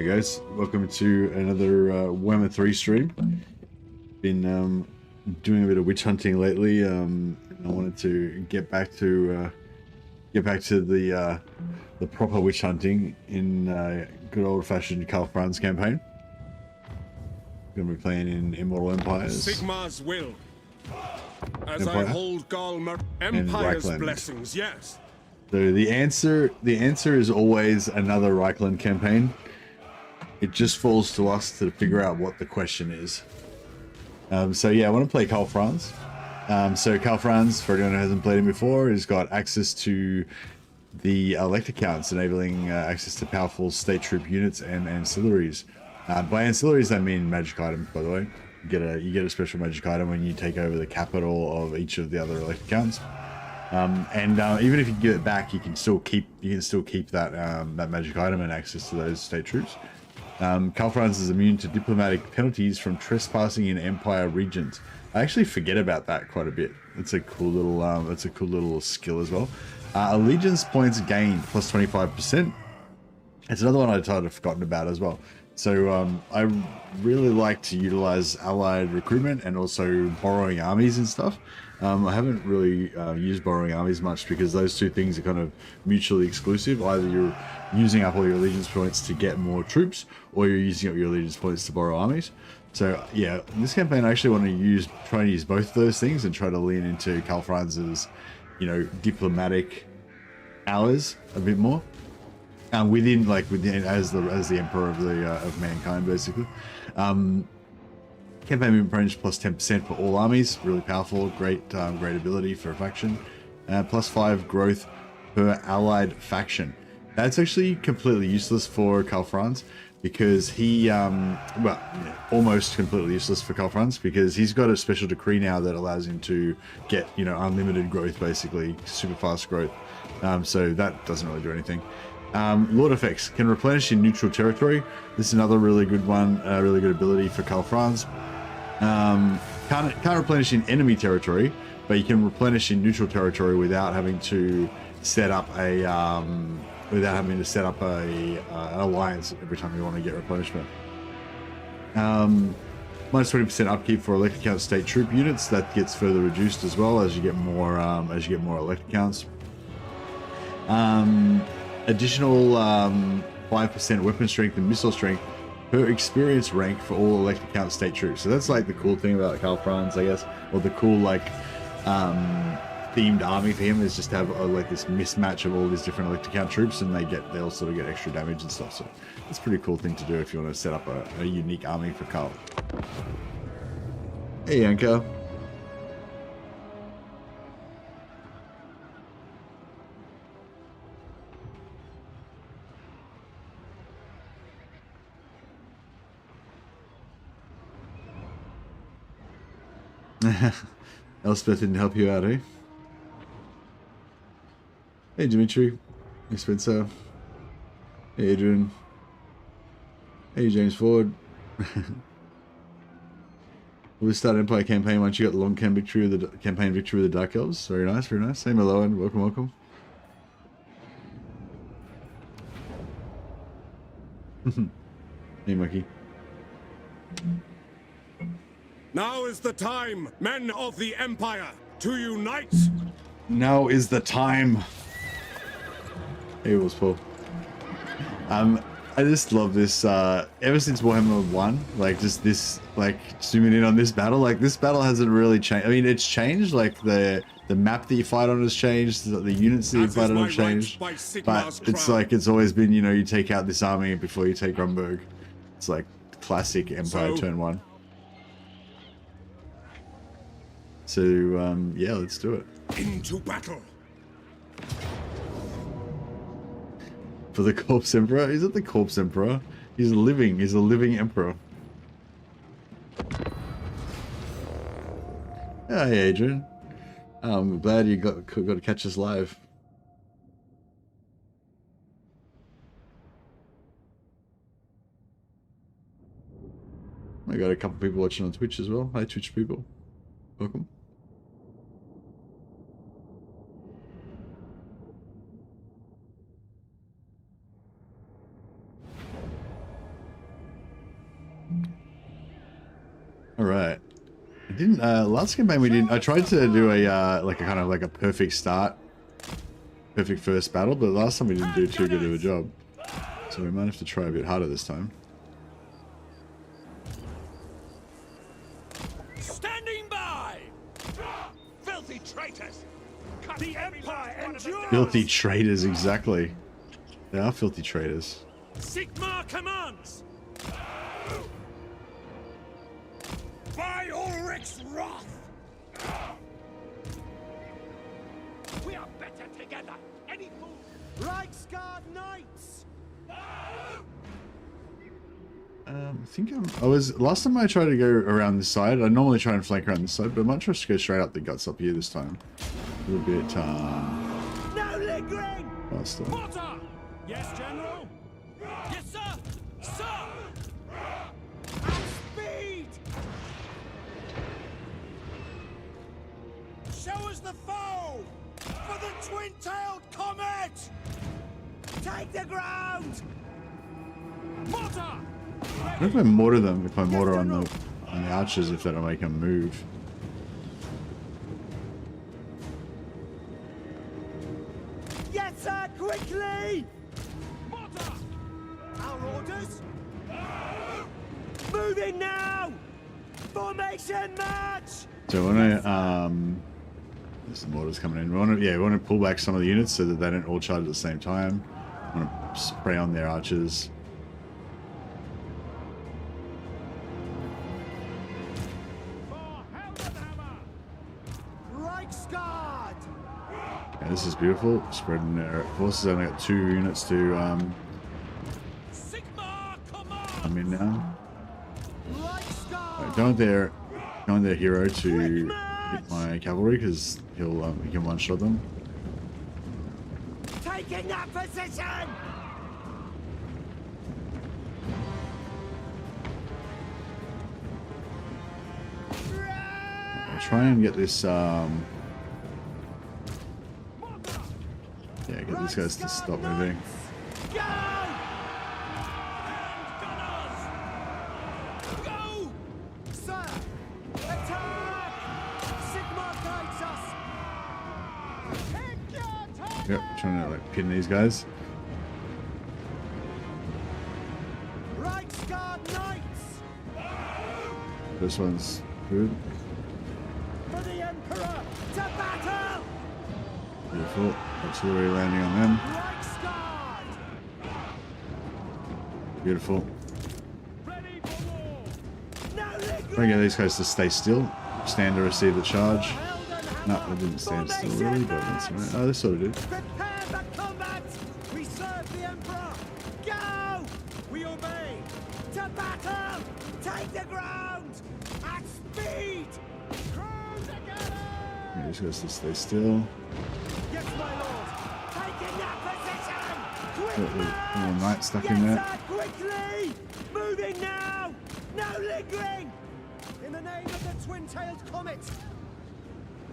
Hey guys, welcome to another Warhammer 3 stream. Been doing a bit of witch hunting lately. And I wanted to get back to the proper witch hunting in good old-fashioned Karl Franz campaign. Going to be playing in Immortal Empires. Sigmar's will. As I hold Empire's blessings, yes. So the answer is always another Reikland campaign. It just falls to us to figure out what the question is. So yeah, I want to play Karl Franz. So Karl Franz, for anyone who hasn't played him before, has got access to the elect accounts, enabling access to powerful state troop units and ancillaries. By ancillaries, I mean magic items, by the way. You get a special magic item when you take over the capital of each of the other elect accounts. Even if you give it back, you can still keep that that magic item and access to those state troops. Karl Franz is immune to diplomatic penalties from trespassing in Empire regions. I actually forget about that quite a bit. It's a cool little skill as well. Allegiance points gained plus 25%. It's another one I'd totally forgotten about as well. So I really like to utilize allied recruitment and also borrowing armies and stuff. I haven't really used borrowing armies much because those two things are kind of mutually exclusive. Either you're using up all your allegiance points to get more troops, or you're using up your allegiance points to borrow armies. So yeah, in this campaign I actually want to try and use both of those things and try to lean into Karl Franz's, diplomatic hours a bit more. Within as the emperor of mankind, basically. Campaign movement range plus 10% for all armies, really powerful, great ability for a faction. Plus 5 growth per allied faction. That's actually completely useless for Karl Franz because he, almost completely useless for Karl Franz because he's got a special decree now that allows him to get, unlimited growth, basically, super fast growth. So that doesn't really do anything. Lord effects can replenish in neutral territory. This is another really good one, really good ability for Karl Franz. Can't replenish in enemy territory, but you can replenish in neutral territory without having to set up an alliance every time you want to get replenishment. Minus 20% upkeep for elect account state troop units. That gets further reduced as well as you get more elect accounts. Additional 5% weapon strength and missile strength per experience rank for all elect account state troops. So that's like the cool thing about Karl Franz, I guess, or the cool themed army for him is just to have this mismatch of all these different elect account troops, and they all sort of get extra damage and stuff. So it's a pretty cool thing to do if you want to set up a unique army for Karl. Hey, Yanko. Elspeth didn't help you out, eh? Hey, Dimitri. Hey, Spencer. Hey, Adrian. Hey, James Ford. We'll start an Empire campaign once you got the long campaign victory with the Dark Elves. Very nice, very nice. Hey, Meloan. Welcome, welcome. Hey, Mikey. Now is the time, men of the Empire, to unite! Now is the time. Hey, it was Paul. I just love this, ever since Warhammer 1, just this, zooming in on this battle, this battle hasn't really changed. I mean, it's changed, the map that you fight on has changed, the units that you fight on have changed, but it's it's always been, you take out this army before you take Grunburg. It's classic Empire turn 1. So, yeah, let's do it. Into battle. For the Corpse Emperor? Is it the Corpse Emperor? He's a living emperor. Hey, Adrian. I'm glad you got to catch us live. I got a couple people watching on Twitch as well. Hi, Twitch people. Welcome. didn't last campaign we didn't. I tried to do a like a kind of like a perfect start, perfect first battle, but last time we didn't do too good of a job. So we might have to try a bit harder this time. Standing by! Filthy traitors! The Empire endures! Filthy traitors, exactly. They are filthy traitors. Sigmar commands! By Ulrich's wrath! We are better together! Any fool! Reichsguard Knights! I think I was last time I tried to go around this side. I normally try and flank around this side, but I might try to go straight up the guts up here this time. A little bit No lingering! faster. Mortar! Yes, General? Yes, sir! Sir! At speed! Show us the foe! For the twin-tailed comet! Take the ground! Mortar! I don't know if I mortar them, if I mortar on the archers, if that'll make them move. Yes, sir! Quickly! Mortar! Our orders? Moving now! Formation match! So when I there's some mortars coming in. We want to pull back some of the units so that they don't all charge at the same time. I want to spray on their archers. Yeah, this is beautiful. Spreading their forces. I've only got 2 units to Sigmar come in now. Right, going their hero to hit my cavalry because he can one-shot them. Taking that position! I'll try and get this yeah, get these guys to stop moving. Go! Go! Sir! Attack! Sigmar guides us! Yep, trying to like pin these guys. Reichsguard Knights! This one's good. For the Emperor! To battle! Beautiful. Artillery landing on them. Reichsguard! Beautiful. Ready for war! No Trying to get these guys to stay still. Stand to receive the charge. No, they didn't stand still really, but that's alright. Oh, they sort of did. Prepare for combat! We serve the Emperor! Go! We obey! To battle! Take the ground! At speed! Crew together! Yeah, these guys to stay still. Yes, my lord! Taking that position! Got Quick the march! little knight stuck Yes, in there. sir, quickly! Moving now! No lingering! In the name of the twin-tailed comet!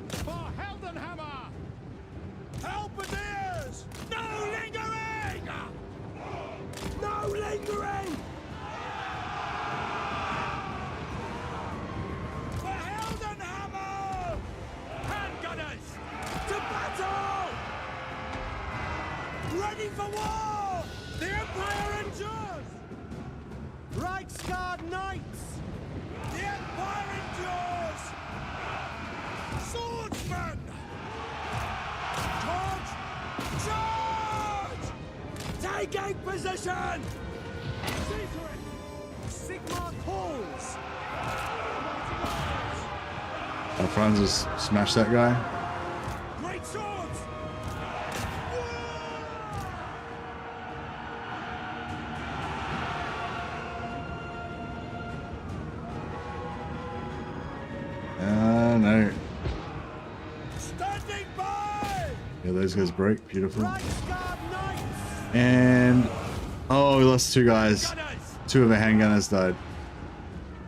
For Heldenhammer! Halberdiers! No lingering! No lingering! For Heldenhammer! Handgunners! To battle! Ready for war! The Empire endures! Reichsguard Knights! The Empire endures! Swordsmen! Charge! Charge! Taking position! See to it! Sigmar calls! Franz just smashed that guy. Great swords! No. Standing by! Yeah, those guys break. Beautiful. Reichsguard Knights! And oh, we lost 2 guys. Gunners! 2 of our handgunners died.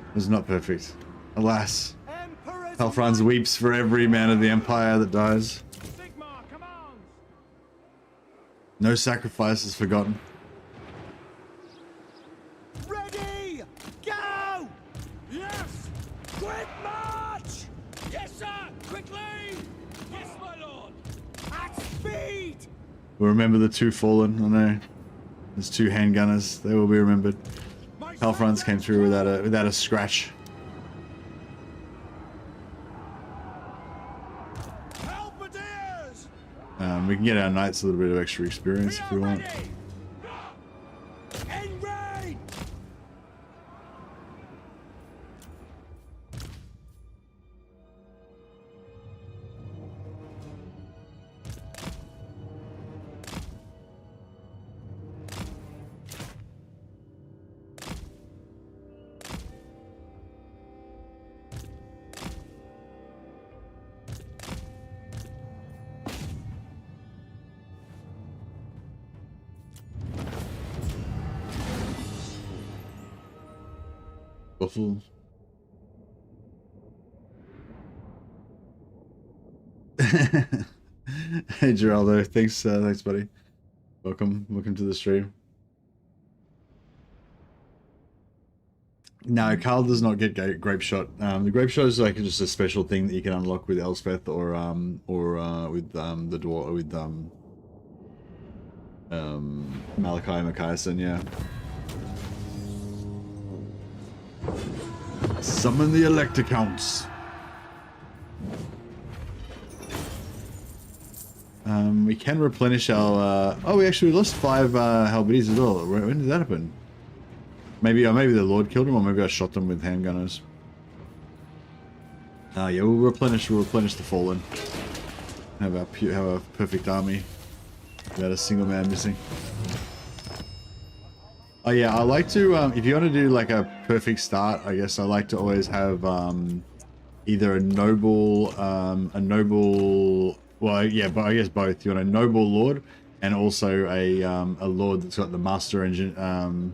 It was not perfect. Alas. Emperor's Karl Franz weeps for every man of the Empire that dies. Sigmar commands! No sacrifice is forgotten. Ready! Go! Yes! Quick march! We'll remember the 2 fallen. I know. There's 2 handgunners. They will be remembered. Karl Franz came through without a scratch. We can get our knights a little bit of extra experience if we want. Buffalo. Hey Geraldo, thanks, thanks, buddy. Welcome to the stream. No, Karl does not get grape shot. The grape shot is like just a special thing that you can unlock with Elspeth or with the dwarf with Malachi Machiasen, yeah. Summon the Electrocounts. We can replenish our. Oh, we actually lost 5 halberdiers as well. When did that happen? Maybe the Lord killed him, or maybe I shot them with handgunners. Yeah, we'll replenish the fallen. Have a perfect army without a single man missing. Oh yeah, I like to, if you want to do like a perfect start, I guess I like to always have either a noble, well yeah, but I guess both. You want a noble lord and also a lord that's got the master engineer,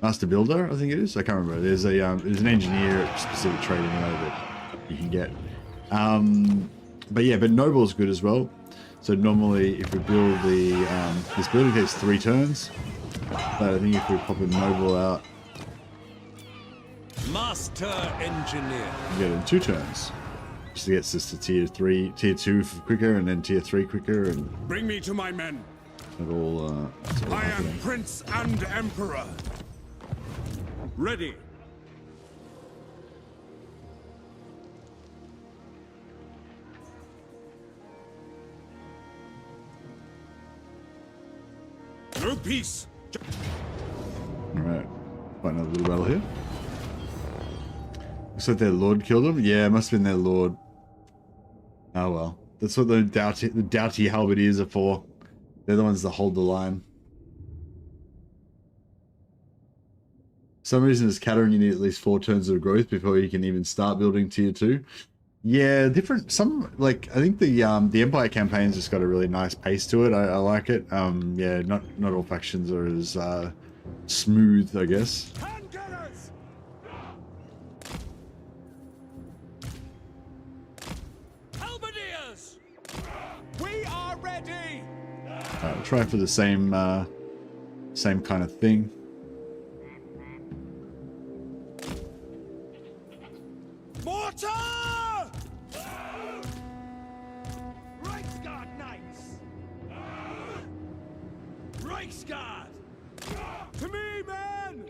master builder, I think it is. I can't remember. There's an engineer specific trait anyway that you can get. But yeah, but noble is good as well. So normally, if we build the this building takes 3 turns, but I think if we pop a noble out, master engineer, we get it in 2 turns. Just gets us to tier 2 quicker, and then tier 3 quicker, and bring me to my men. It all. I am Prince and Emperor. Ready. No peace. Alright. Fight another little battle here. Looks like their lord killed him. Yeah, it must have been their lord. Oh well. That's what the doughty halberdiers are for. They're the ones that hold the line. For some reason, as Cateran, you need at least 4 turns of growth before you can even start building tier 2. Yeah, different. Some, like, I think the Empire campaign's just got a really nice pace to it. I like it. Yeah, not all factions are as smooth, I guess. Halberdiers! We are ready. We'll try for the same kind of thing. Mortar! Reichsguard Knights! Reichsguard! To me, men!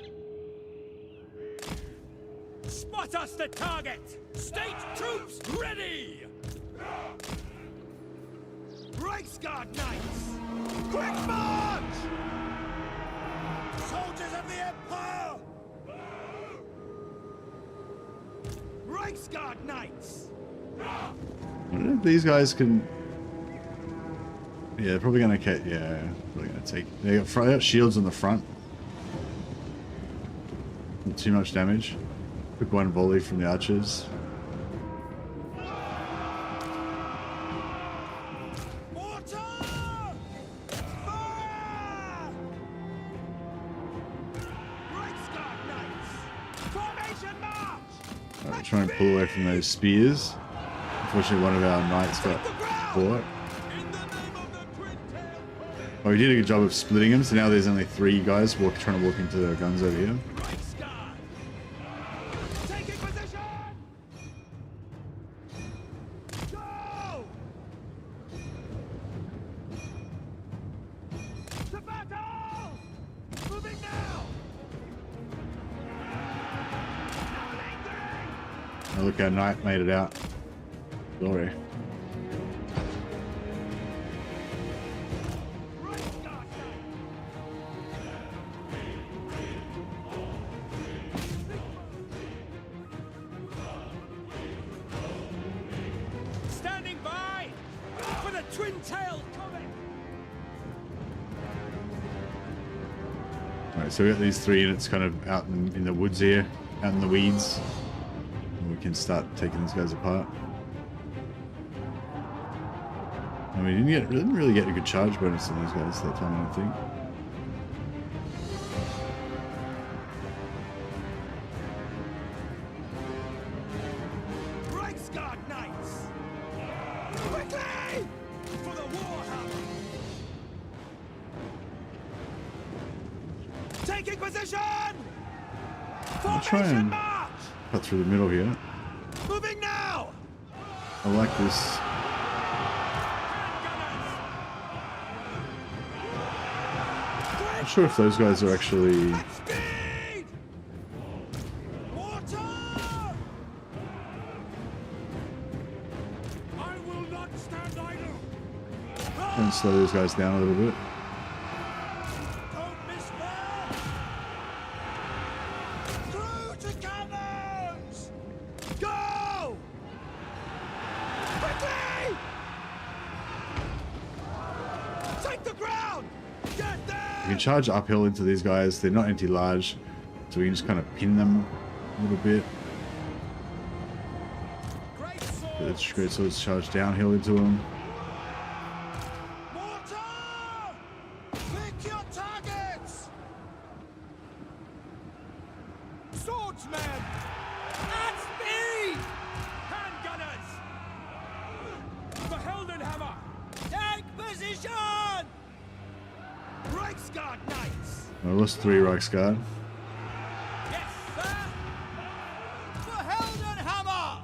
Spot us the target! State troops ready! Reichsguard Knights! Quick march! Soldiers of the Empire! Reichsguard Knights! I don't know if these guys can. Yeah, they're probably gonna get. Yeah, probably gonna take. They got shields on the front. Not too much damage. Quick one volley from the archers. Mortar! Fire! Reichsguard Knights! Formation march! Alright, try and pull away from those spears. Unfortunately, one of our knights got caught. Oh, we did a good job of splitting them, so now there's only 3 guys trying to walk into their guns over here. Taking position! Go! Oh, look, our knight made it out. Glory. Standing by for the twin-tailed comet. Alright, so we got these 3 units kind of out in the woods here, out in the weeds. And we can start taking these guys apart. I mean, we didn't really get a good charge bonus on these guys that time, I don't think. Reichsguard Knights! Quickly! For the Warhammer! Taking position! I'll try Formation and march! cut through the middle here. Moving now! I like this. I'm not sure if those guys are actually... At speed! Mortar! I will not stand idle! Try and slow those guys down a little bit. Don't miss that! Through to cannons! Go! Quickly! Take the ground! Get there! We can charge uphill into these guys. They're not anti-large, so we can just kind of pin them a little bit. Great sword! Let's great swords charge downhill into them. Mortar! Pick your targets! Swordsmen! At speed! Handgunners! The Heldenhammer! Take position! Reichsguard Knights! I lost 3 Reichsguard. Yes, sir! The Heldenhammer!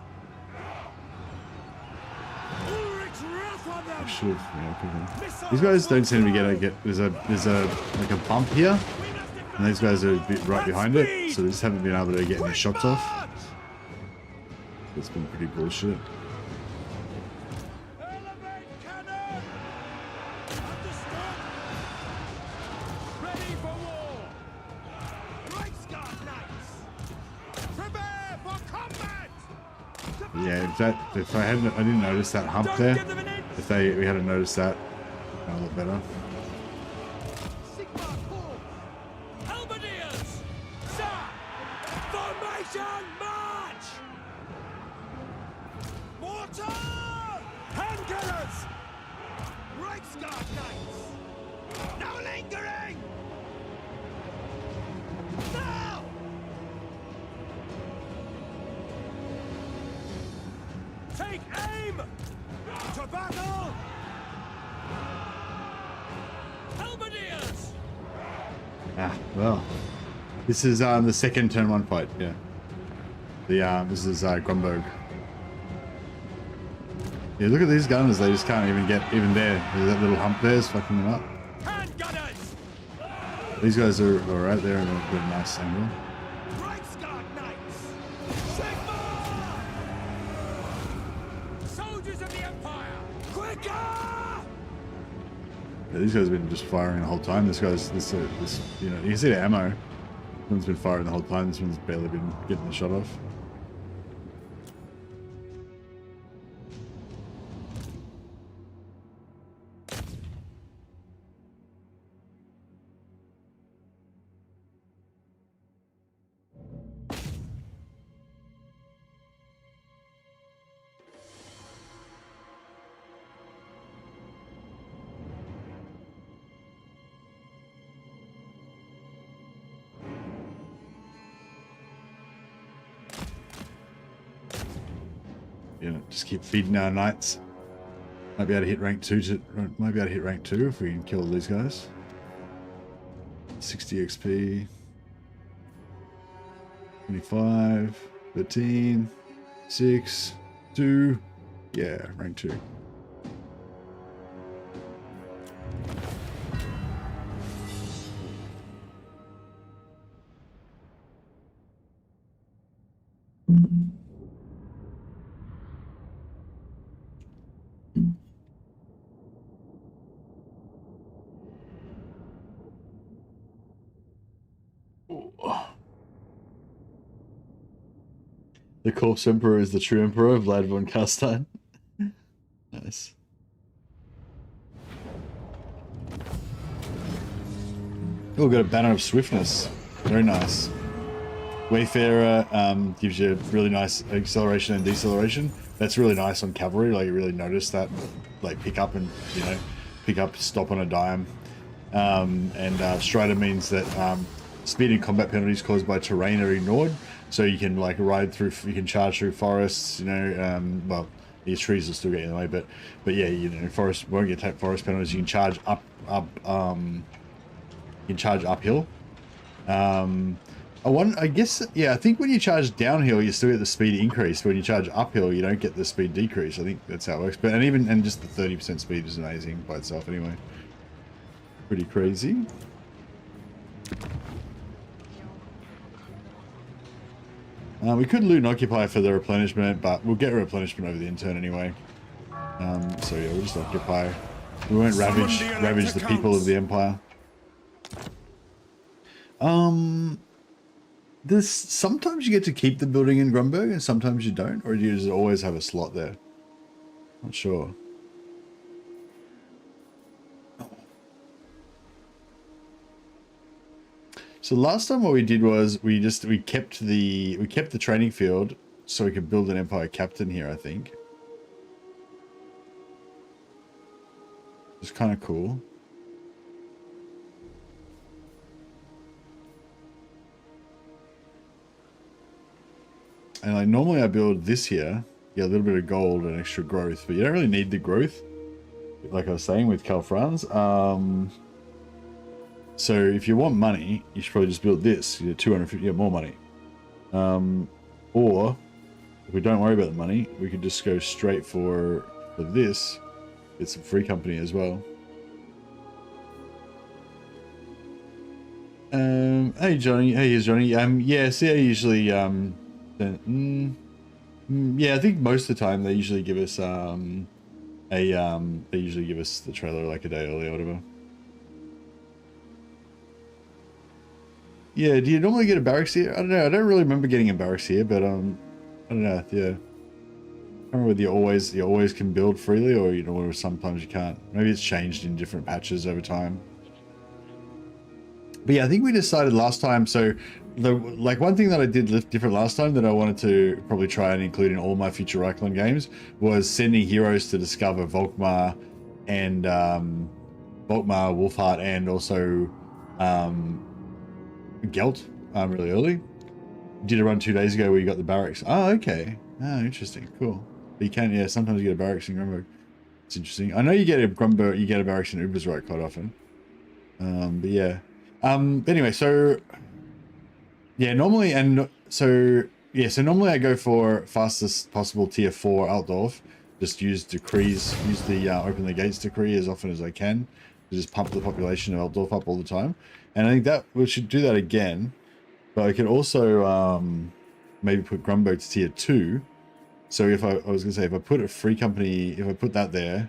Ulrich's wrath on them! I should have, yeah, okay. These guys don't seem to get there's a like a bump here, and these guys are a bit right behind it, so they just haven't been able to get any shots off. It's been pretty bullshit. Elevate cannon! Understood! Ready for war! Reichsguard Knights! Prepare for combat! Yeah, if I didn't notice that hump Don't there. give them an inch! If we hadn't noticed that, a lot better. Sigmar pull! Halberdiers! Sir! Formation march! Mortar! Handgunners! Reichsguard Knights! No lingering! Now! Take aim! To battle! Halberdiers! Ah, well, this is the second turn 1 fight. Yeah, this is Grunburg. Yeah, look at these gunners. They just can't even get there. That little hump there is fucking them up. Handgunners! These guys are alright there in a nice angle. Reichsguard Knights! Sigmar! Soldiers of the Empire! Quicker! Yeah, these guys have been just firing the whole time. This you know, you can see the ammo. This one's been firing the whole time. This one's barely been getting the shot off. You know, just keep feeding our knights. Might be able to hit rank 2 might be able to hit rank 2 if we can kill these guys. 60 XP. 25, 13, 6, 2. Yeah, rank 2. The corpse emperor is the true emperor, Vlad von Carstein. Nice. Oh, got a banner of swiftness. Very nice. Wayfarer gives you really nice acceleration and deceleration. That's really nice on cavalry. Like, you really notice that, like, pick up and, you know, pick up, stop on a dime. Strider means that speed and combat penalties caused by terrain are ignored. So you can, like, ride through, you can charge through forests, you know, well, these trees will still get in the way, but yeah, you know, forest won't get forest penalties. You can charge you can charge uphill. I guess, yeah, I think when you charge downhill, you still get the speed increase. But when you charge uphill, you don't get the speed decrease. I think that's how it works. But and just the 30% speed is amazing by itself anyway. Pretty crazy. We could loot and occupy for the replenishment, but we'll get replenishment over the intern anyway. So yeah, we'll just occupy. We won't ravage the people of the Empire. There's sometimes you get to keep the building in Grunburg and sometimes you don't, or do you just always have a slot there? Not sure. So last time what we did was we kept the training field so we could build an Empire captain here, I think. It's kind of cool. And like normally I build this here, get a little bit of gold and extra growth, but you don't really need the growth, like I was saying with Karl Franz. So if you want money, you should probably just build this. You get 250, you get more money. Or if we don't worry about the money, we could just go straight for this. Get some free company as well. Hey Johnny, hey here's Johnny. Yeah, see, I usually yeah, I think most of the time they usually give us they usually give us the trailer like a day early or whatever. Yeah, do you normally get a barracks here? I don't know. I don't really remember getting a barracks here, but I don't know. Yeah, I don't remember whether you always can build freely, or you know, or sometimes you can't. Maybe it's changed in different patches over time. But yeah, I think we decided last time. So, like one thing that I did different last time that I wanted to probably try and include in all my future Reikland games was sending heroes to discover Volkmar and Volkmar, Wolfheart, and also Gelt really early. Did a run 2 days ago where you got the barracks. Oh, okay. Oh, interesting. Cool. But you can, yeah, sometimes you get a barracks in Grunburg. It's interesting. I know you get a Grunburg, you get a barracks in Ubersreich quite often. But yeah. Anyway, so yeah, normally, and so yeah, so normally I go for fastest possible tier 4 Altdorf. Just use decrees, use the open the gates decree as often as I can to just pump the population of Altdorf up all the time. And I think that we should do that again, but I could also maybe put Grunburg to tier 2. So if I was gonna say, if I put a free company, if I put that there,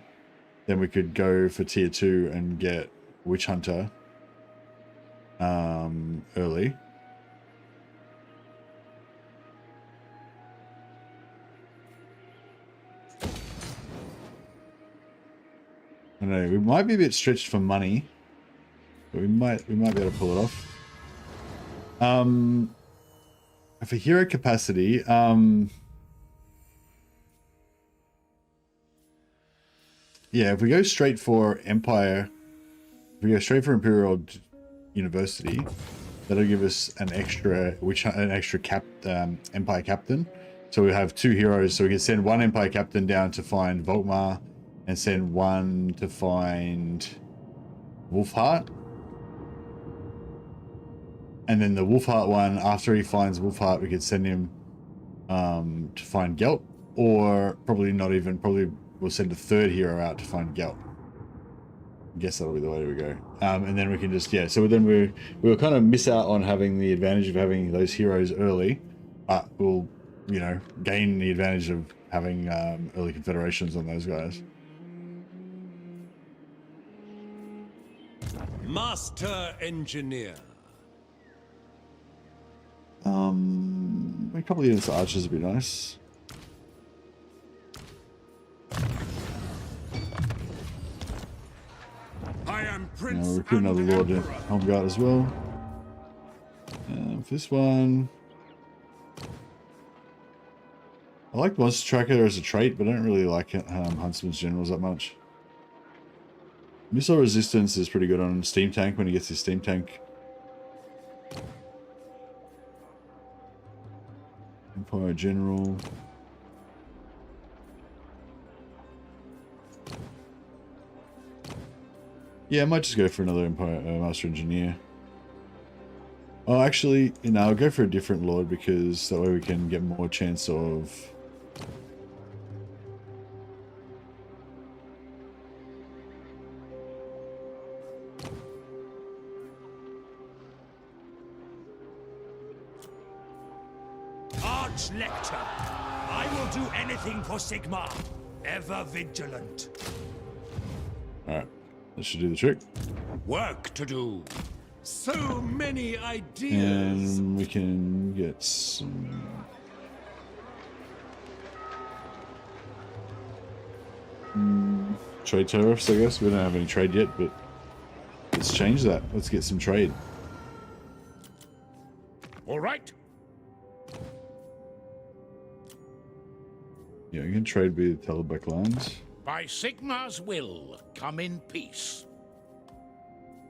then we could go for tier 2 and get Witch Hunter early. I don't know, we might be a bit stretched for money, but we might be able to pull it off. For hero capacity, yeah, if we go straight for Empire, if we go straight for Imperial University, that'll give us an extra Empire Captain. So we have 2 heroes, so we can send 1 Empire Captain down to find Volkmar and send 1 to find Wolfheart. And then the Wolfheart one, after he finds Wolfheart, we could send him to find Gelt, or probably not even, probably we'll send a 3rd hero out to find Gelt. I guess that'll be the way we go. And then we can just, yeah, so then we'll kind of miss out on having the advantage of having those heroes early, but we'll, you know, gain the advantage of having early confederations on those guys. Master Engineer. couple of units of archers would be nice. I am Prince We'll recruit another and Lord Emperor. Home Guard as well. For this one, I like Monster Tracker as a trait, but I don't really like Huntsman's Generals that much. Missile resistance is pretty good on Steam Tank when he gets his Steam Tank. Empire General. Yeah, I might just go for another Empire Master Engineer. Oh, actually, you know, I'll go for a different Lord because that way we can get more chance of... Arch-Lector, I will do anything for Sigmar. Ever vigilant. Alright, that should do the trick. Work to do. So many ideas. And we can get some... trade tariffs, I guess. We don't have any trade yet, but let's change that. Let's get some trade. All right. Yeah, we can trade with the Telebeck lines. By Sigmar's will, come in peace.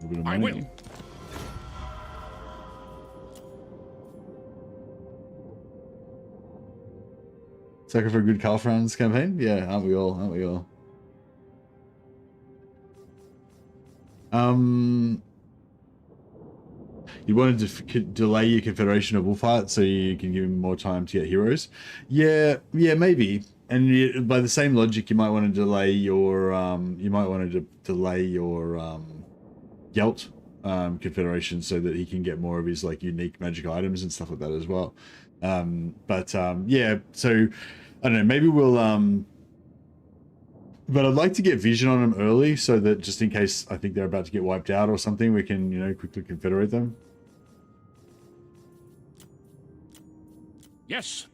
A little bit of I money. will. Sucker for a good Karl Franz campaign? Yeah, aren't we all? Aren't we all? You wanted to delay your Confederation of Wolfheart so you can give him more time to get heroes. Yeah, maybe. And by the same logic, you might want to delay your Gelt Confederation so that he can get more of his like unique magic items and stuff like that as well. Yeah, so I don't know, maybe we'll but I'd like to get vision on them early so that just in case I think they're about to get wiped out or something, we can, you know, quickly confederate them. Yes.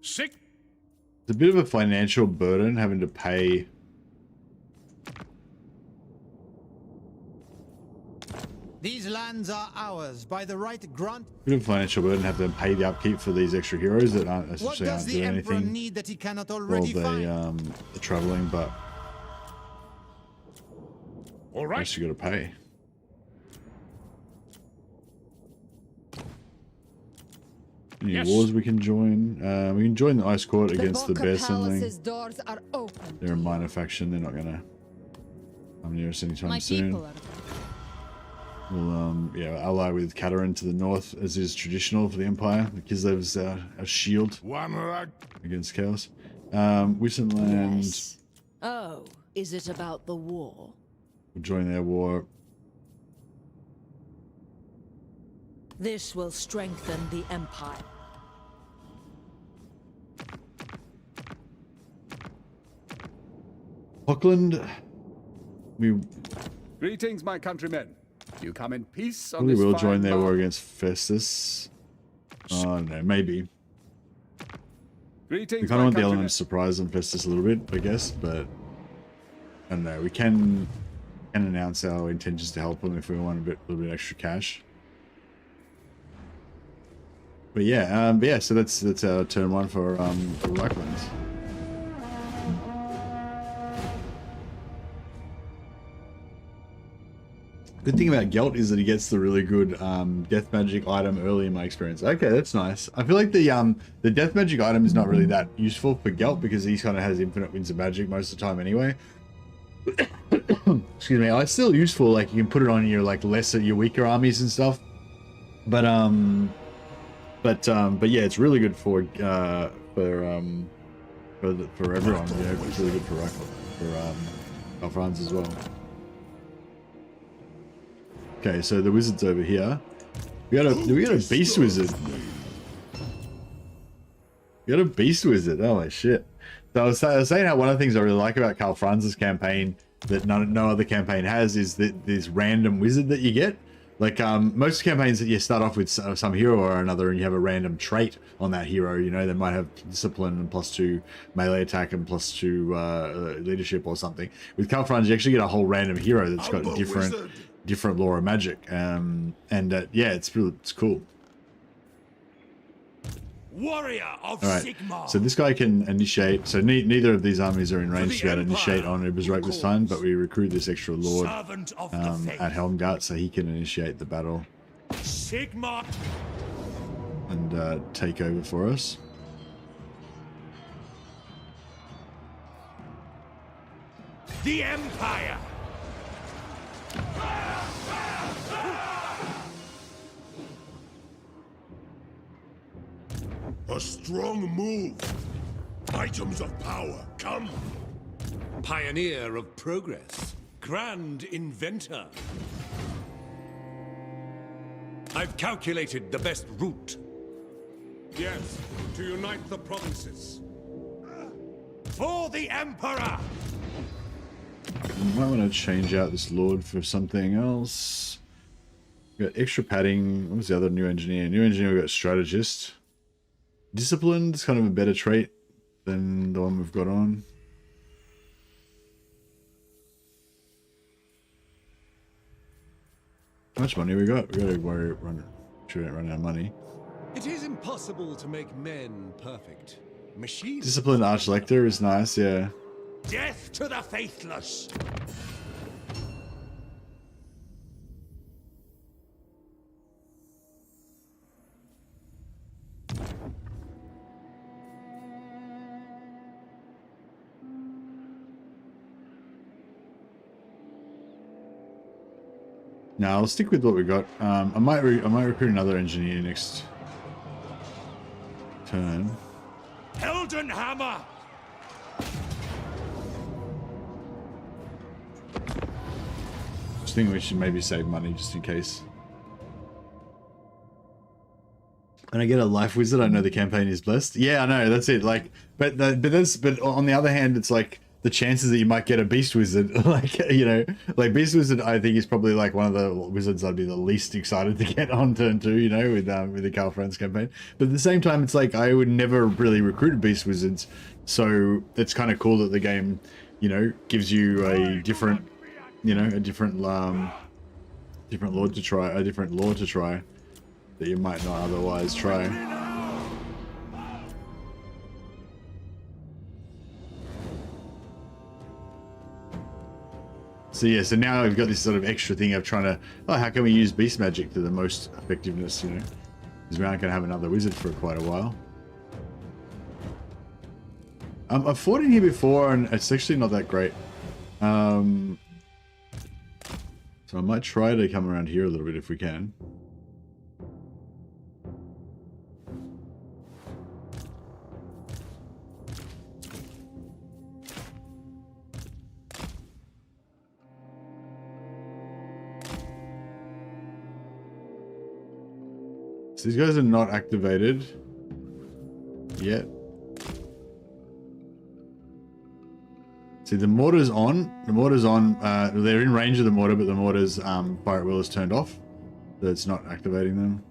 Sig. It's a bit of a financial burden having to pay. These lands are ours by the right grant. Bit of a financial burden having to pay the upkeep for these extra heroes that aren't What essentially does aren't the doing Emperor anything need that he cannot while already they find? are traveling, but All I right. guess you got to pay. Any Yes. wars we can join? We can join the Ice Court against the Bear Palace's Sendling. doors are open. They're a minor faction. They're not gonna come near us anytime My soon. people are. We'll yeah, ally with Katarin to the north, as is traditional for the Empire. Kislev's a shield One right. against chaos. Wissenland Yes. Oh, is it about the war? will join their war. This will strengthen the Empire. Hockland, we Greetings, my countrymen. You come in peace on probably this will fine join their war morning. against Festus. I don't know, maybe. We Greetings, kind of my want the countrymen. element of surprise on Festus a little bit, I guess, but I don't know. We can announce our intentions to help them if we want a little bit extra cash. But yeah, so that's our turn one for Reikland. Good thing about Gelt is that he gets the really good death magic item early in my experience. Okay, that's nice. I feel like the death magic item is not really that useful for Gelt because he kind of has infinite winds of magic most of the time anyway. Excuse me. It's still useful. Like you can put it on your like your weaker armies and stuff. But yeah, it's really good for everyone. Yeah, it's really good for Franz as well. Okay, so the wizard's over here. We got a beast wizard. We got a beast wizard. Oh my shit! So I was saying how one of the things I really like about Karl Franz's campaign that no other campaign has is this random wizard that you get. Like most campaigns that you start off with some hero or another, and you have a random trait on that hero. You know, they might have discipline and +2 melee attack and +2 leadership or something. With Karl Franz, you actually get a whole random hero that's got different lore of magic. Yeah, it's cool. Warrior of All right, Sigmar. so this guy can initiate. So neither of these armies are in range to be able to initiate on Ubersreich this time, but we recruit this extra lord Servant of the faith. at Helmgart, so he can initiate the battle Sigmar. and take over for us. The Empire. A strong move. Items of power, come. Pioneer of progress. Grand inventor. I've calculated the best route. Yes, to unite the provinces. For the Emperor! You might want to change out this lord for something else. We got extra padding. What was the other new engineer? New engineer, we got strategist. Disciplined is kind of a better trait than the one we've got on. How much money we got? We got to worry, sure we don't run out of money. It is impossible to make men perfect. Machines. Disciplined Archlector is nice, yeah. Death to the faithless! No, I'll stick with what we got. I might recruit another engineer next turn. Elden Hammer! Just think we should maybe save money just in case. And I get a life wizard. I know the campaign is blessed. Yeah, I know. That's it. Like, but on the other hand, it's like the chances that you might get a beast wizard, like, you know, like beast wizard, I think is probably like one of the wizards I'd be the least excited to get on turn 2, you know, with the Karl Franz campaign. But at the same time, it's like I would never really recruit beast wizards, so it's kind of cool that the game, you know, gives you a different, you know, a different lord to try, a different lore to try that you might not otherwise try. So yeah, so now I've got this sort of extra thing of trying to, oh, how can we use beast magic to the most effectiveness, you know? Because we aren't going to have another wizard for quite a while. I've fought in here before, and it's actually not that great. So I might try to come around here a little bit if we can. So these guys are not activated yet. See, the mortar's on. The mortar's on. They're in range of the mortar, but the mortar's fire at will is turned off. So it's not activating them.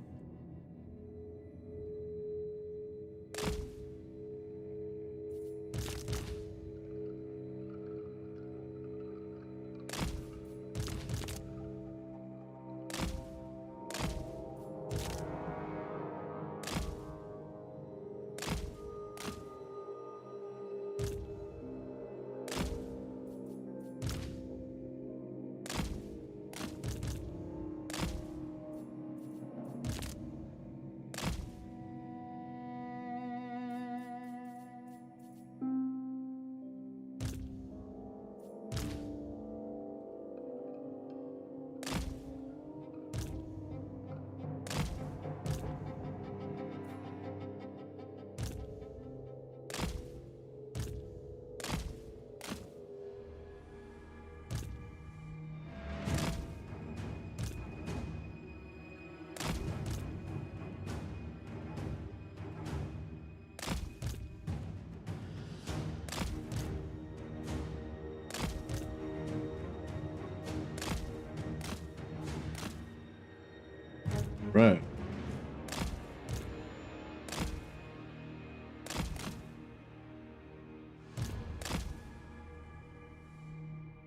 Right.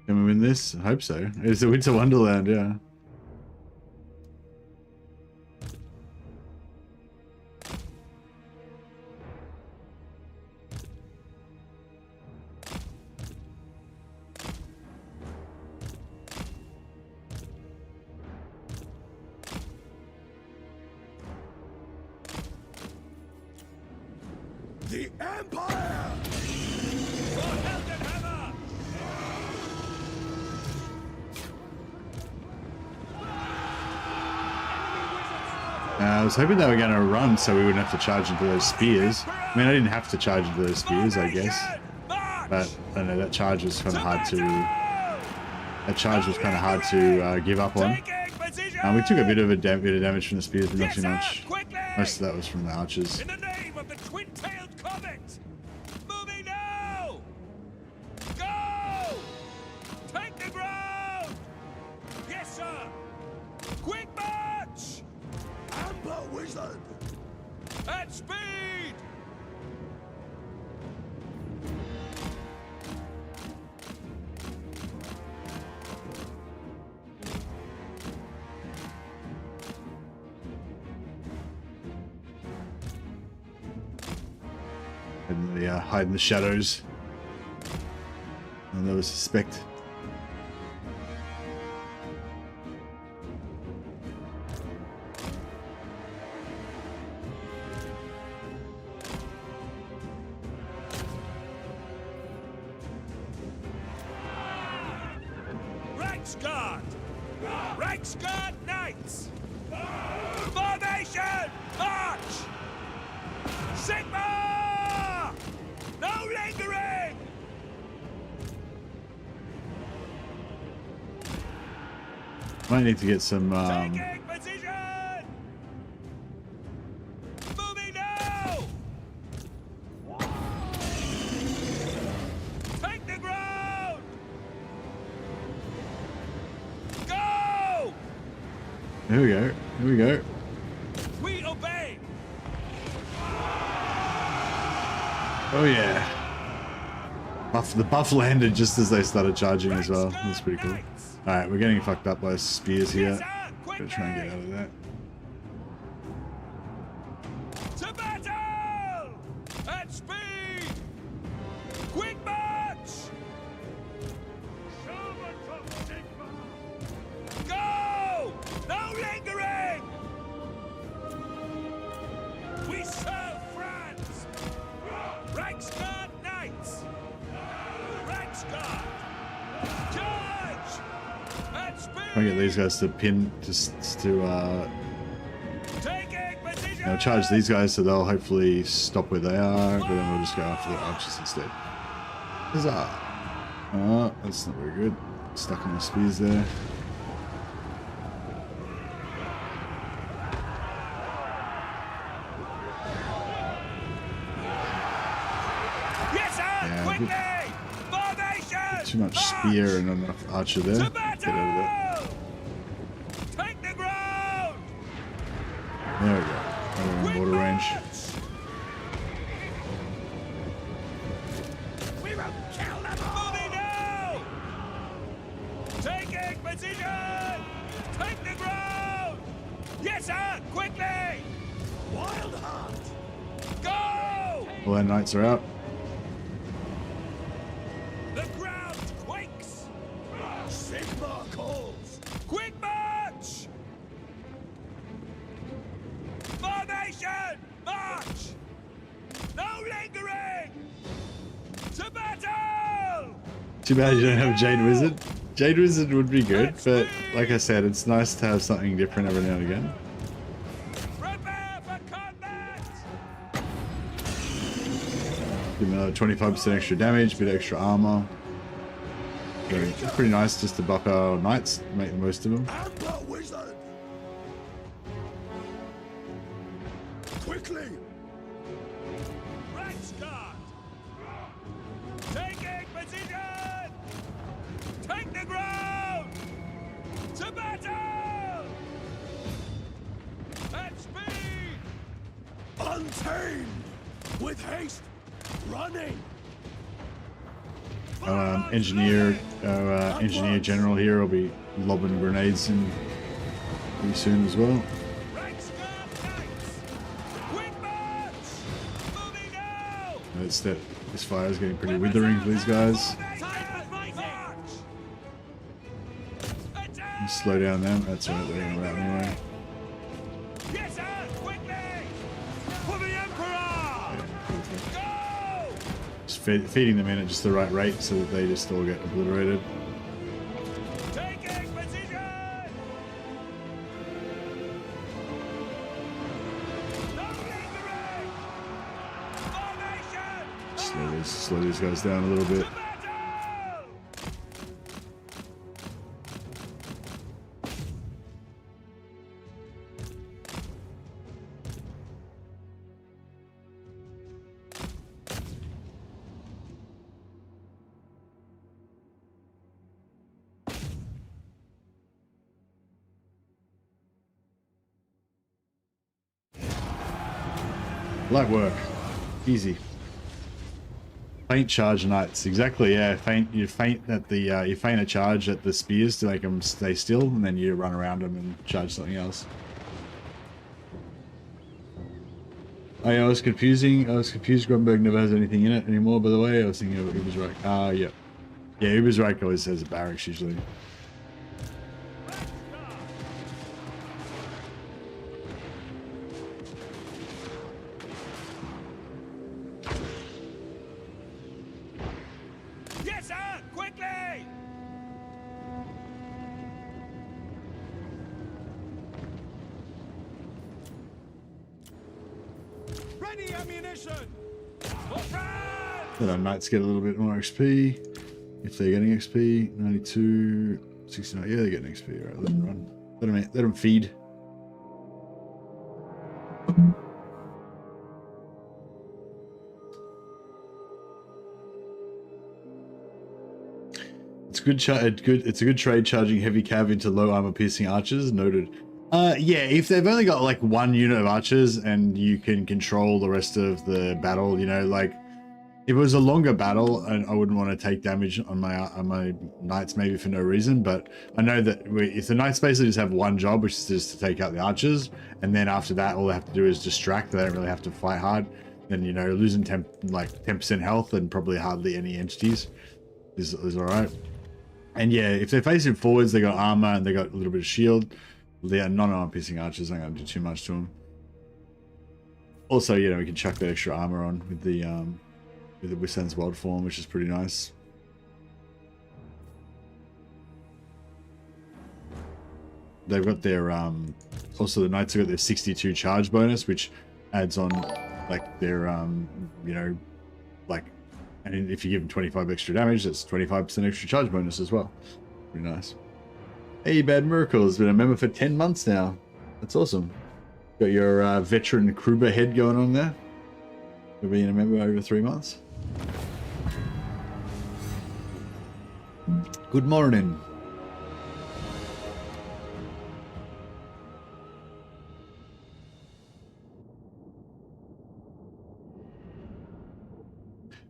Can we win this? I hope so. It's a Winter Wonderland, yeah. The Empire! I was hoping they were going to run so we wouldn't have to charge into those spears. I mean, I didn't have to charge into those spears, I guess. But I don't know, that charge was kind of hard to... That charge was kind of hard to give up on. We took a bit of damage from the spears, but not too much. Most of that was from the archers. In the name of the twin-tailed comet! Moving now! Go! Take the ground! Yes, sir! Quick march! Amber Wizard! At speed! And they hide in the shadows. I'll never suspect. Reichsguard! Reichsguard Knights! Formation! March! Sigmar! No lingering! Might need to get some Taking position! Moving now! Take the ground! Go! Here we go. Here we go. We obey! Oh yeah. The buff landed just as they started charging as well. That's pretty cool. Alright, we're getting fucked up by spears here. Gotta try and get out of that. To battle! At speed! Quick march! Go! No lingering! We serve Franz! Reichsguard Knights! Reichsguard! Charge! At speed! Try and get these guys to pin, just to Taking position! charge these guys so they'll hopefully stop where they are, but then we'll just go after the archers instead. Huzzah! Oh, that's not very good. Stuck on the spears there. Yes, sir! Yeah, Quickly! Formation! Too much spear and not enough archer there. To Get battle! out of there. Take the ground! There we go. Now we're in water range. We will kill them all! Moving now! Taking position! Take the ground! Yes, sir! Quickly! Wild Hunt! Go! All our knights are out. The ground quakes! Sigmar calls! Quick march! Formation! March! No lingering! To battle! Too bad you don't have Jade Wizard. Jade Wizard would be good, but like I said, it's nice to have something different every now and again. Prepare for combat! Give them another 25% extra damage, bit extra armor. So it's pretty nice just to buff our knights, make the most of them. Amber Wizard! Quickly! Reichsguard! Taking position! Take the ground! To battle! Untamed! With haste! Running! Engineer general here will be lobbing grenades in pretty soon as well. That's that. This fire is getting pretty withering for these guys. Slow down them. That's right. They're going around anyway. Yes, sir! Quickly! For the Emperor! Yeah, just feeding them in at just the right rate so that they just all get obliterated. Taking position! Slow these guys down a little bit. Light work. Easy. Feint charge knights. Exactly, yeah. You feint at the you feint a charge at the spears to make them stay still, and then you run around them and charge something else. Oh, yeah, I was confused. Grunburg never has anything in it anymore, by the way. I was thinking of Uber's Reich. Yeah. Yeah, Uber's Reich always has a barracks usually. Yes, sir! Quickly! Ready ammunition! For France! Let our knights get a little bit more XP. If they're getting XP. 92, 69. Yeah, they're getting XP. Right, let them run. Let them feed. It's a good trade charging heavy cav into low armor piercing archers. Noted. Yeah, if they've only got like one unit of archers and you can control the rest of the battle, you know, like if it was a longer battle, I wouldn't want to take damage on my knights maybe for no reason. But I know that if the knights basically just have one job, which is just to take out the archers, and then after that, all they have to do is distract. They don't really have to fight hard. Then, you know, losing 10% health and probably hardly any entities is all right. And yeah, if they're facing forwards, they got armor and they got a little bit of shield. They are non-armor piercing archers. I'm not gonna do too much to them. Also, you know, we can chuck that extra armor on with the Wissand's Wild Form, which is pretty nice. They've got their also the knights have got their 62 charge bonus, which adds on like their you know, like. And if you give them 25 extra damage, that's 25% extra charge bonus as well. Pretty nice. Hey, Bad Miracle has been a member for 10 months now. That's awesome. Got your veteran Kruber head going on there. For being a member over 3 months. Good morning.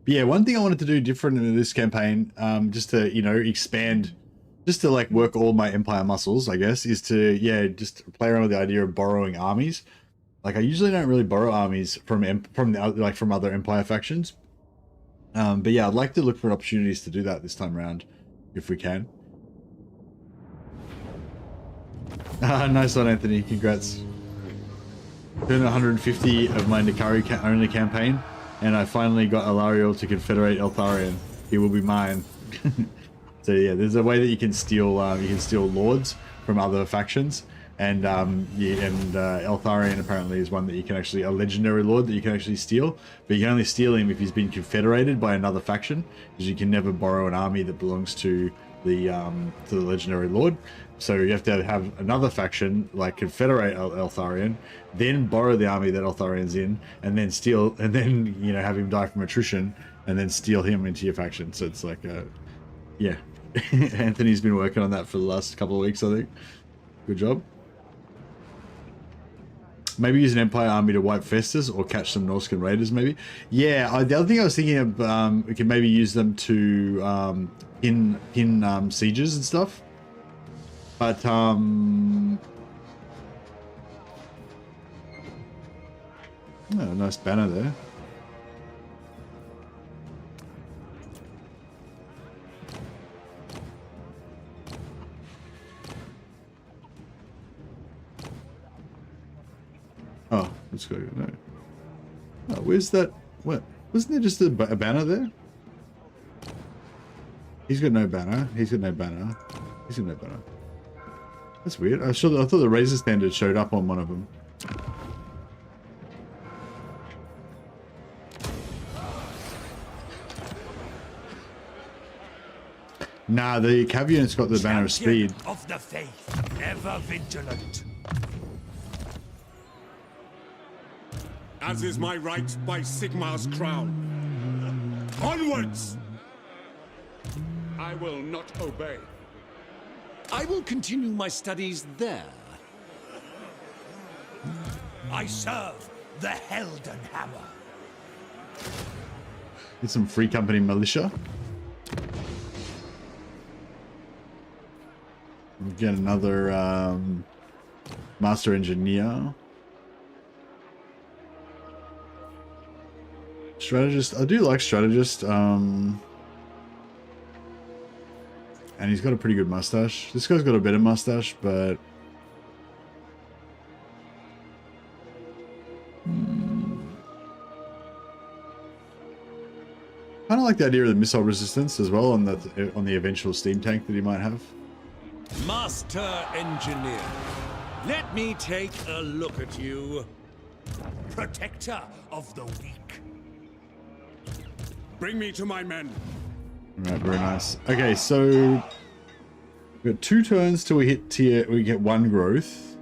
But yeah, one thing I wanted to do different in this campaign, just to, you know, expand, just to like work all my Empire muscles, I guess, is to, yeah, just play around with the idea of borrowing armies. Like I usually don't really borrow armies from other Empire factions. But yeah, I'd like to look for opportunities to do that this time around, if we can. Nice one, Anthony. Congrats. Doing 150 of my Nikari only campaign. And I finally got Alariel to confederate Eltharion. He will be mine. So yeah, there's a way that you can steal lords from other factions, and Eltharion apparently is one that you can actually, a legendary lord that you can actually steal, but you can only steal him if he's been confederated by another faction, because you can never borrow an army that belongs to the legendary lord. So you have to have another faction like confederate Eltharion, then borrow the army that Eltharion's in, and then steal, and then, you know, have him die from attrition, and then steal him into your faction. So it's like, yeah, Anthony's been working on that for the last couple of weeks, I think. Good job. Maybe use an Empire army to wipe Festus or catch some Norscan raiders, maybe. Yeah, the other thing I was thinking of, we could maybe use them to pin sieges and stuff. But, oh, nice banner there. Oh, let's go. No. Oh, where's that? What? Wasn't there just a banner there? He's got no banner. He's got no banner. He's got no banner. That's weird. I thought the Razor Standard showed up on one of them. Nah, the Cav unit's got the banner of speed. Of the faith, ever vigilant. As is my right by Sigmar's crown. Onwards! I will not obey. I will continue my studies there. I serve the Heldenhammer. Get some Free Company militia. Get another Master Engineer. Strategist. I do like Strategist. And he's got a pretty good mustache. This guy's got a better mustache, but... I don't like the idea of the missile resistance as well on the eventual steam tank that he might have. Master Engineer, let me take a look at you. Protector of the weak. Bring me to my men. Alright, very nice. Okay, so we've got 2 turns till we hit tier, we get 1 growth.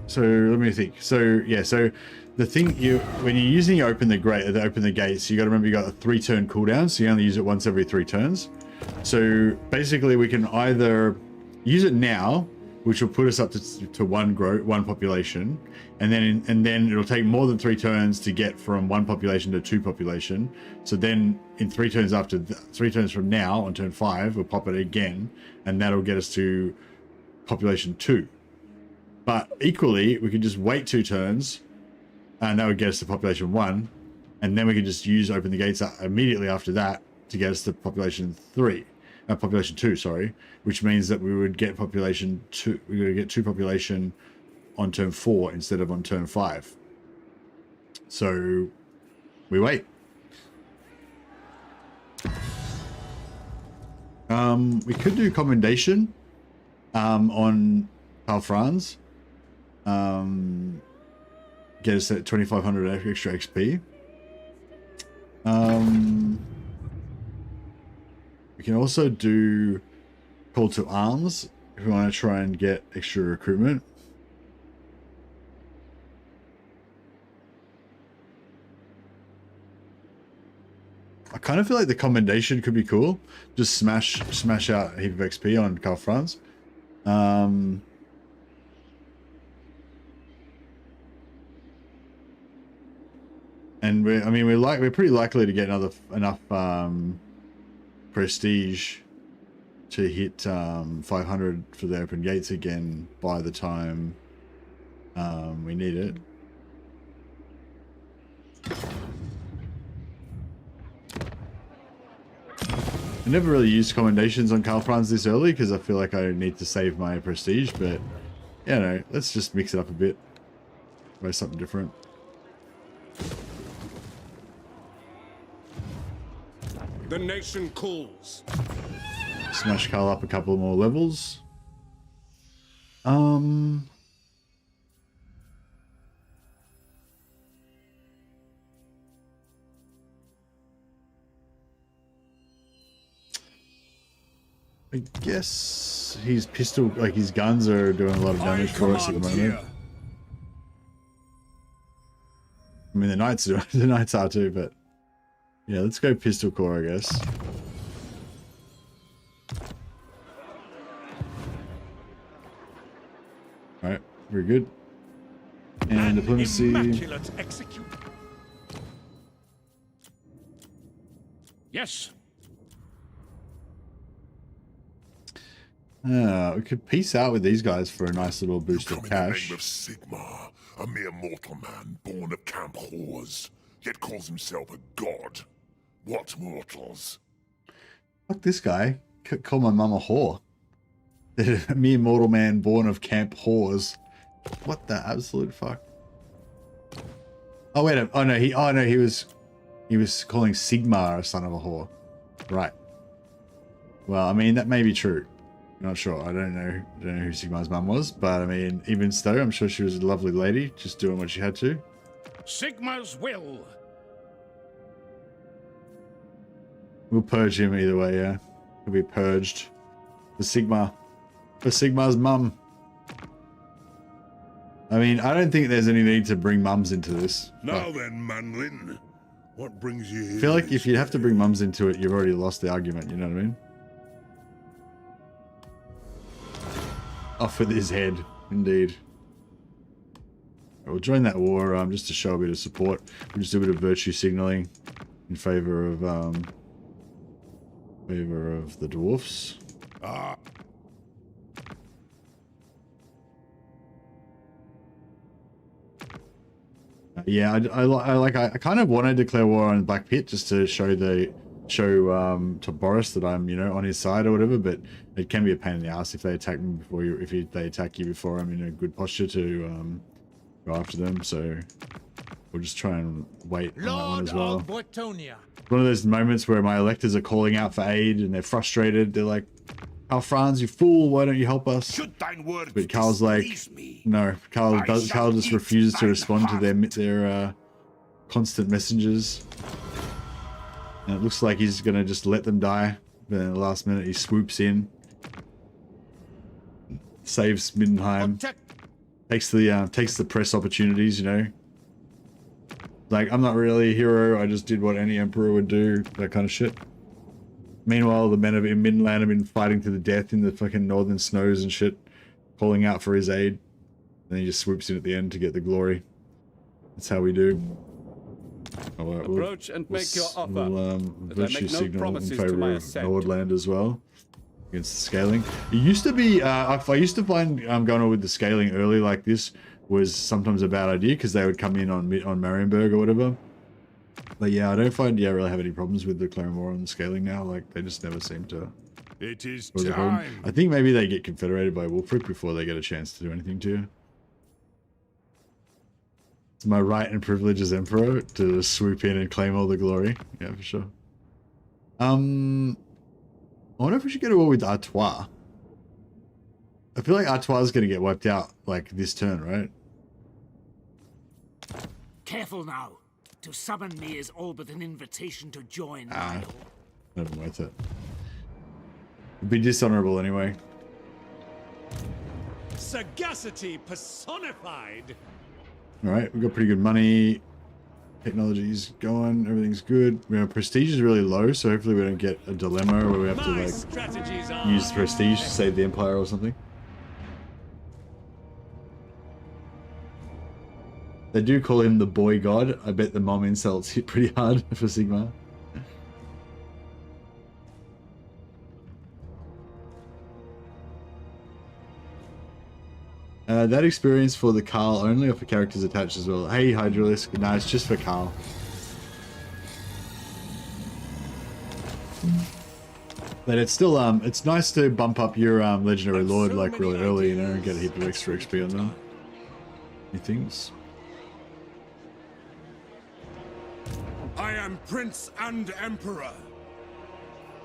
So let me think. So yeah, so the thing when you're using open the gates, you got to remember you got a 3-turn cooldown, so you only use it once every 3 turns. So basically, we can either use it now, which will put us up to 1 population, and then it'll take more than 3 turns to get from 1 population to 2 population. So then in 3 turns after 3 turns from now on turn 5, we'll pop it again, and that'll get us to population 2. But equally, we could just wait 2 turns, and that would get us to population 1, and then we could just use open the gates immediately after that to get us to population 2, sorry, which means that we would get population 2. We're going to get 2 population on turn 4 instead of on turn 5. So we wait. We could do commendation on Karl Franz. Get us at 2,500 extra XP. We can also do call to arms if we want to try and get extra recruitment. I kind of feel like the commendation could be cool. Just smash out a heap of XP on Karl Franz. And we're pretty likely to get enough prestige to hit 500 for the open gates again by the time we need it. I never really used commendations on Karl Franz this early because I feel like I need to save my prestige, but yeah, no, let's just mix it up a bit. Try something different. The nation calls. Smash Karl up a couple more levels. I guess his pistol, like his guns, are doing a lot of damage for us at the moment. Here. I mean, the knights are too, but yeah, let's go pistol core, I guess. All right, very good. And diplomacy. Immaculate execute. Yes. We could peace out with these guys for a nice little boost of Come in the name cash. of Sigmar, a mere mortal man born of camp whores, yet calls himself a god. What mortals? Fuck this guy. Call my mum a whore. A mere mortal man born of camp whores. What the absolute fuck? Oh wait, oh no, he was calling Sigmar a son of a whore. Right. Well, I mean that may be true. Not sure. I don't know who Sigmar's mum was, but I mean, even so, I'm sure she was a lovely lady, just doing what she had to. Sigmar's will. We'll purge him either way, yeah. He'll be purged. For Sigmar. For Sigmar's mum. I mean, I don't think there's any need to bring mums into this. Now then, Manlin, what brings you here? I feel like if you have to bring mums into it, you've already lost the argument, you know what I mean? Off with his head, indeed. We'll join that war just to show a bit of support. We'll just do a bit of virtue signaling in favor of the dwarfs. Yeah, I kind of want to declare war on Black Pit just to show to Boris that I'm, you know, on his side or whatever, but it can be a pain in the ass if they attack me before you, they attack you before I'm in a good posture to go after them, so we'll just try and wait on that one as well. One of those moments where my electors are calling out for aid and they're frustrated. They're like, "Oh, Franz, you fool, why don't you help us?" But Karl's like, no, Karl just refuses to respond to their constant messengers. And it looks like he's gonna just let them die. But in the last minute, he swoops in, saves Middenheim, takes the press opportunities. You know, like, I'm not really a hero. I just did what any emperor would do. That kind of shit. Meanwhile, the men of Middenland have been fighting to the death in the fucking northern snows and shit, calling out for his aid. And he just swoops in at the end to get the glory. That's how we do. Right, Approach and make your offer. We'll virtue make no signal in promises to favor my of assent. Nordland as well. Against the scaling. It used to be, I used to find going on with the scaling early like this was sometimes a bad idea because they would come in on Marienburg or whatever. But yeah, I don't find really have any problems with declaring war on the scaling now. Like, they just never seem to. It is cause a problem. time. I think maybe they get confederated by Wolfric before they get a chance to do anything to you. It's my right and privilege as emperor to swoop in and claim all the glory. Yeah, for sure. I wonder if we should go to war with Artois. I feel like Artois is going to get wiped out like this turn, right? Careful now. To summon me is all but an invitation to join. Not even worth it. It'd be dishonorable anyway. Sagacity personified. Alright, we've got pretty good money. Technology's going, everything's good. Prestige is really low, so hopefully we don't get a dilemma where we have to like use prestige to save the empire or something. They do call him the boy god. I bet the mom insults hit pretty hard for Sigmar. That experience for the Karl only, or for characters attached as well? Hey, Hydralisk. No, it's just for Karl. But it's still, it's nice to bump up your legendary lord like really early, you know, and get a heap of extra XP on them. New things. I am Prince and Emperor.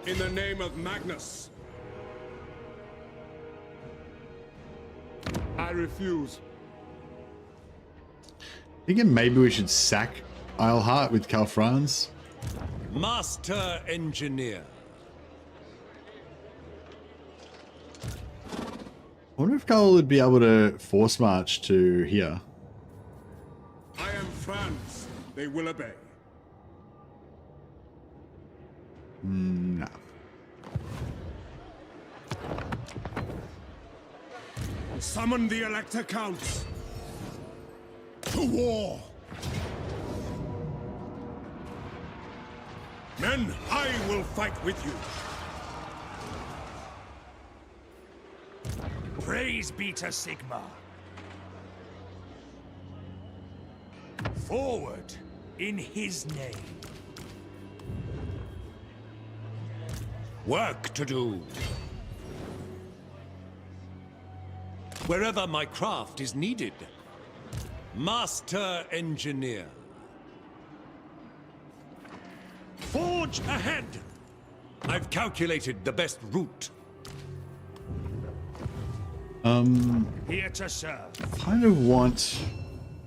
In the name of Magnus. I refuse. Thinking maybe we should sack Isleheart with Karl Franz. Master Engineer. I wonder if Karl would be able to force march to here. I am Franz. They will obey. No. Summon the Elector Counts. To war! Men, I will fight with you. Praise be to Sigmar. Forward. In his name. Work to do. Wherever my craft is needed. Master Engineer. Forge ahead! I've calculated the best route. Here to serve. Kind of want...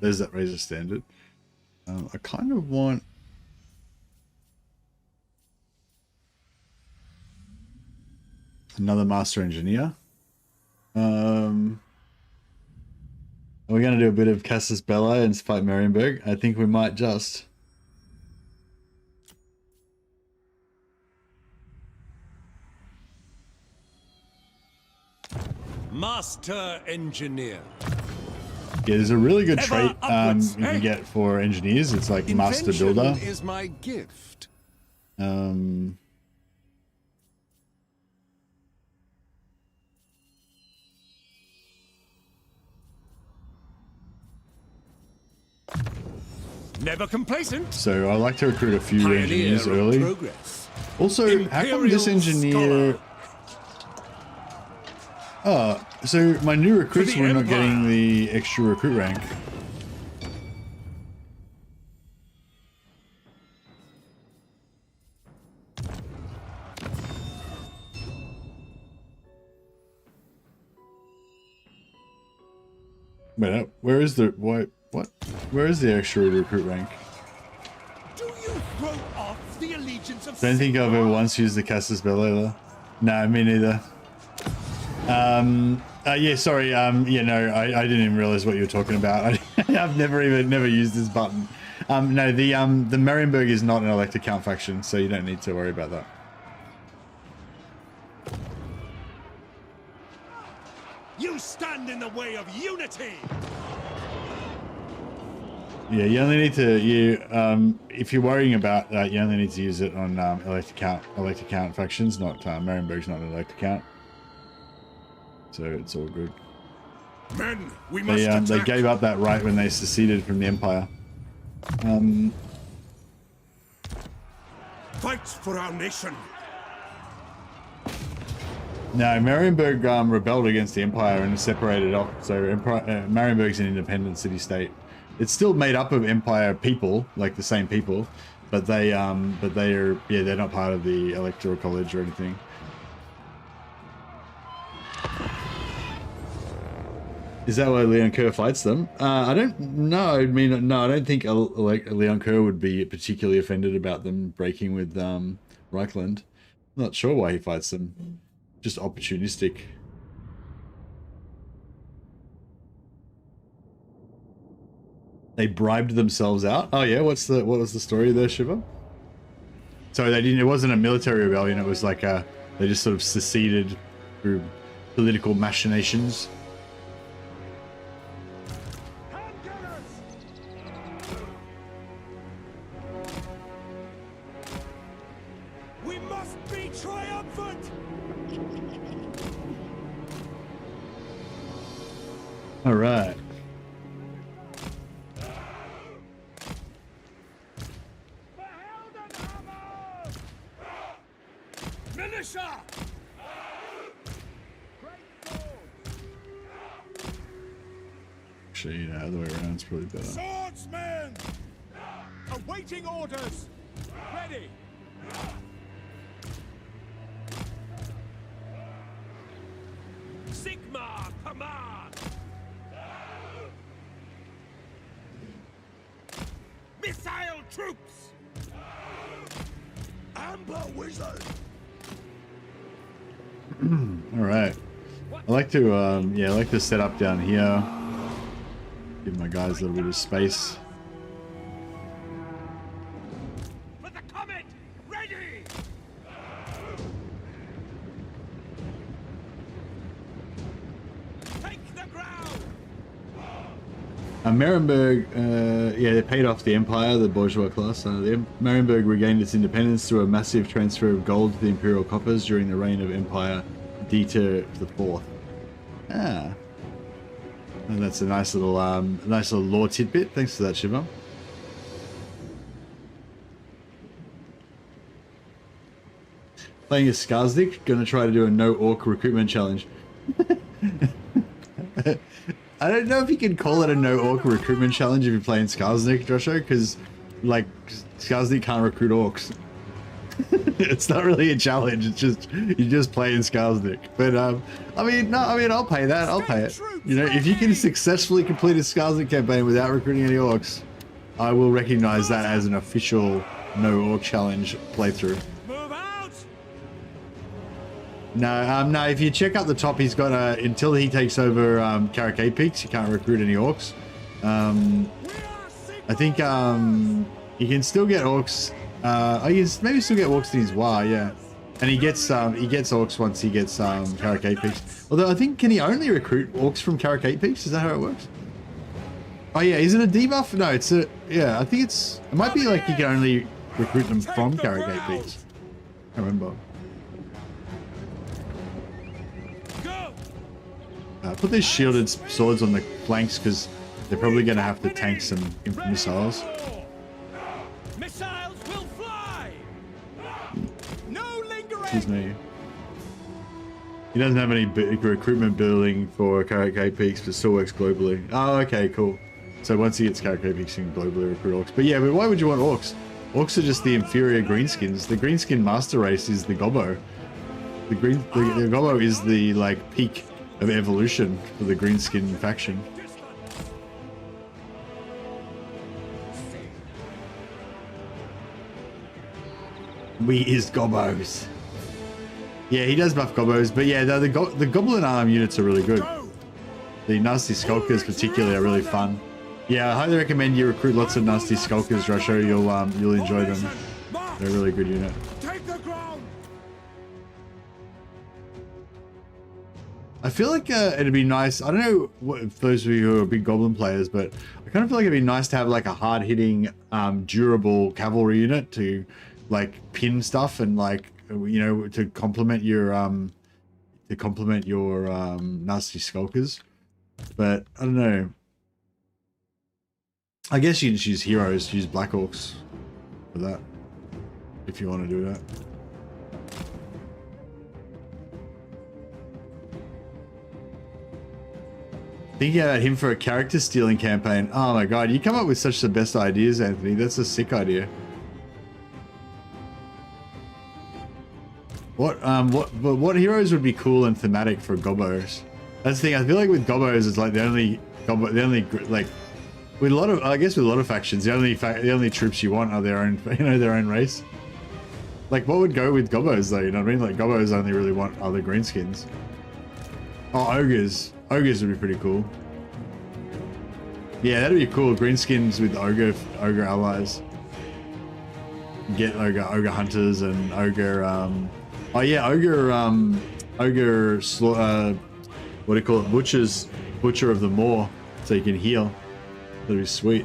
There's that razor standard. I kind of want... Another Master Engineer. Are we going to do a bit of Casus Belli and fight Marienburg? I think we might just. Master Engineer. Yeah, there's a really good Ever trait upwards, you eh? can get for engineers. It's like Master Invention Builder. is my gift. Never complacent. So I like to recruit a few Pioneer engineers of early. progress. Also, how come this Imperial engineer... scholar. Oh, so my new recruits the were not Empire. getting the extra recruit rank. Wait, where is the... What? Where is the extra recruit rank? Do you throw off the allegiance of Don't think I've ever once used the Casus Belli though. No, me neither. Yeah, sorry. Yeah, no, I didn't even realize what you were talking about. I've never used this button. No, the Marienburg is not an elector count faction, so you don't need to worry about that. You stand in the way of unity. Yeah, you only need to if you're worrying about that, you only need to use it on elector count factions. Not Marienburg's not an elector count, so it's all good. Men, we must They attack. gave up that right when they seceded from the Empire. Fight for our nation. No, Marienburg rebelled against the Empire and separated off. So Marienburg's an independent city-state. It's still made up of Empire people, like the same people, but they're not part of the Electoral College or anything. Is that why Leon Kerr fights them? I don't know. I mean, no, I don't think Leon Kerr would be particularly offended about them breaking with Reikland. I'm not sure why he fights them. Just opportunistic. They bribed themselves out. Oh yeah, what was the story there, Shiva? So they didn't. It wasn't a military rebellion. It was like they just sort of seceded through political machinations. We must be triumphant! All right. Militia! Actually, the other way around is probably better. Swordsmen! Awaiting orders! Ready! Sigmar, command! Missile troops! Amber Wizard! All right. I like to, yeah, I like to set up down here. Give my guys a little bit of space. For the comet! Ready! Take them Marienburg, yeah, they paid off the Empire, the bourgeois class. Marienburg regained its independence through a massive transfer of gold to the Imperial coffers during the reign of Empire Dieter IV. Ah. And that's a nice little lore tidbit. Thanks for that, Shiva. Playing a Skarsnik, gonna try to do a no orc recruitment challenge. I don't know if you can call it a no orc recruitment challenge if you're playing Skarsnik, Joshua, because like Skarsnik can't recruit orcs. It's not really a challenge. It's just you're just playing Skarsnik. But I mean, I'll pay that. I'll pay it. You know, if you can successfully complete a Skarsnik campaign without recruiting any orcs, I will recognize that as an official no orc challenge playthrough. No, if you check out the top, he's got until he takes over Karakay Peaks, he can't recruit any orcs. I think he can still get orcs. You can maybe still get orcs in his war, yeah. And he gets orcs once he gets Karakay Peaks. Although I think, can he only recruit orcs from Karakay Peaks? Is that how it works? Oh yeah, is it a debuff? No, it's a, yeah, I think it might be like you can only recruit them from Karakay Peaks. I remember. Put these shielded swords on the flanks because they're probably going to have to tank some missiles. Missiles will fly. No lingering. Excuse me. He doesn't have any recruitment building for Karakay Peaks, but still works globally. Oh, okay, cool. So once he gets Karakay Peaks, he can globally recruit orcs. But yeah, but why would you want orcs? Orcs are just the inferior greenskins. The greenskin master race is the Gobbo. The Gobbo is the like peak of evolution for the greenskin faction. We is Gobbos. Yeah, he does buff Gobbos, but yeah, the Goblin Arm units are really good. The Nasty Skulkers particularly are really fun. Yeah, I highly recommend you recruit lots of Nasty Skulkers, Rusho. You'll enjoy them. They're a really good unit. I feel like it'd be nice. I don't know if those of you who are big Goblin players, but I kind of feel like it'd be nice to have like a hard-hitting, durable cavalry unit to like pin stuff and like, you know, to complement your Nasty Skulkers. But I don't know. I guess you just use heroes, use Black Orcs for that, if you want to do that. Thinking about him for a character stealing campaign. Oh my god, you come up with such the best ideas, Anthony. That's a sick idea. What heroes would be cool and thematic for Gobbos? That's the thing. I feel like with Gobbos, it's like the only like with a lot of, I guess with a lot of factions, the only troops you want are their own, you know, their own race. Like what would go with Gobbos though? You know what I mean? Like Gobbos only really want other greenskins. Oh, ogres. Ogres would be pretty cool. Yeah, that'd be cool. Greenskins with ogre allies. Get ogre hunters and ogre. Oh yeah, ogre. What do you call it? Butcher of the Moor, so you can heal. That'd be sweet.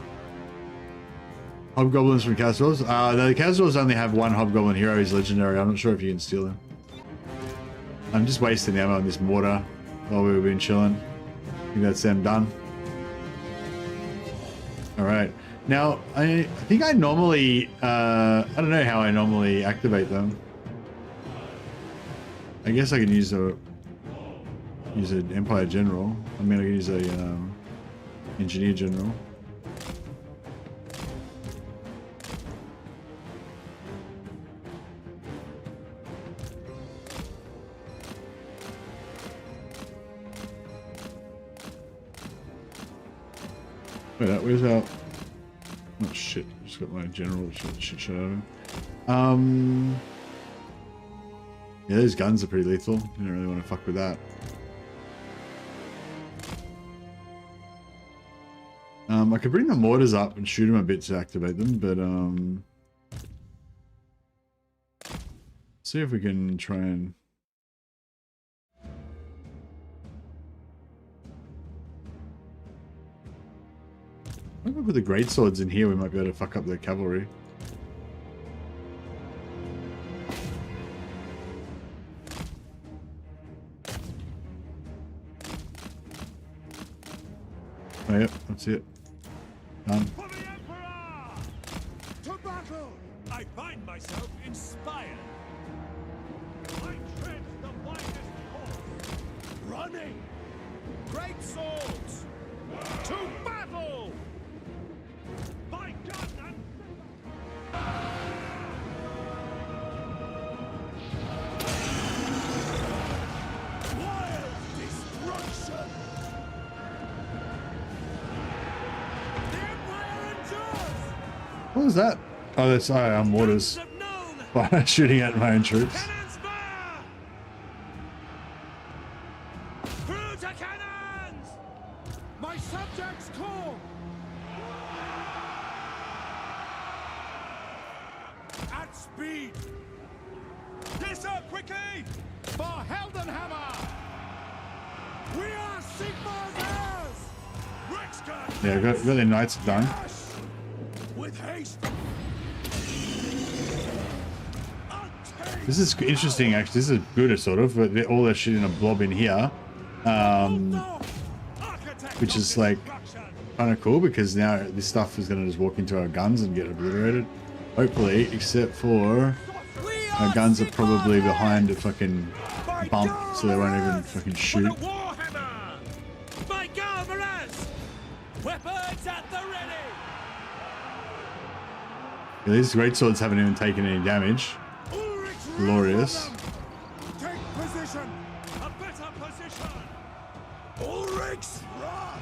Hobgoblins from Castle Dwarves. The Castle Dwarves only have one Hobgoblin hero. He's legendary. I'm not sure if you can steal him. I'm just wasting ammo on this mortar while we've been chilling. I think that's them done. All right. Now, I think I normally, I don't know how I normally activate them. I guess I can use an Empire General. I mean, I can use a Engineer General. Wait, where's our... Oh shit, just got my general shit shut out. Yeah, those guns are pretty lethal. You don't really want to fuck with that. I could bring the mortars up and shoot them a bit to activate them, but see if we can try and... we put the great swords in here, we might be able to fuck up the cavalry. Oh, yep, that's it. Done. For the Emperor! To battle! I find myself inspired. I tread the widest course. Running! Great swords! To battle! By gun and... Wild destruction! The Empire endures! What was that? Oh, that's mortars. Shooting at my own troops. Cannons fire! Through to cannons! My subjects call! At speed! Yes, sir, quickly! For Heldenhammer! We are Sigmar's heirs! Reikland! Yeah, got the knights done. With haste! This is interesting, actually. This is good, sort of. But all that shit in a blob in here, which is like kind of cool because now this stuff is gonna just walk into our guns and get obliterated. Hopefully, except for our guns are probably behind a fucking bump, so they won't even fucking shoot. Warhammer! By Garveras! Weapons at the ready! Yeah, these great swords haven't even taken any damage. Glorious. Take position! A better position! Ulrich's run!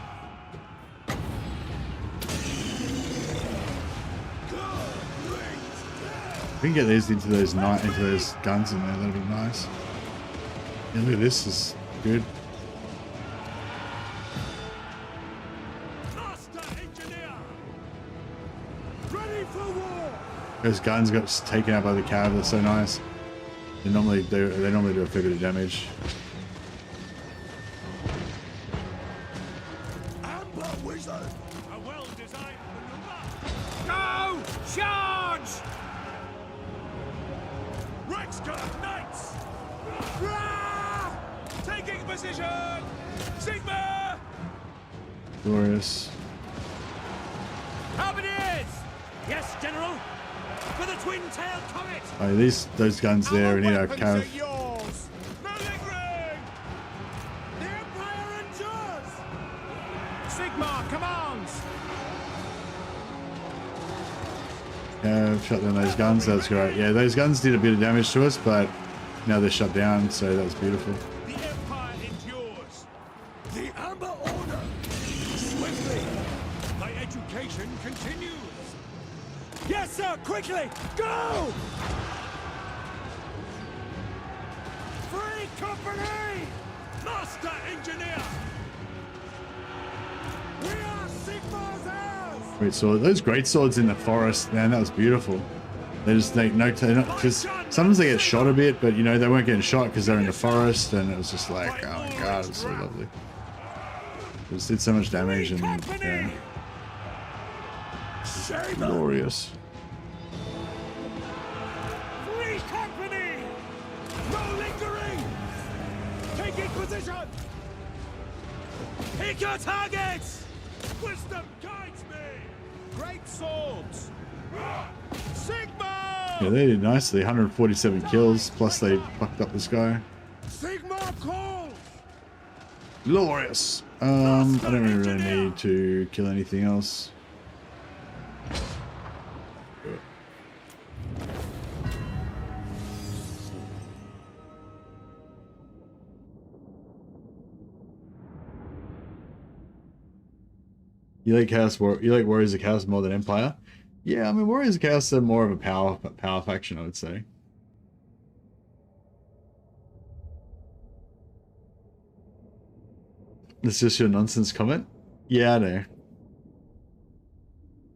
If we can get these into those guns in there, that'd be nice. Yeah, look at this, is good. Master engineer! Ready for war! Those guns got taken out by the cav, they're so nice. They normally do a fair bit of damage. Amber wizard! A well-designed maneuver! Go! Charge! Reikland knights! Rah! Taking position! Sigmar! Glorious. Halberdiers! Yes, General! For the twin-tailed comet! Oh, those guns there, we need our cav. Yours! No lingering! The Empire endures! Sigmar commands! Shut down those guns, that's great. Yeah, those guns did a bit of damage to us, but now they're shut down, so that's beautiful. The Empire endures! The Amber Order! Swiftly! My education continues! Yes, sir! Quickly! Go! Free company! Master engineer! We are Sigmar's heirs! Great sword. Those great swords in the forest, man, that was beautiful. They just because sometimes they get shot a bit, but you know they weren't getting shot because they're in the forest, and it was just like, oh my god, it was so lovely. It just did so much damage, and yeah, glorious. Free company! No lingering! Taking position! Pick your targets! Wisdom guides me! Great swords! Sigmar! Yeah, they did nicely. 147 kills, plus they fucked up this guy. Sigmar calls! Glorious! I don't really need to kill anything else. You like Warriors of Chaos more than Empire? Yeah, I mean Warriors of Chaos are more of a power faction, I would say. It's just your nonsense comment? Yeah, I know.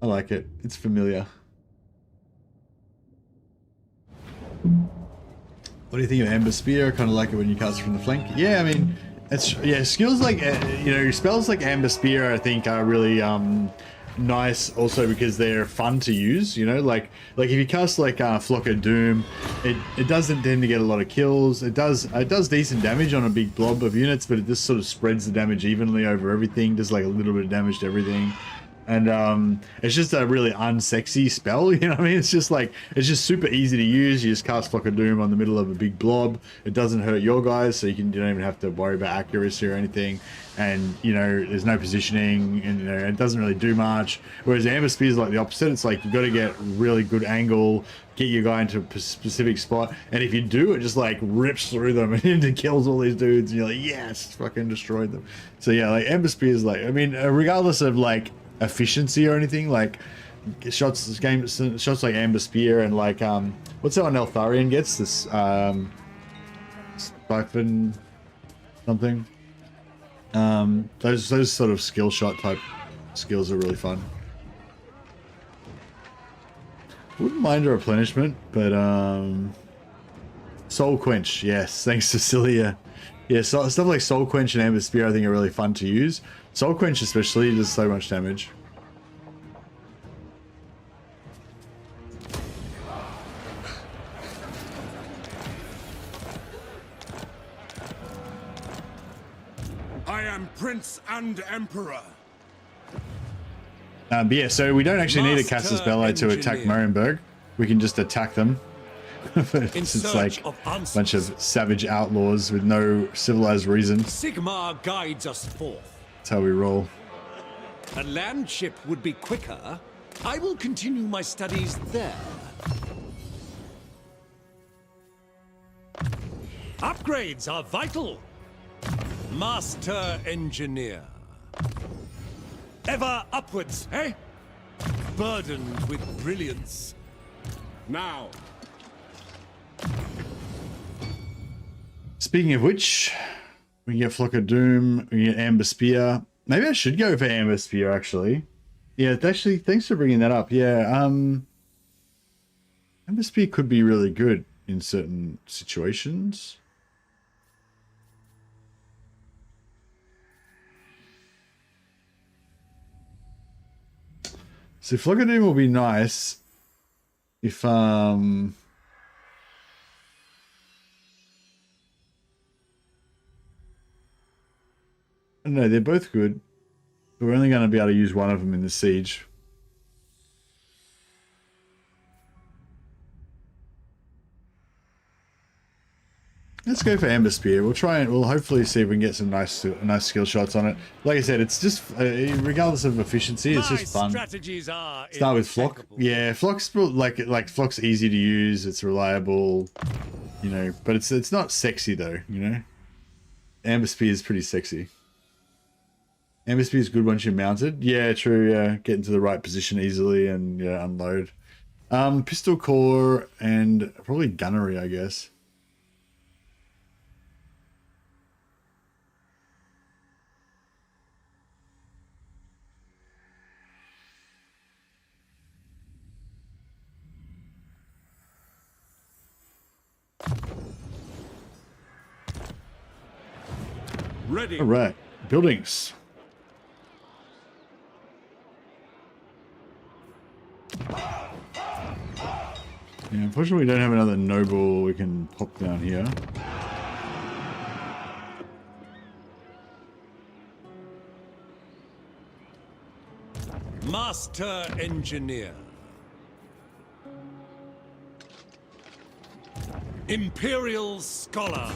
I like it. It's familiar. What do you think of Amber Spear? I kind of like it when you cast it from the flank. Yeah, I mean, it's skills like spells like Amber Spear I think are really nice also because they're fun to use, you know, like if you cast like Flock of Doom, it doesn't tend to get a lot of kills. It does decent damage on a big blob of units, but it just sort of spreads the damage evenly over everything, does like a little bit of damage to everything. And it's just a really unsexy spell, you know what I mean? It's just super easy to use. You just cast Flock of Doom on the middle of a big blob. It doesn't hurt your guys, so you don't even have to worry about accuracy or anything. And, you know, there's no positioning, and, you know, it doesn't really do much. Whereas Amber Spear is like the opposite. It's like you got to get really good angle, get your guy into a specific spot, and if you do, it just like rips through them and it kills all these dudes, and you're like, yes, fucking destroyed them. So yeah, like Amber Spear is like, I mean, regardless of like efficiency or anything, like shots like Amber Spear and like what's that one Eltharion gets, this Siphon something, those sort of skill shot type skills are really fun. Wouldn't mind a replenishment, but Soul Quench, yes, thanks Cecilia. Yeah, so stuff like Soul Quench and Amber Spear I think are really fun to use. Soul Quench especially does so much damage. I am Prince and Emperor. But yeah, so we don't actually need a Casus Belli to attack Marienburg. We can just attack them. It's like a bunch of savage outlaws with no civilized reason. Sigmar guides us forth. That's how we roll. A land ship would be quicker. I will continue my studies there. Upgrades are vital. Master Engineer. Ever upwards, eh? Burdened with brilliance. Now. Speaking of which, we can get Flock of Doom, we can get Amber Spear. Maybe I should go for Amber Spear, actually. Yeah, actually, thanks for bringing that up. Yeah, Amber Spear could be really good in certain situations. So Flock of Doom will be nice if, I don't know, they're both good, but we're only going to be able to use one of them in the siege. Let's go for Amber Spear. We'll hopefully see if we can get some nice skill shots on it. Like I said, it's just, regardless of efficiency, it's just fun. Strategies are Start with Flock. Yeah, Flock's like Flock's easy to use, it's reliable, you know, but it's not sexy though, you know. Amber Spear is pretty sexy. Amber Spear is good once you're mounted. Yeah, true. Yeah, get into the right position easily and yeah, unload. Pistol core and probably gunnery, I guess. Ready. All right, buildings. Yeah, unfortunately we don't have another noble we can pop down here. Master Engineer. Imperial Scholar.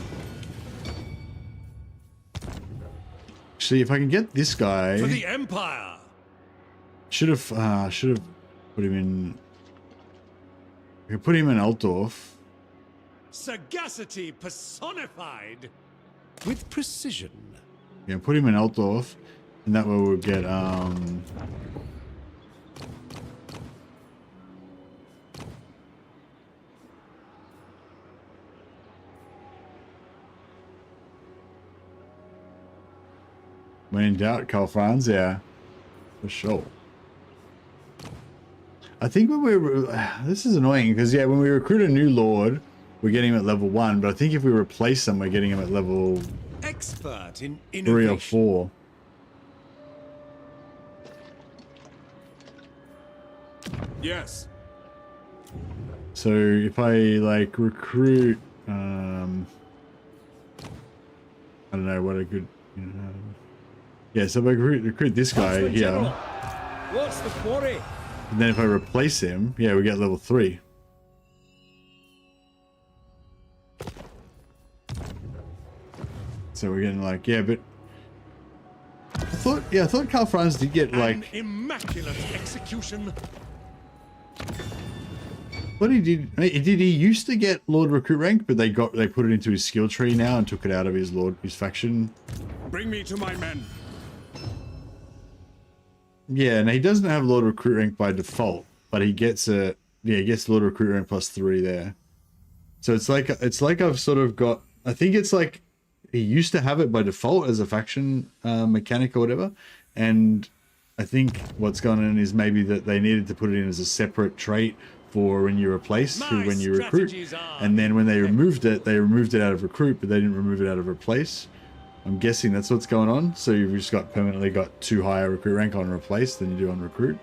Actually, if I can get this guy, For the Empire. should have put him in. I could put him in Altdorf. Sagacity personified. With precision. Yeah, put him in Altdorf, and that way we'll get when in doubt, Karl Franz, yeah, for sure. I think when we this is annoying because yeah, when we recruit a new lord, we're getting him at level 1, but I think if we replace them, we're getting him at level Expert in 3 or innovation. 4. Yes. So if I like recruit, I don't know what a good, yeah. So if I recruit this guy here, What's the quarry? and then if I replace him, yeah, we get level 3. So we're getting like, yeah, but I thought Karl Franz did get An like, immaculate execution. what he used to get Lord Recruit rank, but they put it into his skill tree now and took it out of his faction. Bring me to my men. Yeah, and he doesn't have Lord Recruit rank by default, but he gets he gets Lord Recruit rank +3 there. So it's like I've sort of got, I think it's like he used to have it by default as a faction mechanic or whatever, and I think what's gone on is maybe that they needed to put it in as a separate trait for when you replace to when you recruit, and then when they removed it out of recruit, but they didn't remove it out of replace. I'm guessing that's what's going on. So you've just permanently got 2 higher recruit rank on replace than you do on recruit.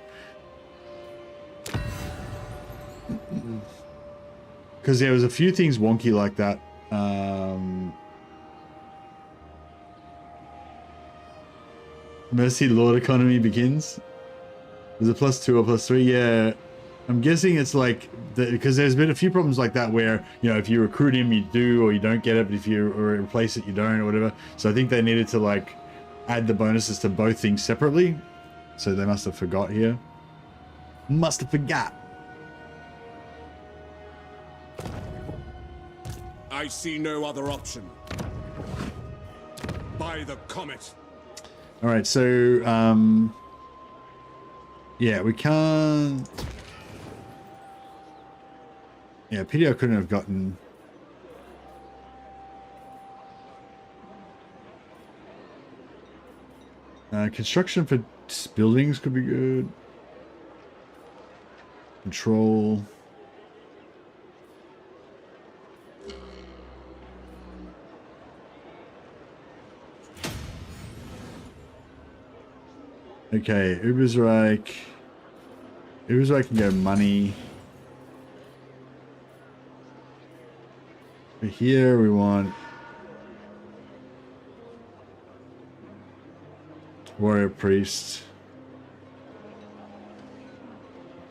Because there was a few things wonky like that. Mercy Lord economy begins. Is it +2 or +3? Yeah. I'm guessing it's like, because there's been a few problems like that where, if you recruit him, you do or you don't get it, but if you replace it, you don't or whatever. So I think they needed to like add the bonuses to both things separately. So they must have forgot here. Must have forgot. I see no other option. By the comet. All right, so yeah, we can't. Yeah, PDO couldn't have gotten. Construction for buildings could be good. Control. Okay, Ubersreich. Ubersreich can go money. But here we want warrior priest.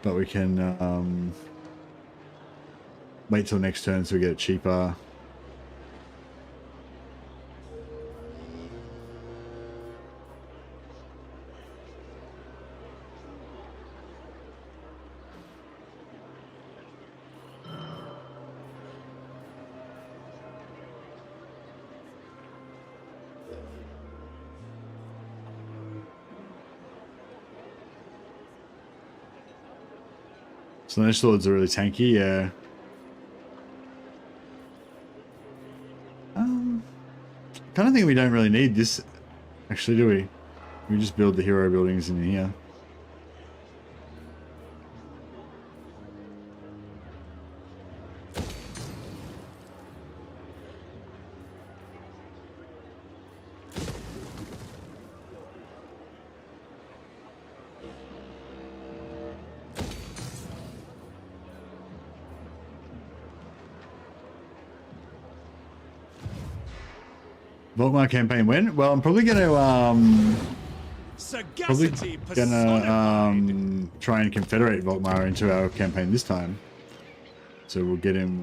But we can wait till next turn so we get it cheaper. So those swords are really tanky, yeah. Kind of think we don't really need this, actually, do we? We just build the hero buildings in here. Volkmar campaign went? Well, I'm probably gonna try and confederate Volkmar into our campaign this time. So we'll get him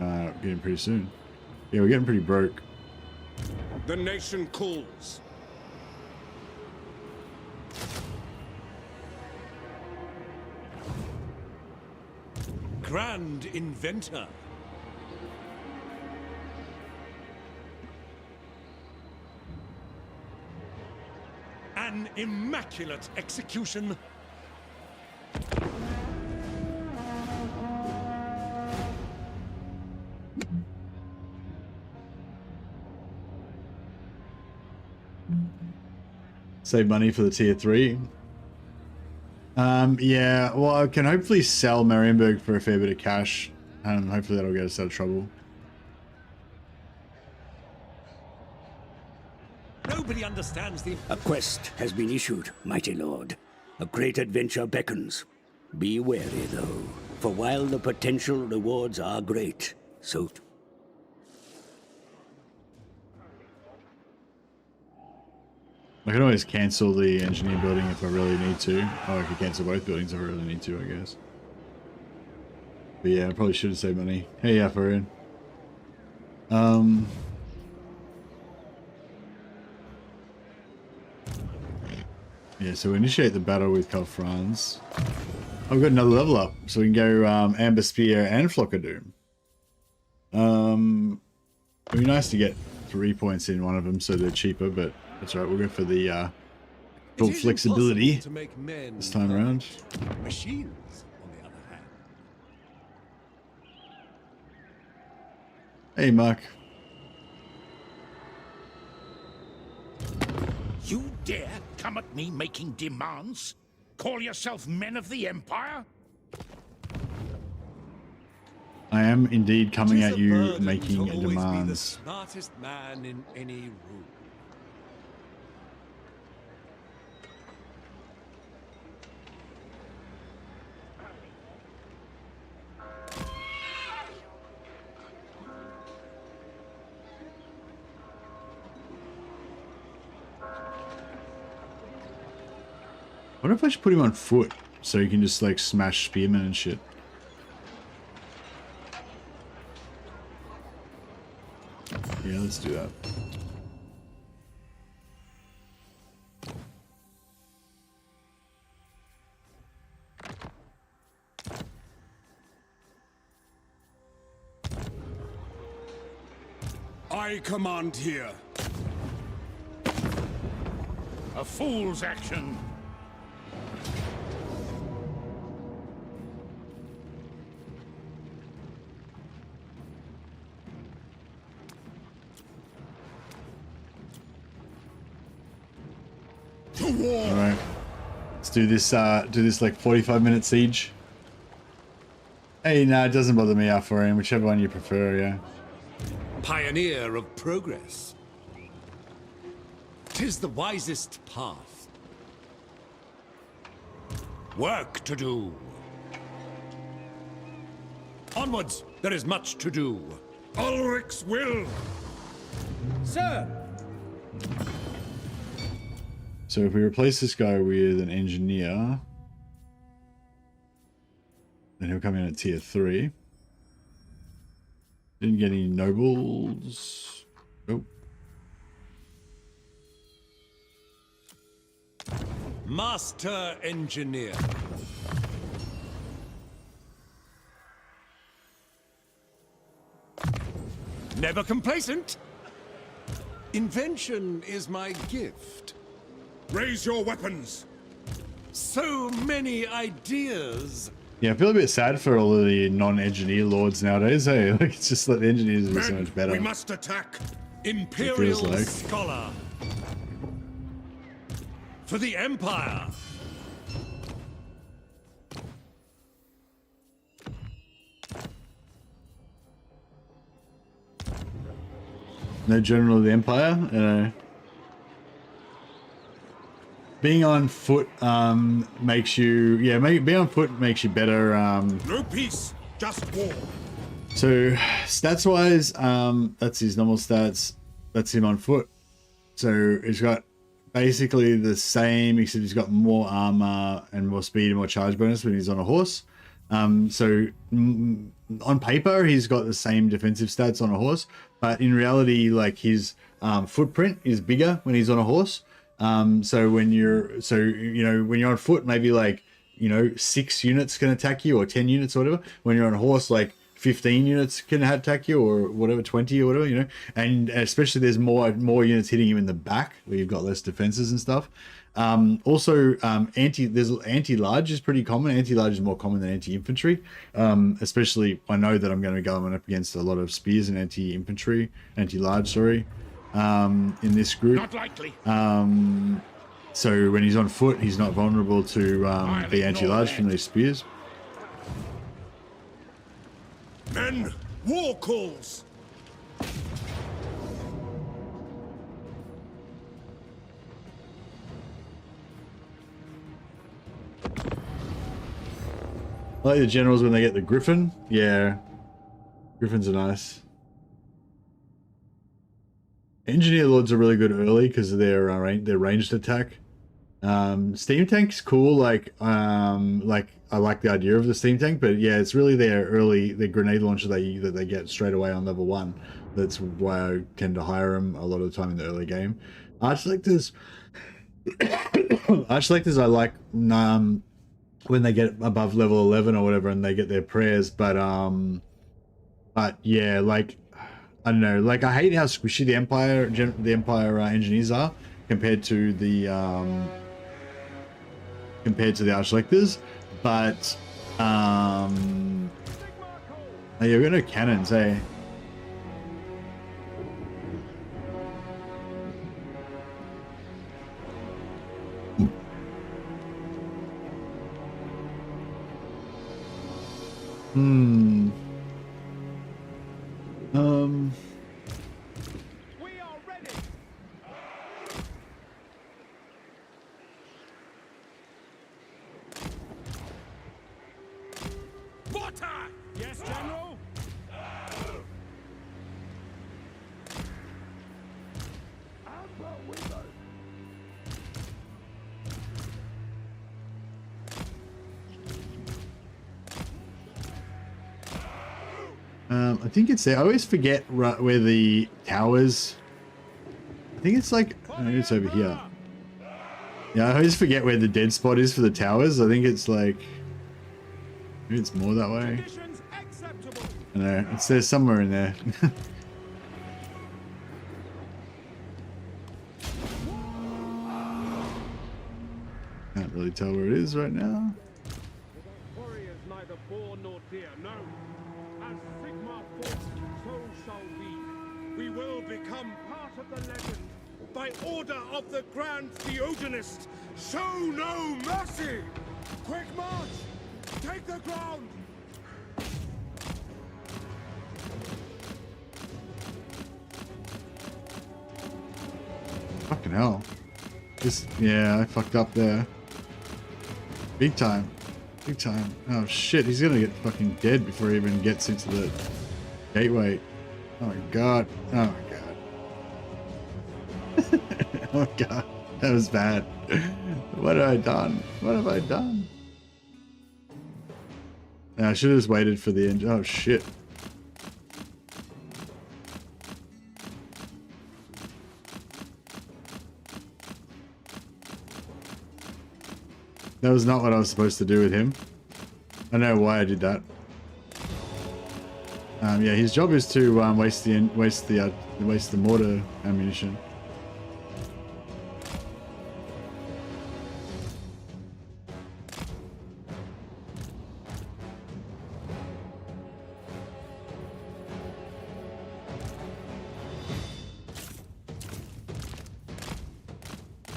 pretty soon. Yeah, we're getting pretty broke. The nation calls. Grand inventor. An immaculate execution. Save money for the tier 3. Yeah, well, I can hopefully sell Marienburg for a fair bit of cash, and hopefully that'll get us out of trouble. Nobody understands the... A quest has been issued, mighty lord. A great adventure beckons. Be wary, though, for while the potential rewards are great, so... I can always cancel the engineer building if I really need to. Oh, I could cancel both buildings if I really need to, I guess. But yeah, I probably should have saved money. Hey, yeah, Farin. Yeah, so we initiate the battle with Karl Franz. I've got another level up, so we can go Amber Spear and Flock of Doom. It'd be nice to get 3 points in one of them so they're cheaper, but that's right, we'll go for the full flexibility to make men this time around. Machines, on the other hand. Hey, Mark. You dare come at me making demands? Call yourself men of the Empire? I am indeed coming It is at a you burden making to always be the demands. smartest man in any room. What if I should put him on foot so he can just like smash spearmen and shit? Yeah, let's do that. I command here. A fool's action. All right, let's do this. Do this like 45-minute siege. Hey, nah, it doesn't bother me, Alpharin, whichever one you prefer. Yeah. Pioneer of progress. 'Tis the wisest path. Work to do. Onwards, there is much to do. Ulrich's will. Sir! So if we replace this guy with an engineer, then he'll come in at tier 3. Didn't get any nobles. Nope. Master engineer. Never complacent. Invention is my gift. Raise your weapons. So many ideas. Yeah, I feel a bit sad for all of the non-engineer lords nowadays. Hey, like it's just like the engineers are so Men, much better. we must attack. Imperial like. scholar. For the Empire. No general of the Empire. Being on foot makes you, yeah, being on foot makes you better. No peace, just war. So stats wise, that's his normal stats. That's him on foot. So he's got basically the same, except he's got more armor and more speed and more charge bonus when he's on a horse. So on paper, he's got the same defensive stats on a horse, but in reality, like his footprint is bigger when he's on a horse. So when you're on foot, maybe like, 6 units can attack you or 10 units or whatever. When you're on a horse, like 15 units can attack you or whatever, 20 or whatever, and especially there's more units hitting you in the back where you've got less defenses and stuff. Also, anti-large is pretty common. Anti-large is more common than anti-infantry. Especially I know that I'm going to be going up against a lot of spears and anti-large, sorry, in this group. Not likely. So when he's on foot, he's not vulnerable to the anti-large from these spears. Men, war calls. I like the generals when they get the Griffin. Yeah. Griffins are nice. Engineer Lords are really good early because of their ranged attack. Steam Tank's cool, like I like the idea of the Steam Tank, but yeah, it's really their grenade launcher that they get straight away on level 1. That's why I tend to hire them a lot of the time in the early game. Archlectors I like when they get above level 11 or whatever and they get their prayers, but yeah, like I don't know, like I hate how squishy the Empire engineers are compared to the Archlectors, but you're gonna cannons, eh? We are ready. Water! Yes, General. I think it's there. I always forget where the towers. I think it's like it's over here. Yeah, I always forget where the dead spot is for the towers. I think it's like maybe it's more that way. Conditions acceptable. I know it's there somewhere in there. Can't really tell where it is right now. Warriors neither born nor dear, no. As Sigmar fought, so shall we. We will become part of the legend. By order of the Grand Theogenist, show no mercy! Quick march! Take the ground! Fucking hell. Yeah, I fucked up there. Big time. Big time. Oh shit, he's gonna get fucking dead before he even gets into the gateway. Oh my god. Oh my god. Oh my god. That was bad. What have I done? What have I done? Yeah, I should have just waited for the end. Oh shit. That was not what I was supposed to do with him. I know why I did that. Yeah, his job is to waste the mortar ammunition.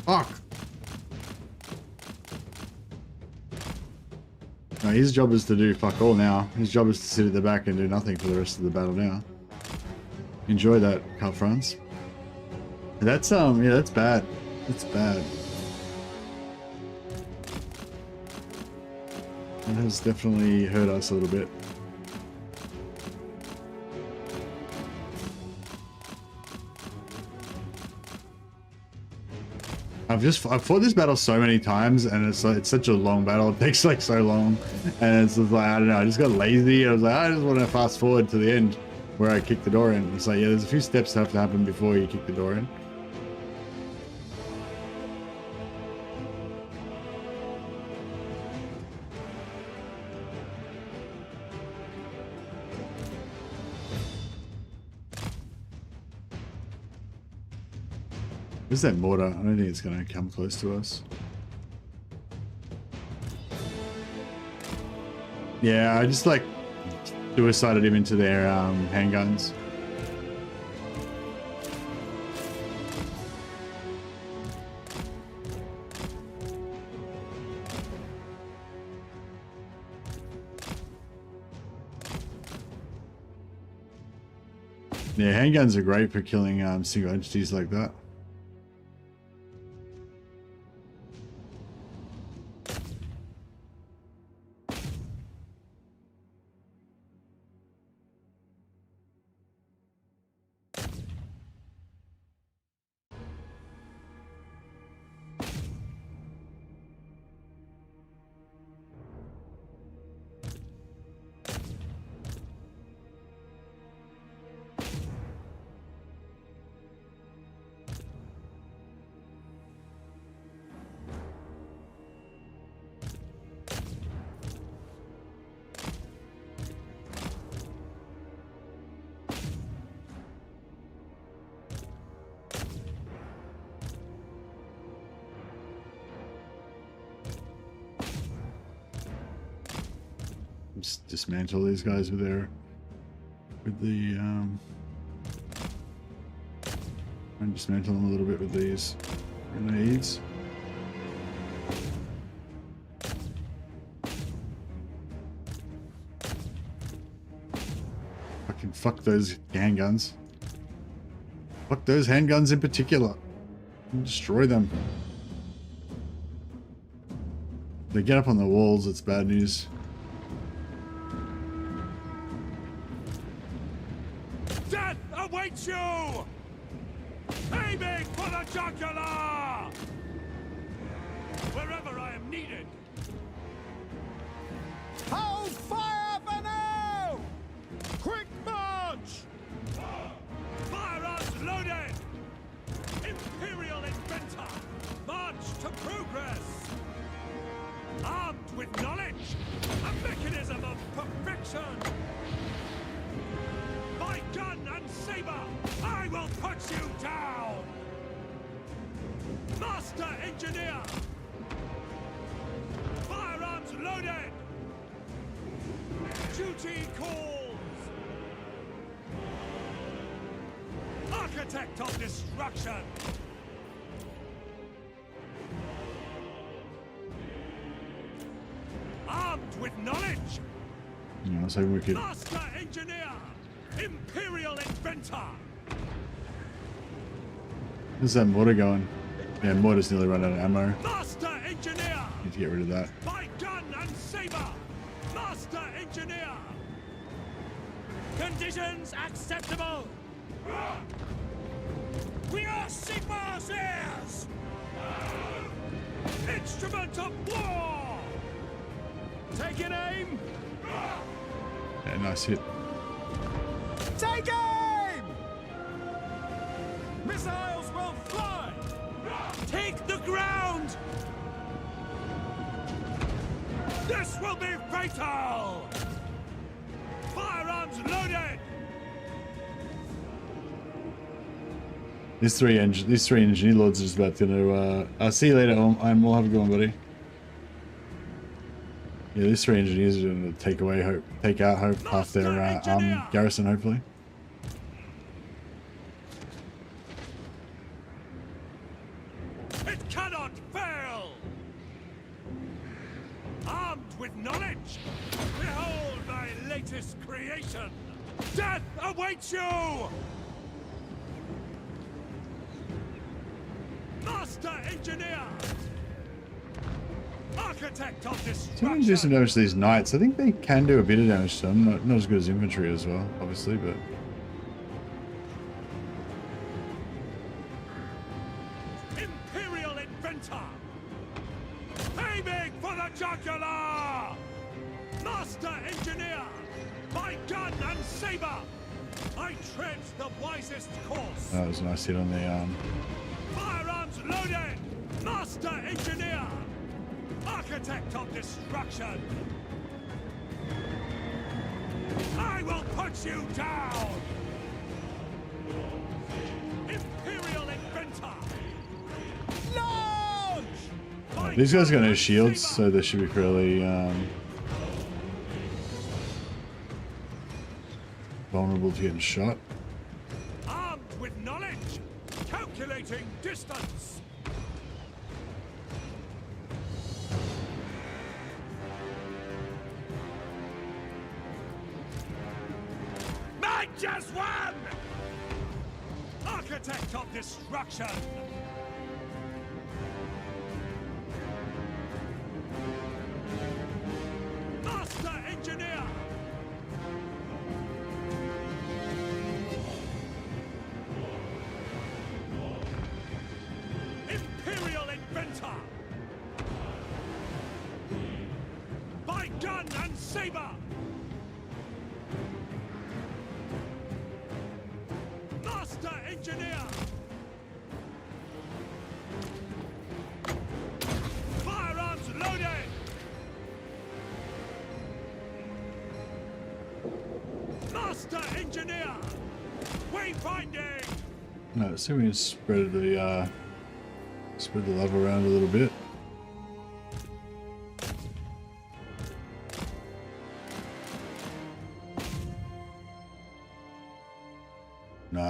Fuck. No, his job is to do fuck all now. His job is to sit at the back and do nothing for the rest of the battle now. Enjoy that, Karl Franz. That's yeah, that's bad. That's bad. That has definitely hurt us a little bit. I've fought this battle so many times, and it's such a long battle. It takes like so long, and it's just like I don't know. I just got lazy. I was like, I just want to fast forward to the end where I kick the door in. It's like, yeah, there's a few steps that have to happen before you kick the door in. Where's that mortar? I don't think it's going to come close to us. Yeah, I just like suicided him into their handguns. Yeah, handguns are great for killing single entities like that. Just dismantle these guys with their and dismantle them a little bit with these grenades. Fucking fuck those handguns. Fuck those handguns in particular. Destroy them. They get up on the walls, it's bad news. Death awaits you! Aiming for the jugular! Wherever I am needed. Hold fire for now! Quick march! Firearms loaded! Imperial inventor! March to progress! Armed with knowledge! A mechanism of perfection! By gun and saber, I will put you down! Master engineer! Firearms loaded! Duty calls! Architect of destruction! Armed with knowledge! Yeah, I was hoping we could. Master engineer! Imperial inventor! Where's that mortar going? Yeah, mortar's nearly run out of ammo. Master engineer! Need to get rid of that. By gun and saber! Master engineer! Conditions acceptable! We are Sigmar's heirs! Instrument of war! Taking aim! Yeah, nice hit. Take aim! Missiles will fly! Take the ground! This will be fatal! Firearms loaded! These three engineer lords are just about to. I'll see you later. And we'll have a good one, buddy. Yeah, these three engineers are going to take out half their garrison, hopefully. It cannot fail! Armed with knowledge, behold my latest creation! Death awaits you! Master engineer! Architect of destruction! So I'm going to do some damage to these knights. I think they can do a bit of damage to them. Not as good as infantry as well, obviously, but... Imperial inventor! Aiming for the jugular! Master engineer! By gun and saber! I tread the wisest course! That was a nice hit on the arm. Firearms loaded! Master engineer! Architect of destruction! I will put you down! Imperial inventor! Launch! These guys got no shields, so they should be fairly vulnerable to getting shot. Armed with knowledge! Calculating distance! Just one! Architect of destruction! Master engineer! Imperial inventor! By gun and saber! Master engineer! Firearms loaded! Master engineer! Wayfinding! No, so we can spread the love around a little bit.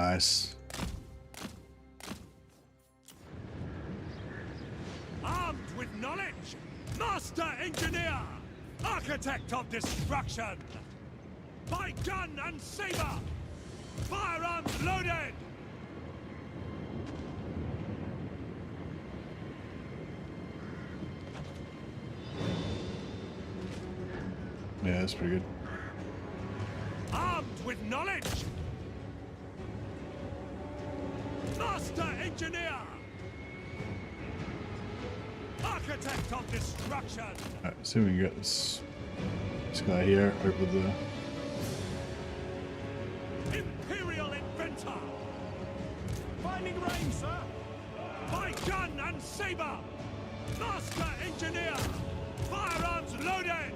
Nice. Armed with knowledge, master engineer, architect of destruction. By gun and saber, firearms loaded. Yeah, that's pretty good. Armed with knowledge, master engineer, architect of destruction. Alright, see if we can get this guy here over the. Imperial inventor. Finding range, sir. By gun and saber, master engineer, firearms loaded.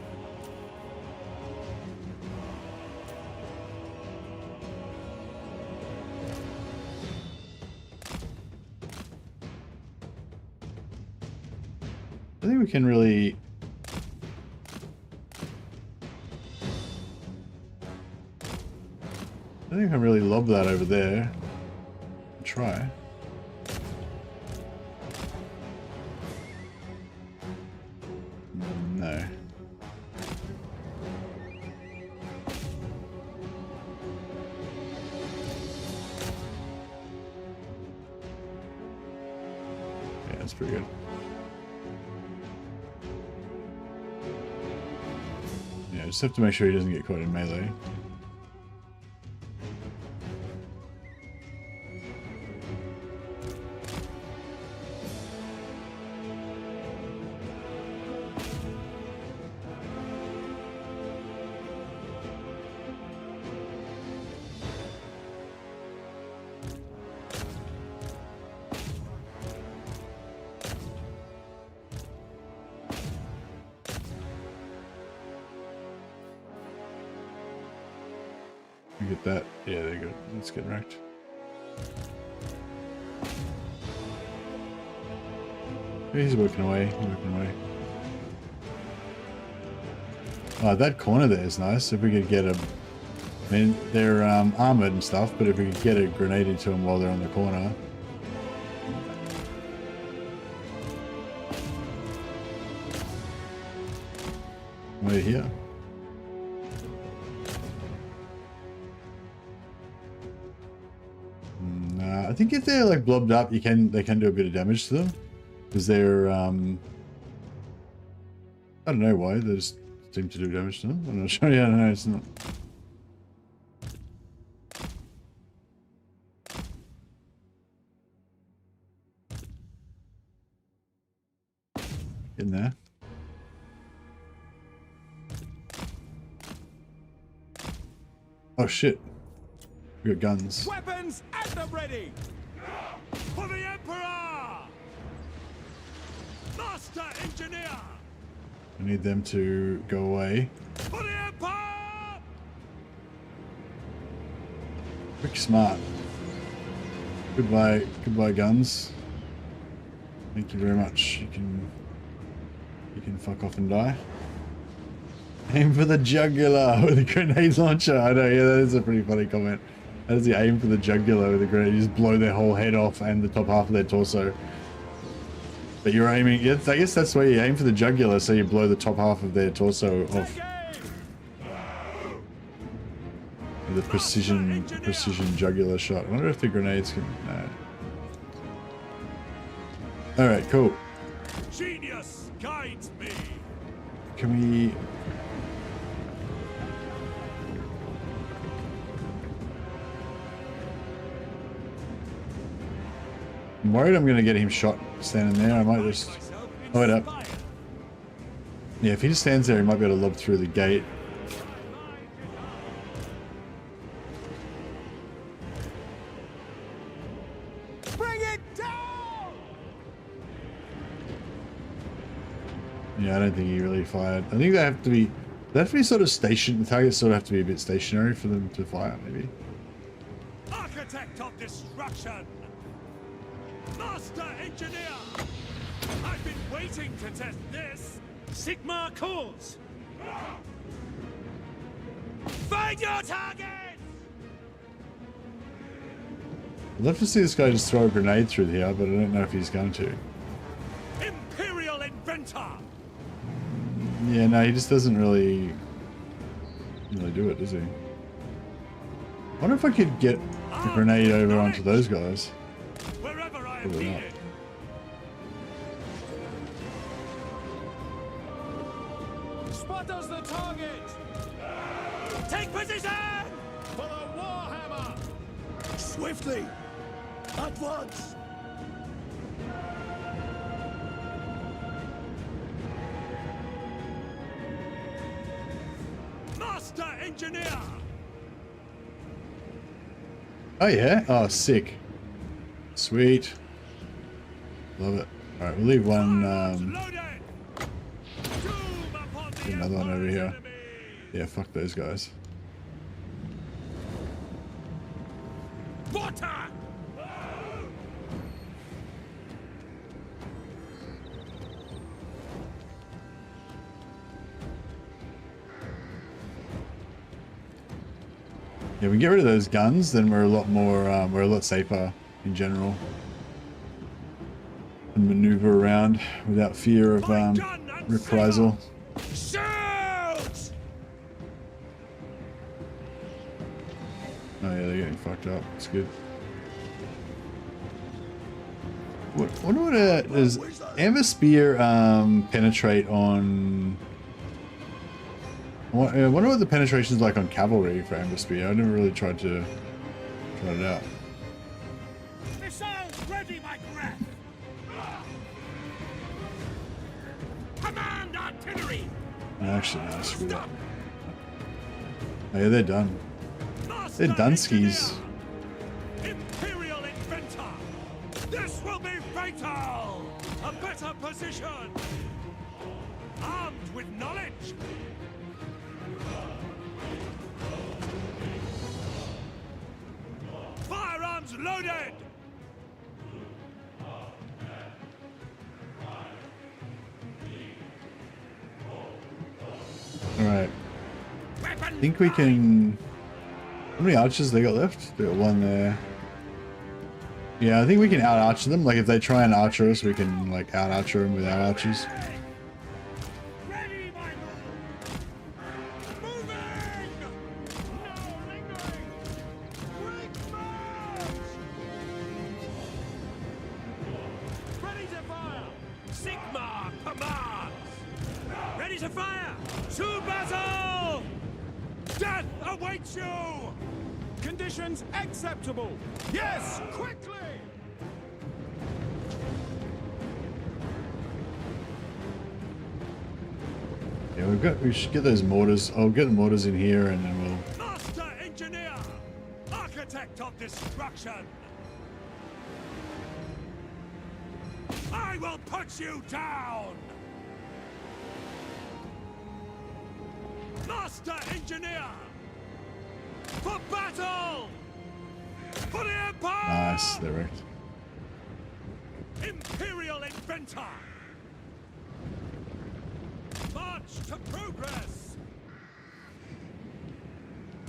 I think we can really. I think I can really lob that over there. Try. No. Yeah, that's pretty good. Yeah, just have to make sure he doesn't get caught in melee. Get that. Yeah, there you go. Let's get wrecked. He's working away. He's working away. Oh, that corner there is nice. If we could get a... I mean, they're armored and stuff, but if we could get a grenade into them while they're on the corner... We're here. I think if they're like blobbed up, they can do a bit of damage to them, because they're I don't know why they just seem to do damage to them. I'm not sure. Yeah, no, it's not. In there. Oh shit. We got guns. Weapons at the ready. For the Emperor! Master engineer! I need them to go away. For the Empire! Quick smart. Goodbye, goodbye guns. Thank you very much. You can fuck off and die. Aim for the jugular with a grenade launcher. I know, yeah, that is a pretty funny comment. That is the aim for the jugular with a grenade. You just blow their whole head off and the top half of their torso. But you're aiming, I guess that's where you aim for the jugular, so you blow the top half of their torso off. With a precision jugular shot. I wonder if the grenades can... No. Alright, cool. Genius guides me. Can we... I'm worried I'm going to get him shot standing there. I might just... Oh, wait up. Yeah, if he just stands there, he might be able to lob through the gate. Bring it down! Yeah, I don't think he really fired. I think they have to be... They have to be sort of stationed. The targets sort of have to be a bit stationary for them to fire, maybe. Architect of destruction! Master engineer! I've been waiting to test this! Sigmar calls! Find your target! I'd love to see this guy just throw a grenade through here, but I don't know if he's going to. Imperial inventor. Yeah, no, he just doesn't really do it, does he? I wonder if I could get a grenade over onto those guys. Wherever I am Probably not. needed. Spot us the target! Take position! For the Warhammer! Swiftly! At once! Master engineer! Oh yeah? Oh, sick. Sweet. Love it. Alright, we'll leave one, another one over here. Yeah, fuck those guys. Water! Yeah, we can get rid of those guns, then we're a lot more, we're a lot safer in general. And maneuver around without fear of reprisal. Shoot! Oh yeah, they're getting fucked up. It's good. Wonder what does Amber Spear penetrate on? I wonder what the penetration is like on cavalry for Amber Spear. I never really tried it out. Missiles ready, my breath! Command artillery! Actually, no, screw that. Oh yeah, they're done. They're Dunskies. Imperial inventor! This will be fatal! A better position! Armed with knowledge! Firearms loaded! Alright. I think we can... How many archers they got left? They got one there. Yeah, I think we can out-archer them. Like, if they try and archer us, we can, like, out-archer them with our archers. Ready, my lord! Moving! No lingering! Quick march! Ready to fire! Sigmar commands! Ready to fire! To battle! Death awaits you! Conditions acceptable! Yes! Quickly! Yeah, we should get those mortars. I'll get the mortars in here and then we'll... Master engineer! Architect of destruction! I will put you down! Master engineer! For battle! For the Empire! Nice, they're wrecked. Imperial inventor! March to progress!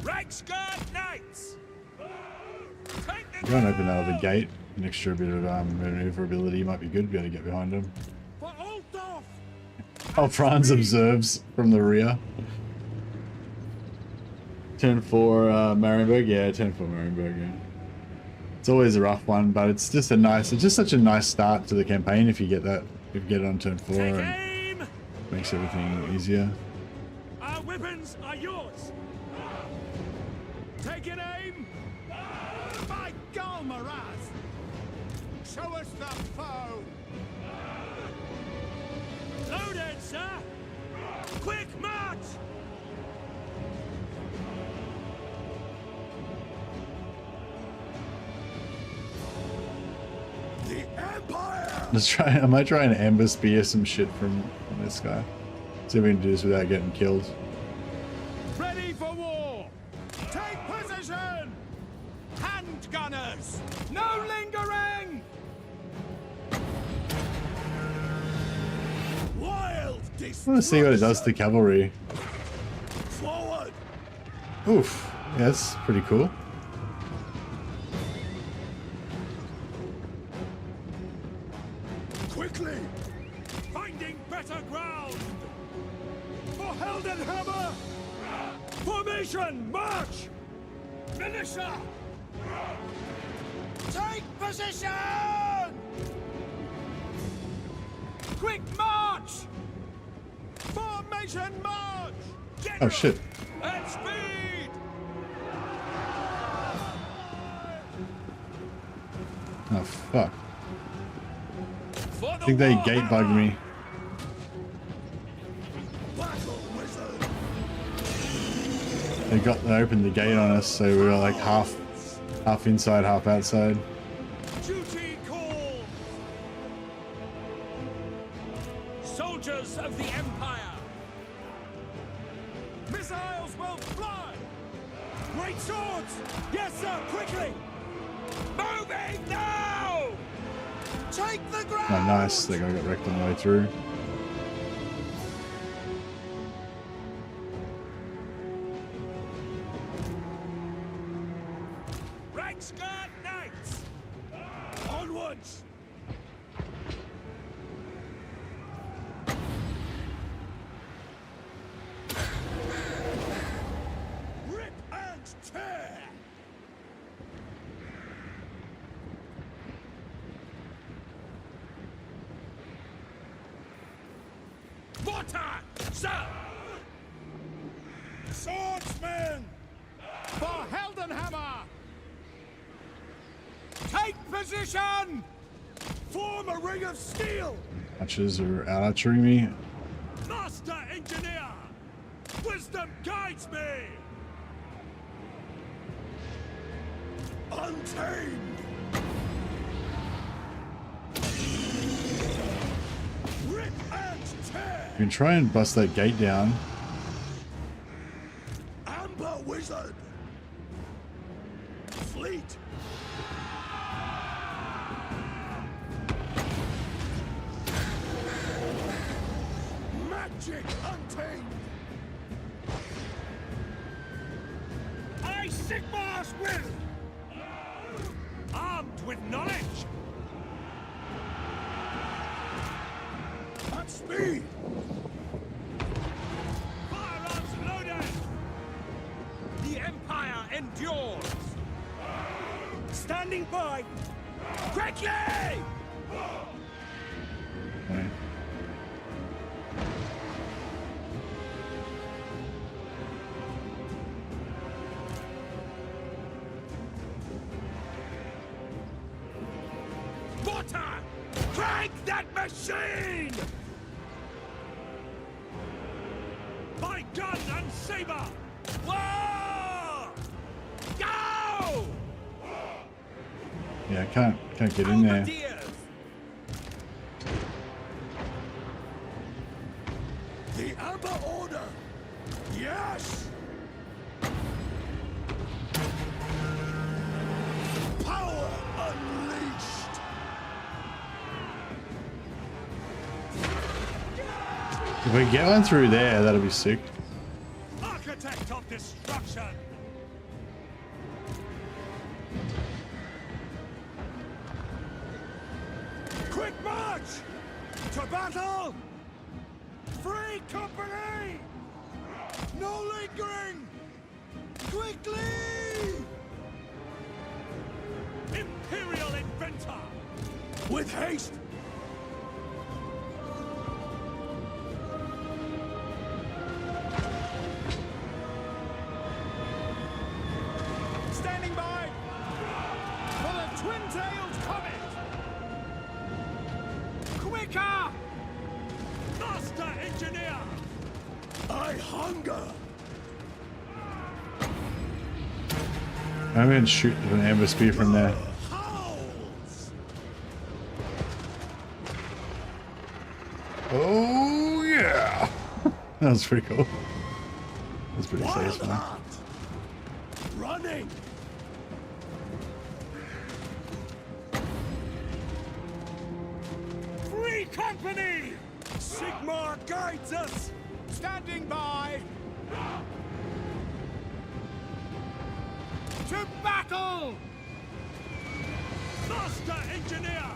Reikland Knights! Take the Go and open that other gate. An extra bit of maneuverability might be good. Be able to get behind them. For Altdorf! Oh, Franz observes from the rear. Turn 4 Marienburg, yeah, turn 4 Marienburg, yeah. It's always a rough one, but it's just such a nice start to the campaign if you get that, if you get it on turn 4 Take and aim! makes everything easier. Our weapons are yours! Taking aim! By Karl, show us the foe! Loaded, sir! Quick march! The Empire! Let's try. I might try and amber spear some shit from this guy. See if we can do this without getting killed. Ready for war! Take position! Hand gunners! No lingering! Wild I want to see what it does to cavalry. Forward! Oof. Yeah, that's pretty cool. Quickly! Finding better ground! For Heldenhammer! Formation, march! Militia! Take position! Quick march! Formation, march! Oh shit. At speed! Oh fuck. For I think they gate bugged me. They opened the gate on us, so we were like half inside, half outside. Duty calls! Soldiers of the Empire! Missiles will fly! Great swords! Yes, sir, quickly! Moving now! Take the ground! Oh, nice. That guy got wrecked on the way through. Reikland Knights! Onwards! Rip and tear! Water! Sir! Swordsmen! For Heldenhammer! Take position! Form a ring of steel! Archers are out archering me. Master Engineer! Wisdom guides me! Untamed! Rip and tear! You can try and bust that gate down. Amber Wizard! Fleet! Magic untamed! I Sigmar's will! Armed with knowledge! At speed! Firearms loaded! The Empire endures! Standing by! Quickly! Okay. Water! Crank that machine! By gun and saber! War! Go! Yeah, I can't get in there. Bombardiers! The Amber Order! Yes! Power unleashed! If we get one through there, that'll be sick. Architect of destruction! Quick march! To battle! Free company! No lingering! Quickly! Imperial inventor! With haste! Standing by for the twin-tailed comet! Quicker! Master Engineer! I hunger! I'm gonna shoot an amber spear from there. Howls! Oh yeah! That was pretty cool. That's pretty Wild satisfying. heart! Running! Free company! Sigmar guides us! Standing by! To battle! Master Engineer!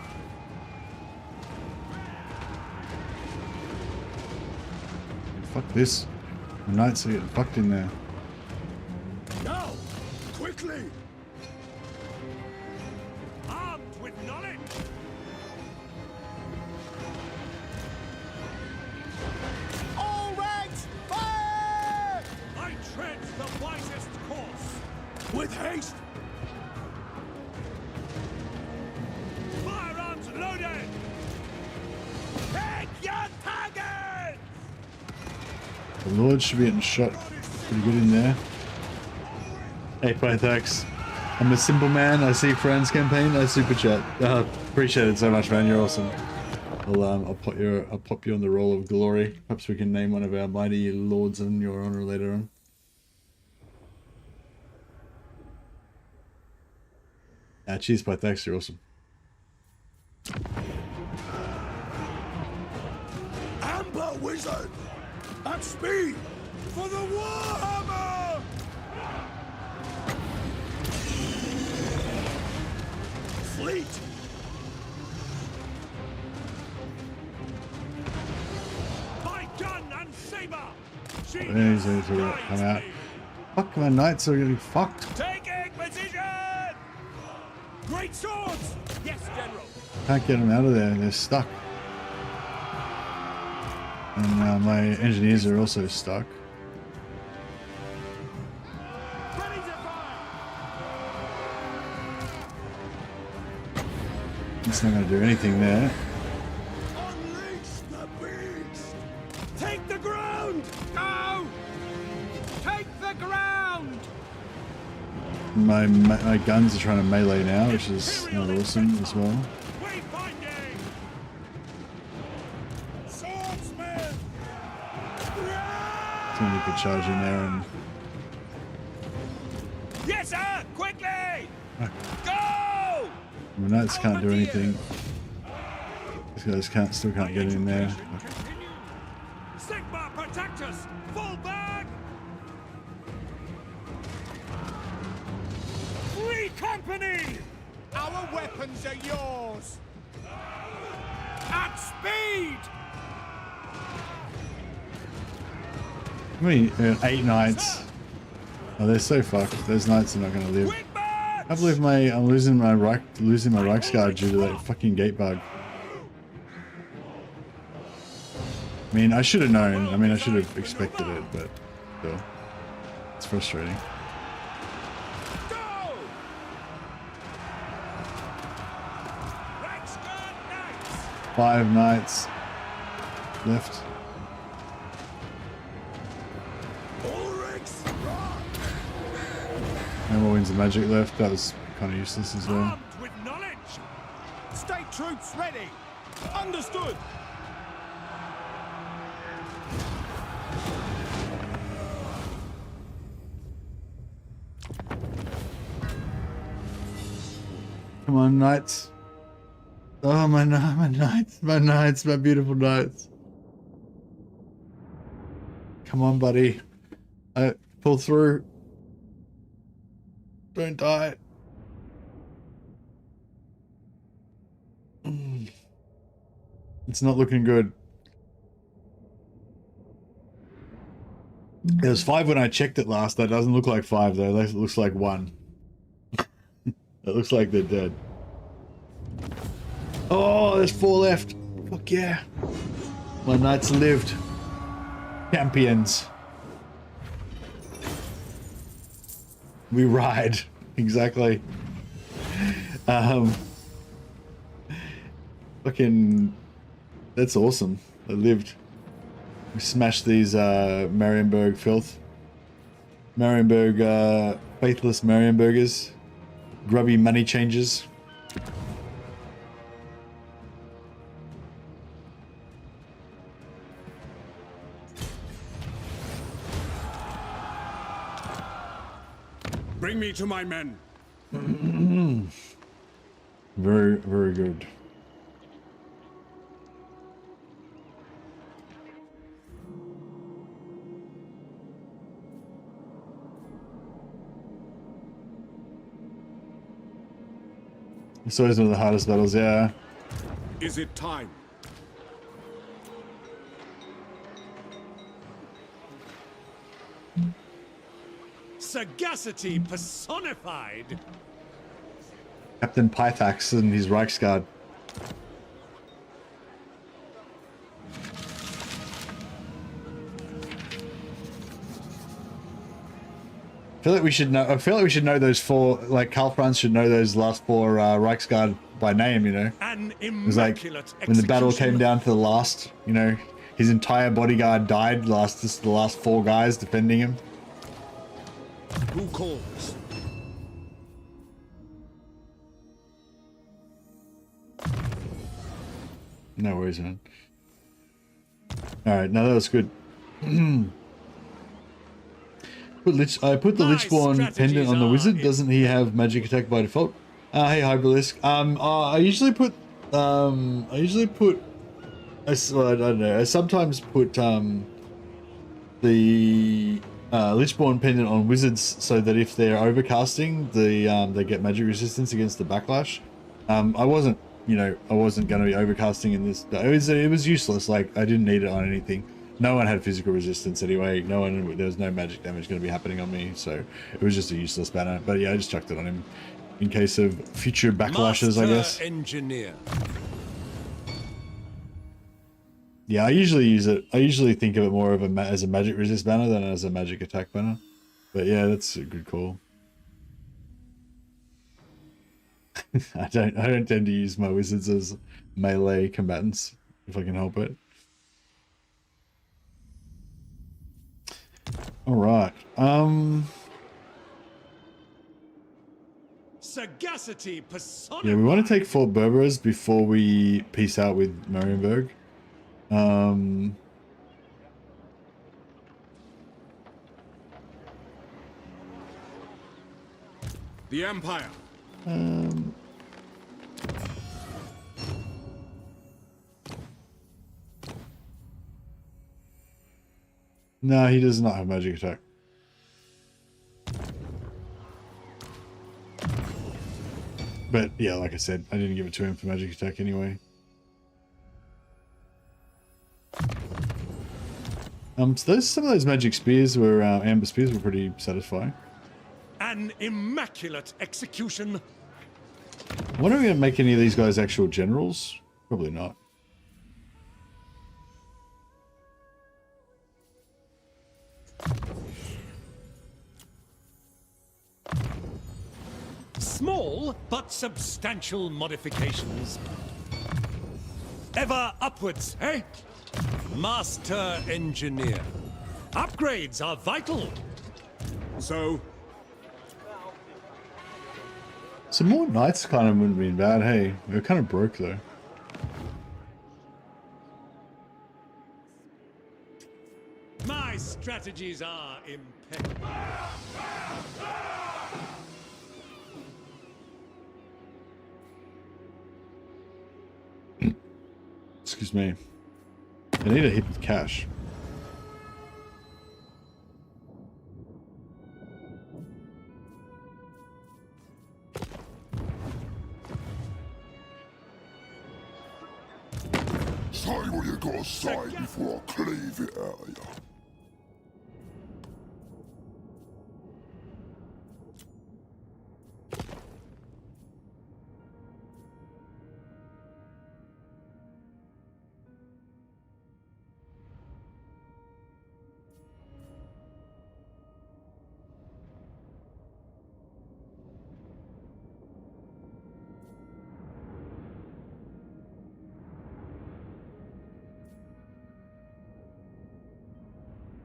fuck this. The knights are getting fucked in there. Now, quickly! Armed with knowledge! All ranks, fire! I tread the wisest course! With haste! Firearms loaded! Take your target! The Lord should be getting shot pretty good in there. Hey, Pythax. I'm a simple man. I see Franz campaign. I super chat. Appreciate it so much, man. You're awesome. I'll pop you on the roll of glory. Perhaps we can name one of our mighty lords in your honor later on. Cheers, Pythax. You're awesome. Amber Wizard! At speed! For the Warhammer! Fleet! By gun and saber! He's ready to come out. Fuck, my knights are getting fucked. Taking position! Great swords! Yes, General! Can't get them out of there. They're stuck. And my engineers are also stuck. Ready to fire! It's not going to do anything there. Unleash the beast! Take the ground! Go! Take the ground! My guns are trying to melee now, which is not awesome as well. Wayfinding! Swordsman! Someone could charge in there and... Yes, sir! Quickly! Go! My knights can't do anything. These guys still can't get in there. Sigmar, protect us! Fall back! Free company! Our weapons are yours! At speed! I mean, 8 knights. Oh, they're so fucked. Those knights are not going to live. Quick march! I believe I'm losing my Reichsguard due to that fucking gate bug. I mean, I should have known. I mean, I should have expected it, but still, it's frustrating. Go! Reichsguard Knights! 5 knights left. Ulrich's No more Winds of Magic left. That was kind of useless as well. armed with knowledge! State troops ready! Understood! Come on, knights. Oh, my knights, my beautiful knights. Come on, buddy. Pull through. Don't die. It's not looking good. There was 5 when I checked it last. That doesn't look like 5 though. That looks like 1. It looks like they're dead. Oh, there's 4 left. Fuck yeah. My knights lived. Champions. We ride. Exactly. Fucking... That's awesome. They lived. We smashed these Marienburg filth. Marienburg, faithless Marienburgers. Grubby money changers. Bring me to my men. Very, very good. It's always one of the hardest battles, yeah. Is it time? Sagacity personified. Captain Pythax and his Reichsguard. I feel like we should know those four. Like Karl Franz should know those last four Reichsguard by name. You know, it was like when the battle came down to the last. You know, his entire bodyguard died. Just the last four guys defending him. Who calls? No worries, man. All right, no, that was good. I put the Lichborn pendant on the wizard. Doesn't he have magic attack by default? Hey, Hyperlisk. I usually put I don't know. I sometimes put the Lichborn pendant on wizards so that if they're overcasting, they get magic resistance against the backlash. I wasn't going to be overcasting in this. It was useless. Like I didn't need it on anything. No one had physical resistance anyway. There was no magic damage going to be happening on me, so it was just a useless banner. But yeah, I just chucked it on him in case of future backlashes, I guess. Engineer. Yeah, I usually use it. I usually think of it more of as a magic resist banner than as a magic attack banner. But yeah, that's a good call. I don't tend to use my wizards as melee combatants if I can help it. All right. Sagacity personified. Yeah, we want to take Fort Berberas before we peace out with Marienburg. The Empire. No, he does not have magic attack. But yeah, like I said, I didn't give it to him for magic attack anyway. So some of those magic spears were amber spears were pretty satisfying. An immaculate execution. I wonder if we're gonna make any of these guys actual generals? Probably not. Small but substantial modifications. Ever upwards, eh? Master Engineer. Upgrades are vital. So? Some more knights kind of wouldn't be bad, hey? They're kind of broke though. My strategies are impeccable. Excuse me. I need a heap of cash. Say what you gotta say before I cleave it out of you.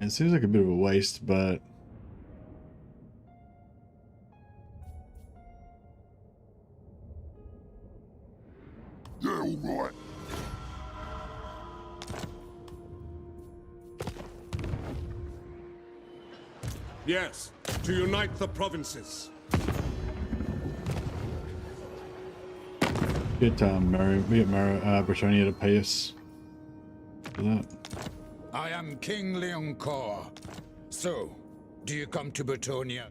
It seems like a bit of a waste, but yeah, all right. Yes, to unite the provinces. get Britannia to pay us for that. I am King Leoncoeur. So, do you come to Britannia?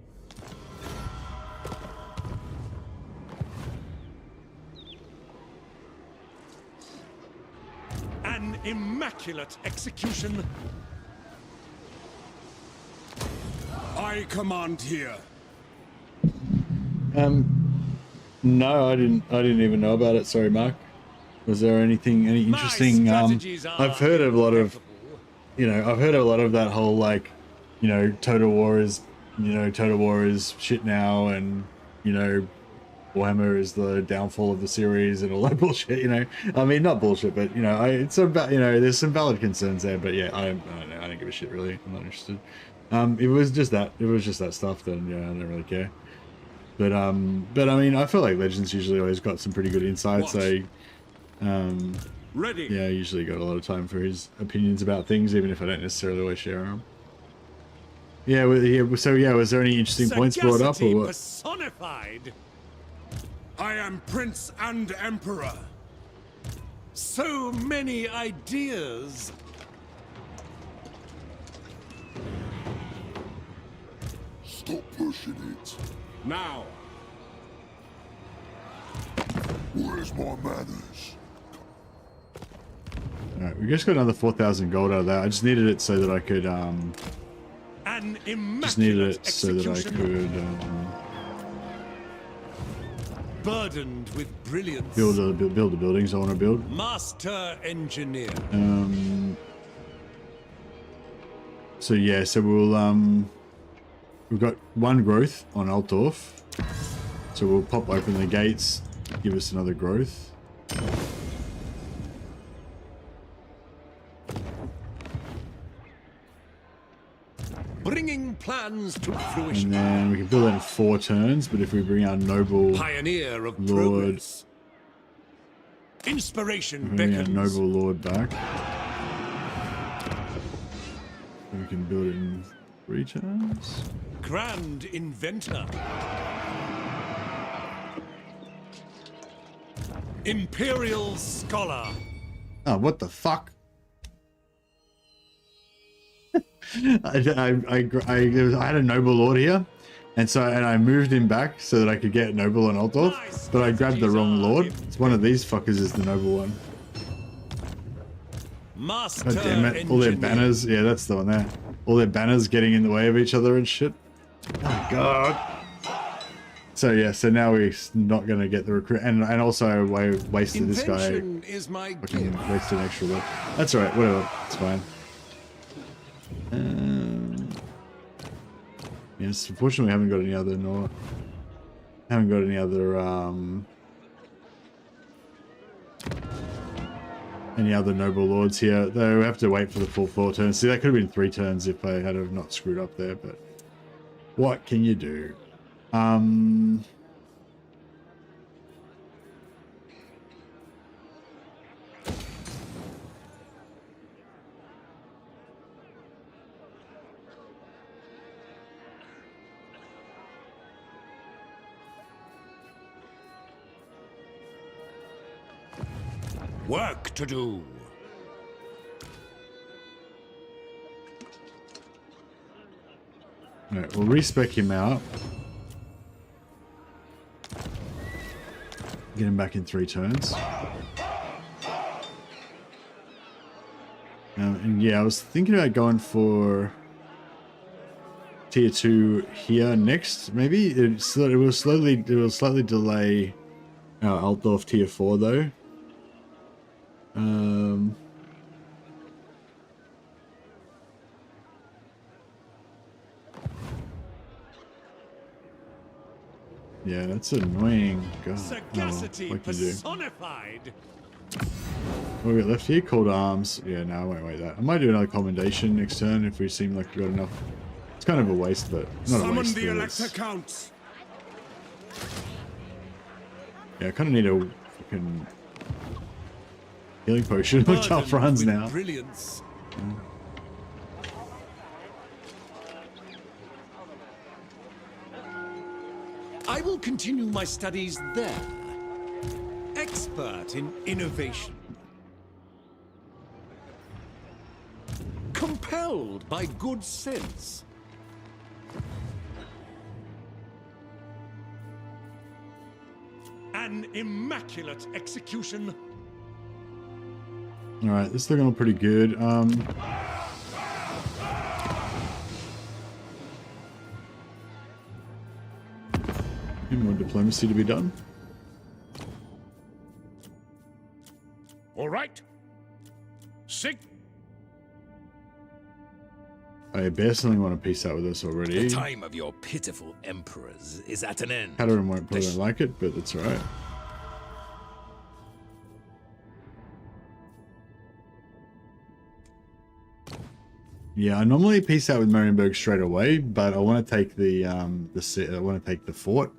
An immaculate execution. I I command here. No, I didn't even know about it. Sorry, Mark. Was there any interesting? I've heard of a lot of, I've heard a lot of that whole like, Total War is shit now, and Warhammer is the downfall of the series and all that bullshit. I mean, not bullshit, but it's about there's some valid concerns there. But yeah, I don't know. I don't give a shit really. I'm not interested. It was just that stuff. Then yeah, I don't really care. But I mean, I feel like Legends usually always got some pretty good insights. Ready. Yeah, I usually got a lot of time for his opinions about things, even if I don't necessarily always share them. Yeah, so yeah, was there any interesting points brought up or what? Personified. I am Prince and Emperor. So many ideas. Stop pushing it. Now. Where's my manners? Alright, we just got another 4,000 gold out of that. I just needed it so that I could, An immaculate burdened with brilliance. build the buildings I want to build. Master engineer. So yeah, so we've got 1 growth on Altdorf. So we'll pop open the gates, give us another growth. Bringing plans to fruition. And then we can build that in 4 turns, but if we bring our noble Pioneer of lord, progress. Inspiration bring our beckons. noble lord back, we can build it in 3 turns. Grand inventor. Imperial scholar. Oh, what the fuck? I had a noble lord here, and I moved him back so that I could get noble on Altdorf, but I grabbed the wrong lord. It's one of these fuckers is the noble one. Master God damn it! All their banners, yeah, that's the one there. All their banners getting in the way of each other and shit. Oh god. So yeah, so now we're not gonna get the recruit, and also I wasted this guy. Is my fucking wasted an extra look. That's alright, whatever, it's fine. Yes, unfortunately, we haven't got any other noble lords here. Though we have to wait for the full 4 turns. See, that could have been 3 turns if I had have not screwed up there. But what can you do? Work to do. Alright, we'll respec him out. Get him back in 3 turns. And yeah, I was thinking about going for tier 2 here next. Maybe it will slightly delay our Altdorf tier 4 though. Yeah, that's annoying. God, Sagacity what can you do? personified. What we got left here? Cold arms. Yeah, no, I won't wait that. I might do another commendation next turn if we seem like we've got enough. It's kind of a waste, but not a waste. Summon the Elector Counts. Yeah, I kind of need a fucking healing potion with Karl Franz now. Brilliance. Yeah. I will continue my studies there. Expert in innovation. Compelled by good sense. An immaculate execution. All right, this is looking all pretty good. Any more diplomacy to be done? All right. I personally want to peace out with us already. The time of your pitiful emperors is at an end. Hadarin won't probably like it, but it's alright. Yeah, I normally peace out with Marienburg straight away, but I want to take the fort.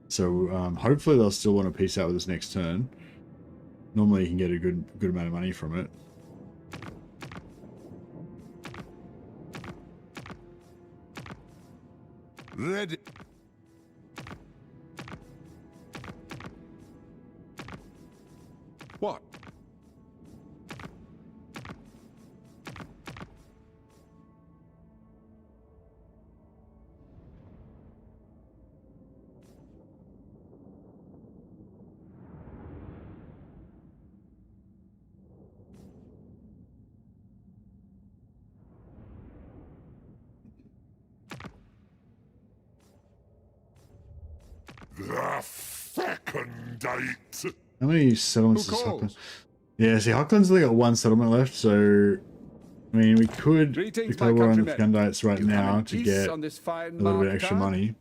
So hopefully they'll still want to peace out with us next turn. Normally you can get a good amount of money from it. Ready. What? The second date. How many settlements does Hockland? Yeah, see, Hockland's only got one settlement left, so I mean, we could declare war on the Gundites right now to get a little bit extra money.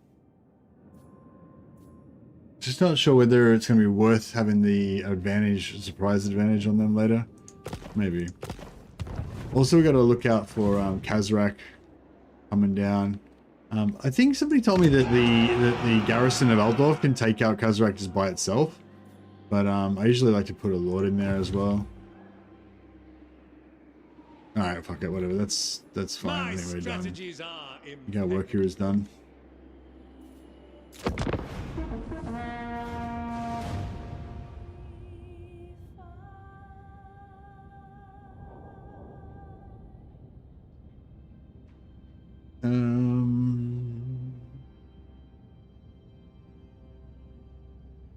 Just not sure whether it's going to be worth having the advantage, surprise advantage on them later. Maybe. Also, we got to look out for Kazrak coming down. I think somebody told me that the garrison of Eldorf can take out Kazrak just by itself, but I usually like to put a lord in there as well. All right, fuck it, whatever. That's fine. Anyway, done. I think our work here is done.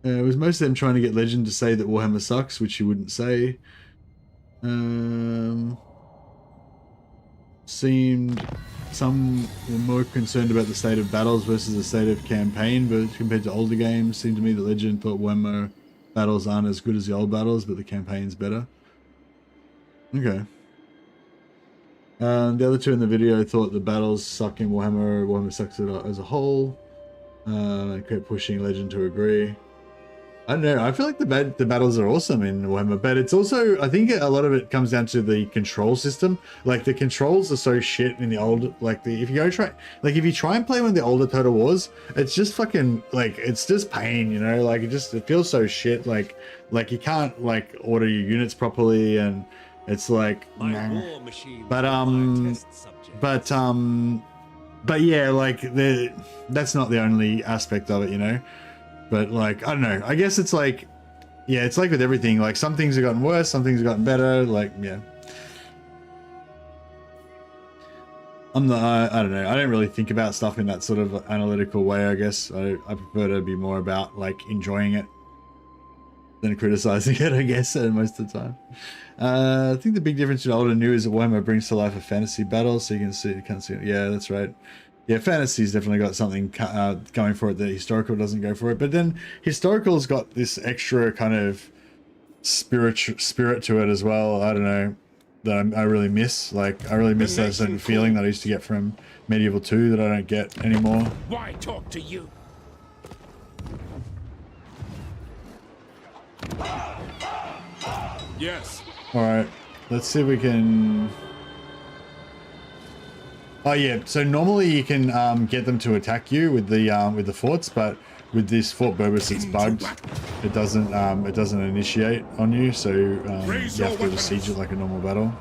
It was most of them trying to get Legend to say that Warhammer sucks, which he wouldn't say. Seemed some were more concerned about the state of battles versus the state of campaign, but compared to older games, seemed to me that Legend thought Warhammer battles aren't as good as the old battles, but the campaign's better. Okay. The other two in the video thought the battles suck in Warhammer. Warhammer sucks as a whole. I kept pushing Legend to agree. I don't know. I feel like the battles are awesome in Warhammer, but it's also, I think a lot of it comes down to the control system. Like the controls are so shit in the old, if you try and play one of the older Total Wars, it's just fucking it's just pain, you know. Like it feels so shit. Like you can't order your units properly, and it's like. But yeah, that's not the only aspect of it, you know. But I don't know. I guess it's yeah, it's like with everything. Like some things have gotten worse, some things have gotten better. Yeah. I don't know. I don't really think about stuff in that sort of analytical way. I guess I prefer to be more about enjoying it than criticizing it. I guess most of the time. I think the big difference between old and new is that Warhammer brings to life a fantasy battle, so you can see. Yeah, that's right. Yeah, fantasy's definitely got something going for it that historical doesn't go for it. But then historical's got this extra kind of spirit to it as well. I don't know, that I really miss. I really miss that certain feeling that I used to get from Medieval 2 that I don't get anymore. Why talk to you? Yes. All right, let's see if we can. Oh yeah, so normally you can get them to attack you with the forts, but with this Fort Burbus it's bugged. It doesn't initiate on you, so you have to siege it like a normal battle.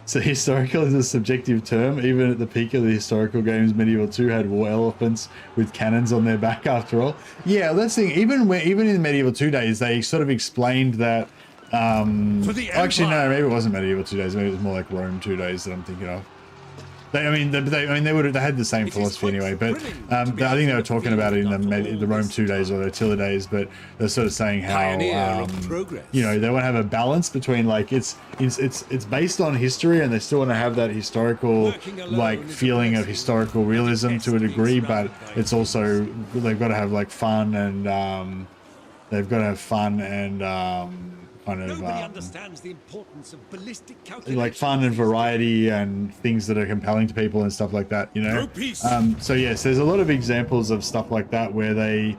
So historical is a subjective term. Even at the peak of the historical games, Medieval 2 had war elephants with cannons on their back after all. Yeah, that's the thing. Even in Medieval 2 days, they sort of explained that... actually, no, maybe it wasn't Medieval 2 days. Maybe it was more like Rome 2 days that I'm thinking of. I mean, they had the same philosophy anyway. But I think they were talking about it in the Rome 2 days or the Attila days. But they're sort of saying how you know, they want to have a balance between like it's based on history and they still want to have that historical like feeling of historical realism to a degree, but it's also they've got to have like fun and kind of understands the importance of ballistic like fun and variety and things that are compelling to people and stuff like that, you know. So yes, there's a lot of examples of stuff like that where they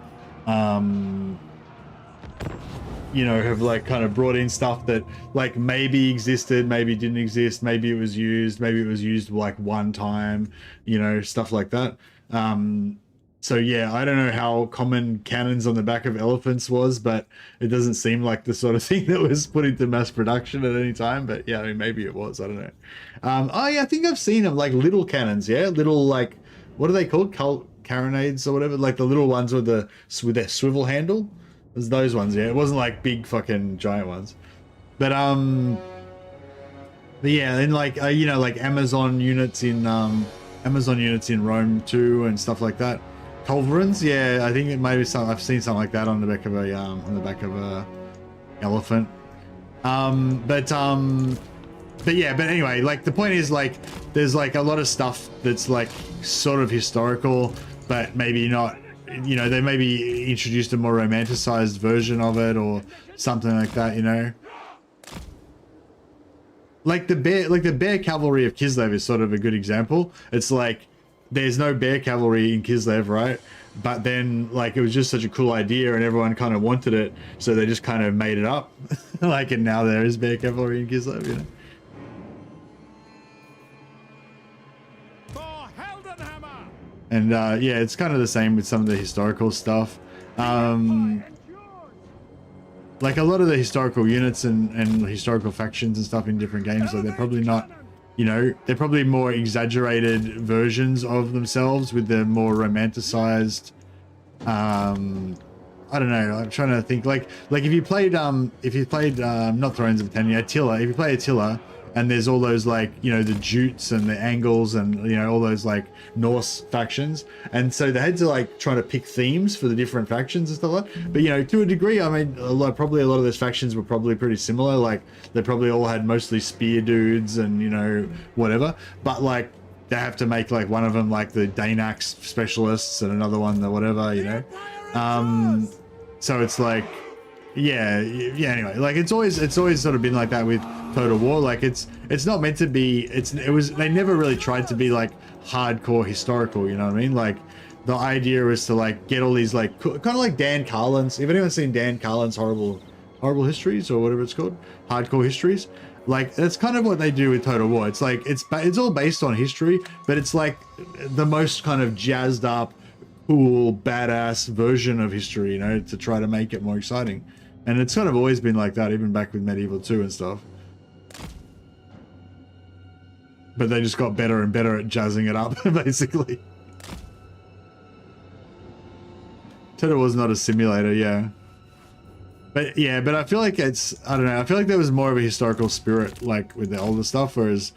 you know, have like kind of brought in stuff that like maybe existed, maybe didn't exist, maybe it was used like one time, you know, stuff like that. So yeah, I don't know how common cannons on the back of elephants was, but it doesn't seem like the sort of thing that was put into mass production at any time. But yeah, I mean, maybe it was. I don't know. Oh yeah, I think I've seen them, like little cannons. Yeah, little like, what are they called? Carronades or whatever. Like the little ones with their swivel handle. There's those ones. Yeah, it wasn't like big fucking giant ones. But yeah, and like you know, like Amazon units in Rome too and stuff like that. Culverins, yeah, I think it may be some. I've seen something like that on the back of a elephant. But yeah, but anyway, like the point is like there's like a lot of stuff that's like sort of historical, but maybe not. You know, they maybe introduced a more romanticized version of it or something like that. You know, like the bear cavalry of Kislev is sort of a good example. It's like, there's no bear cavalry in Kislev, right? But then like it was just such a cool idea and everyone kind of wanted it, so they just kind of made it up. Like, and now there is bear cavalry in Kislev, you know. And yeah, it's kind of the same with some of the historical stuff. Like a lot of the historical units and historical factions and stuff in different games, like they're probably not, you know, they're probably more exaggerated versions of themselves with the more romanticized, I don't know, I'm trying to think, like if you played not Thrones of Britannia, Attila, if you play Attila, and there's all those like, you know, the Jutes and the Angles and, you know, all those like Norse factions. And so they had to like try to pick themes for the different factions and stuff like that. But, you know, to a degree, I mean, probably a lot of those factions were probably pretty similar. Like they probably all had mostly spear dudes and, you know, whatever. But like they have to make like one of them like the Danax specialists and another one the whatever, you know. So it's like, yeah, anyway, like it's always sort of been like that with Total War. Like it's not meant to be, they never really tried to be like hardcore historical, you know what I mean? Like the idea was to like get all these like kind of like Dan Carlin's, if anyone's seen Dan Carlin's horrible histories or whatever it's called, hardcore histories, like that's kind of what they do with Total War. It's like it's all based on history, but it's like the most kind of jazzed up, cool, badass version of history, you know, to try to make it more exciting. And it's kind of always been like that, even back with Medieval 2 and stuff. But they just got better and better at jazzing it up, basically. Total War's not a simulator, yeah. But yeah, but I feel like it's, I don't know, I feel like there was more of a historical spirit, like with the older stuff, whereas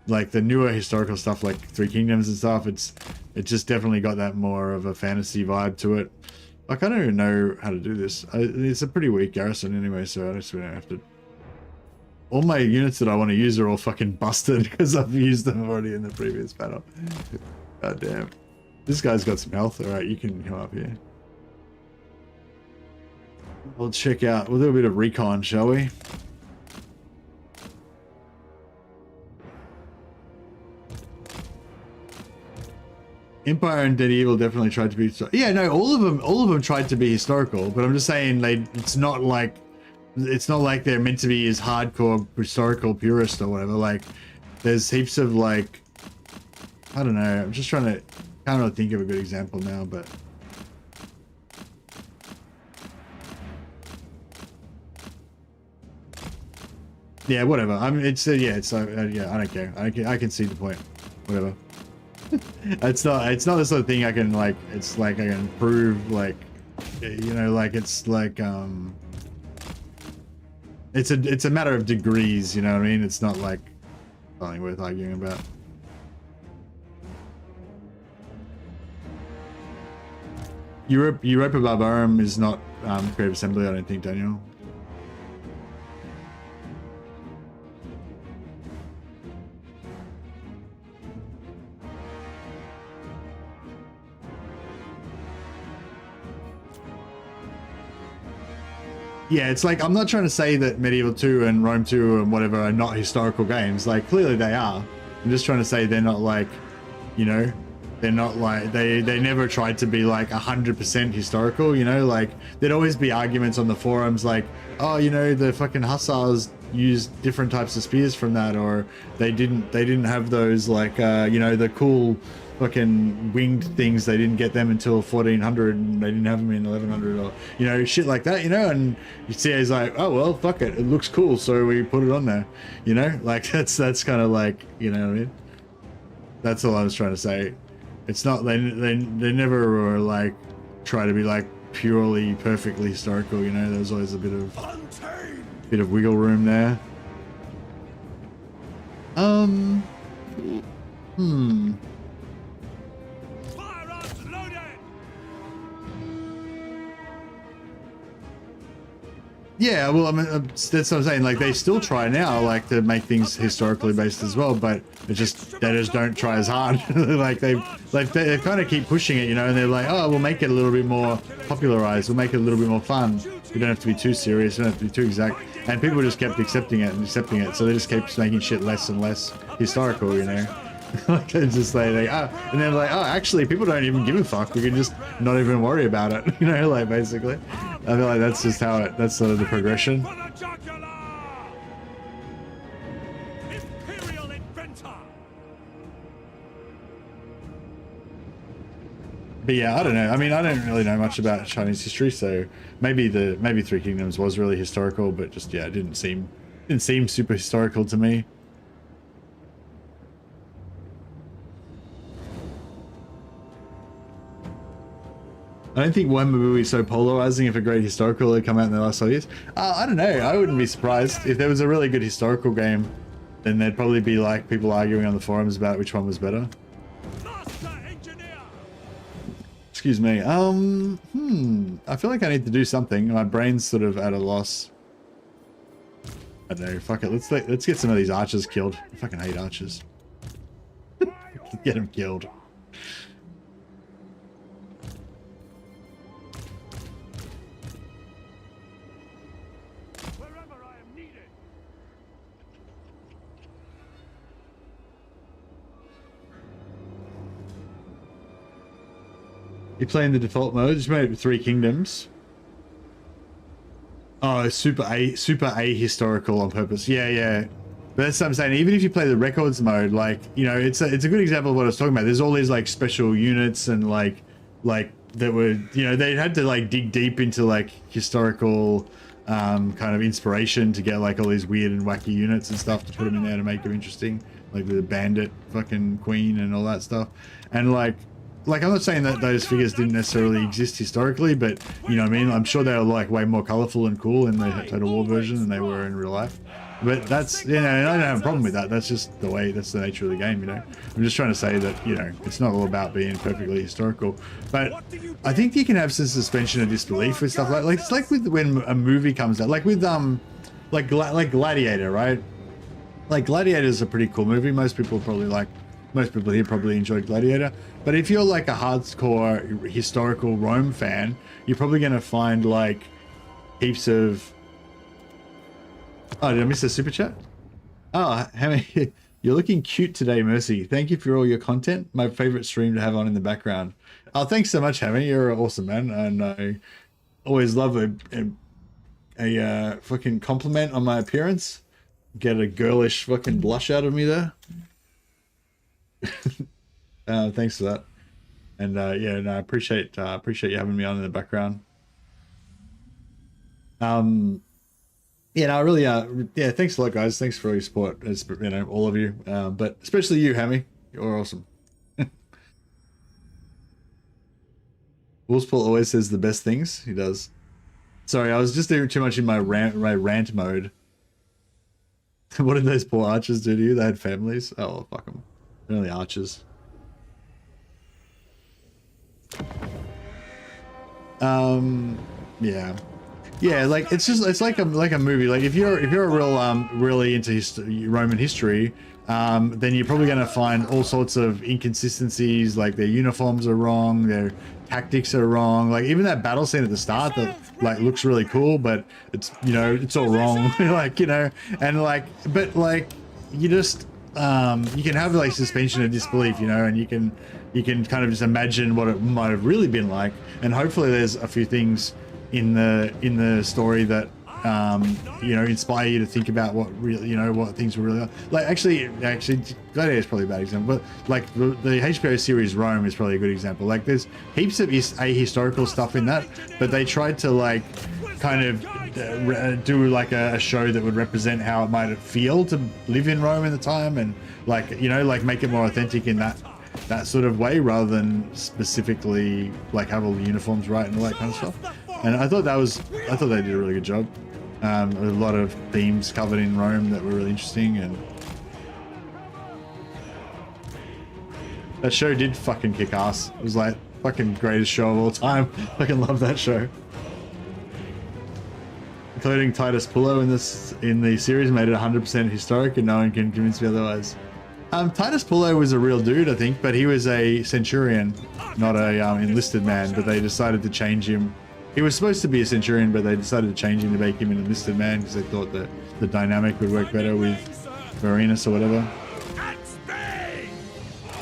like the newer historical stuff, like Three Kingdoms and stuff, it just definitely got that more of a fantasy vibe to it. Like, I don't even know how to do this. It's a pretty weak garrison anyway, so I just don't have to... All my units that I want to use are all fucking busted because I've used them already in the previous battle. God damn. This guy's got some health. Alright, you can come up here. We'll check out... We'll do a bit of recon, shall we? Empire and Dead Evil definitely tried to be... Yeah, no, all of them tried to be historical, but I'm just saying it's not like they're meant to be as hardcore historical purist or whatever. Like, there's heaps of like... I don't know, I'm just trying to... Can't really think of a good example now, but... Yeah, whatever. I mean, it's... yeah, it's... yeah, I don't care. I can see the point. Whatever. It's not the sort of thing I can like, it's like I can prove, like, you know, like it's like it's a matter of degrees, you know what I mean? It's not like something worth arguing about. Europa Barbarum is not Creative Assembly, I don't think, Daniel. Yeah, it's like, I'm not trying to say that Medieval 2 and Rome 2 and whatever are not historical games. Like, clearly they are. I'm just trying to say they're not like, you know, they're not like, they never tried to be like 100% historical, you know? Like, there'd always be arguments on the forums like, oh, you know, the fucking Hussars used different types of spears from that, or they didn't have those, like, you know, the cool fucking winged things, they didn't get them until 1400 and they didn't have them in 1100, or, you know, shit like that, you know? And you see it's like, oh well, fuck it, it looks cool, so we put it on there, you know? Like, that's kind of like, you know what I mean? That's all I was trying to say. It's not, they never were like try to be like purely perfectly historical, you know? There's always a bit of wiggle room there. Firearms loaded! Yeah, well, I mean, that's what I'm saying. Like, they still try now, like, to make things historically based as well, but they just don't try as hard. Like, they kind of keep pushing it, you know, and they're like, oh, we'll make it a little bit more popularized, we'll make it a little bit more fun. We don't have to be too serious, we don't have to be too exact. And people just kept accepting it, so they just kept making shit less and less historical, you know. Like, they're just like, and they're like, oh, actually, people don't even give a fuck. We can just not even worry about it, you know, like, basically. I feel like that's just how that's sort of the progression. Imperial inventor! But yeah, I don't know. I mean, I don't really know much about Chinese history, so maybe Three Kingdoms was really historical, but just, yeah, it didn't seem super historical to me. I don't think one movie is so polarizing if a great historical had come out in the last 5 years. I don't know. I wouldn't be surprised. If there was a really good historical game, then there'd probably be like people arguing on the forums about which one was better. Excuse me. I feel like I need to do something. My brain's sort of at a loss. I don't know. Fuck it. Let's get some of these archers killed. I fucking hate archers. Get them killed. You play in the default mode. Just made it Three Kingdoms. Oh, super A historical on purpose. Yeah. But that's what I'm saying. Even if you play the records mode, like, you know, it's a good example of what I was talking about. There's all these like special units and like that were, you know, they had to like dig deep into like historical kind of inspiration to get like all these weird and wacky units and stuff to put them in there to make them interesting, like the bandit fucking queen and all that stuff. And like I'm not saying that those figures didn't necessarily exist historically, but, you know what I mean? I'm sure they were like way more colorful and cool in the Total War version than they were in real life. But that's, you know, I don't have a problem with that. That's just the way, that's the nature of the game, you know? I'm just trying to say that, you know, it's not all about being perfectly historical. But I think you can have some suspension of disbelief with stuff like it's like with when a movie comes out, like with, like Gladiator, right? Like Gladiator is a pretty cool movie. Most people here probably enjoyed Gladiator. But if you're like a hardcore historical Rome fan, you're probably going to find like heaps of... Oh, did I miss a super chat? Oh, Hammy, you're looking cute today, Mercy. Thank you for all your content. My favorite stream to have on in the background. Oh, thanks so much, Hammy. You're awesome, man. And I always love a fucking compliment on my appearance. Get a girlish fucking blush out of me there. Thanks for that. And yeah, no, I appreciate you having me on in the background. Yeah, no, I really yeah, thanks a lot, guys. Thanks for all your support. It's, you know, all of you, but especially you, Hammy. You're awesome. Wolfspaul always says the best things. He does. Sorry, I was just doing too much in my rant mode. What did those poor archers do to you? They had families. Oh, fuck them. They're only archers. Yeah. Yeah, like it's like a movie. Like if you're a real really into Roman history, then you're probably going to find all sorts of inconsistencies. Like their uniforms are wrong, their tactics are wrong. Like even that battle scene at the start that like looks really cool, but it's, you know, it's all wrong. Like, you know, and like, but like you just you can have like suspension of disbelief, you know, and you can kind of just imagine what it might have really been like, and hopefully there's a few things in the story that you know, inspire you to think about what really, you know, what things were really like. Actually Gladiator is probably a bad example, but like the HBO series Rome is probably a good example. Like there's heaps of ahistorical stuff in that, but they tried to like kind of do like a show that would represent how it might feel to live in Rome in the time, and like, you know, like make it more authentic in that sort of way, rather than specifically like have all the uniforms right and all that kind of stuff. And I thought they did a really good job. A lot of themes covered in Rome that were really interesting, and that show did fucking kick ass. It was like fucking greatest show of all time. Fucking love that show. Including Titus Pullo in the series made it 100% historic, and no one can convince me otherwise. Titus Pullo was a real dude, I think, but he was a centurion, not a enlisted man. But they decided to change him. He was supposed to be a centurion, but they decided to change him to make him an enlisted man because they thought that the dynamic would work better with Varenus or whatever.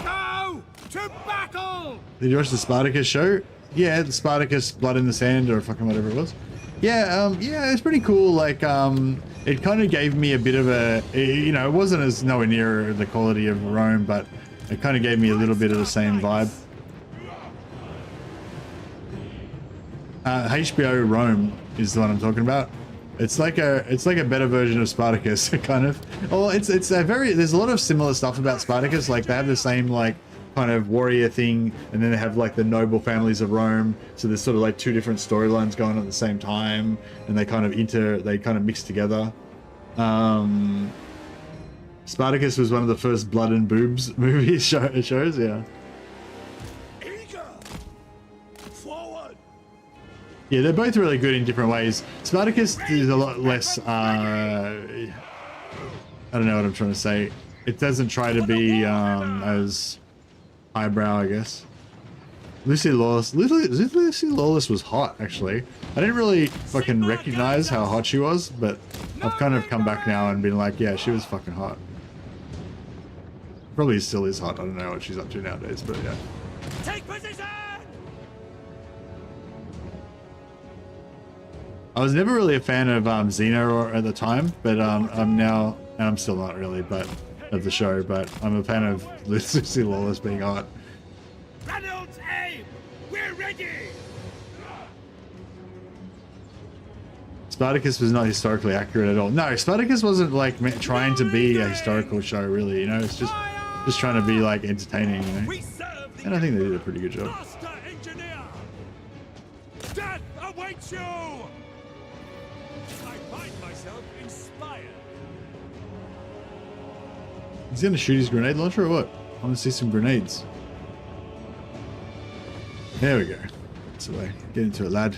Go to battle! Did you watch the Spartacus show? Yeah, the Spartacus Blood in the Sand or fucking whatever it was. Yeah, yeah, it's pretty cool. Like, it kind of gave me a bit of a, you know, it wasn't as nowhere near the quality of Rome, but it kind of gave me a little bit of the same vibe. HBO Rome is the one I'm talking about. It's like a better version of Spartacus, kind of. Oh, it's a very, there's a lot of similar stuff about Spartacus. Like they have the same like kind of warrior thing, and then they have like the noble families of Rome. So there's sort of like two different storylines going on at the same time, and they kind of mix together. Spartacus was one of the first blood and boobs movies shows, yeah. Yeah, they're both really good in different ways. Spartacus is a lot less, I don't know what I'm trying to say. It doesn't try to be as highbrow, I guess. Lucy Lawless was hot, actually. I didn't really fucking recognize how hot she was, but I've kind of come back now and been like, yeah, she was fucking hot. Probably still is hot. I don't know what she's up to nowadays, but yeah. Take position! I was never really a fan of Xena at the time, but I'm now, and I'm still not really, but of the show, but I'm a fan of Lucy Lawless being hot. Reynolds, aim! We're ready! Spartacus was not historically accurate at all. No, Spartacus wasn't like trying to be a historical show, really. You know, it's just trying to be like entertaining, you know. And I think they did a pretty good job. Master Engineer! Death awaits you! I find myself inspired. He's gonna shoot his grenade launcher or what? I want to see some grenades. There we go. That's the way. Get into it, lad.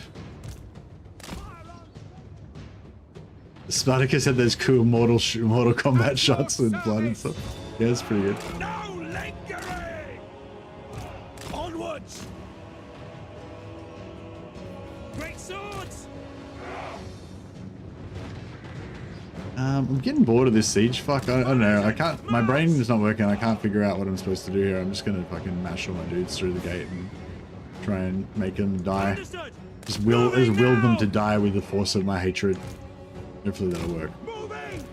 Spartacus had those cool Mortal Kombat shots with blood and stuff. Yeah, it's pretty good. No lingering! Onwards! Great swords! I'm getting bored of this siege. Fuck, I don't know. I can't. My brain is not working. I can't figure out what I'm supposed to do here. I'm just gonna fucking mash all my dudes through the gate and try and make them die. Just will them to die with the force of my hatred. Hopefully that'll work. Moving!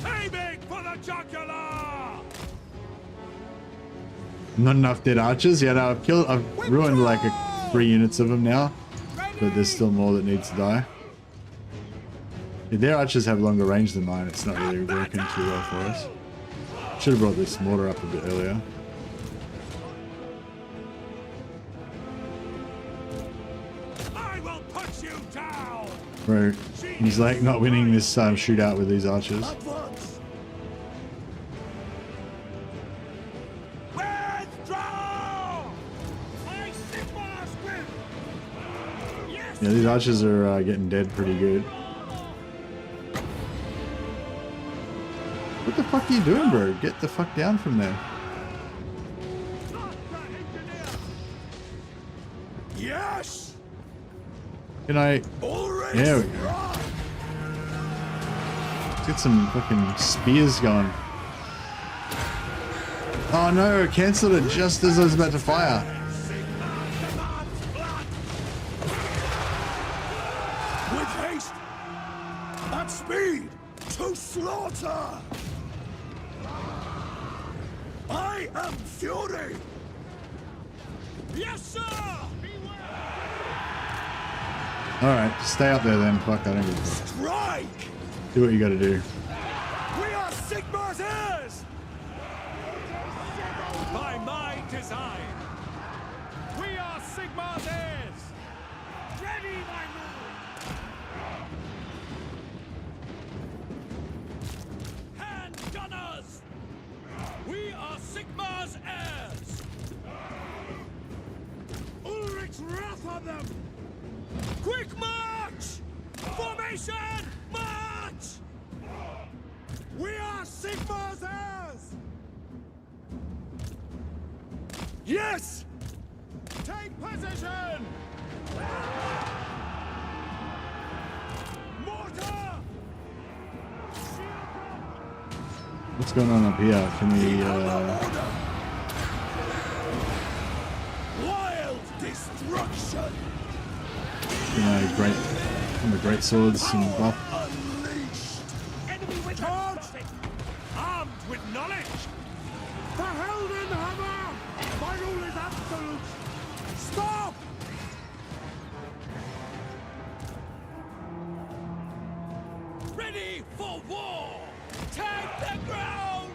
Aiming for the jugular! Not enough dead archers. Yeah, no, I've ruined like 3 units of them now, but there's still more that needs to die. Yeah, their archers have longer range than mine. It's not really working too well for us. Should have brought this mortar up a bit earlier. I will put you down! Bro, he's like not winning this shootout with these archers. Withdraw! Yeah, these archers are getting dead pretty good. What the fuck are you doing, bro? Get the fuck down from there. Yes. Can I? Already. There we go. Let's get some fucking spears going. Oh no, I cancelled it just as I was about to fire. With haste. At speed. To slaughter. I am fury. Yes, sir. Alright, stay up there then. Fuck, I don't give a fuck. Strike. Do what you gotta do. We are Sigmar's heirs. By my design. We are Sigmar's heirs. Ready, my lord. Hand gunners. We are Sigmar's heirs. Ulrich's wrath on them. Quick march! Formation! March! We are Sigmar's heirs! Yes! Take position! Mortar! What's going on up here? Can we, Wild destruction! you know, great swords and buff? Unleashed! Enemy with charge! Armed with knowledge! The Helden Hammer! My rule is absolute! Stop! Ready for war! Take the ground!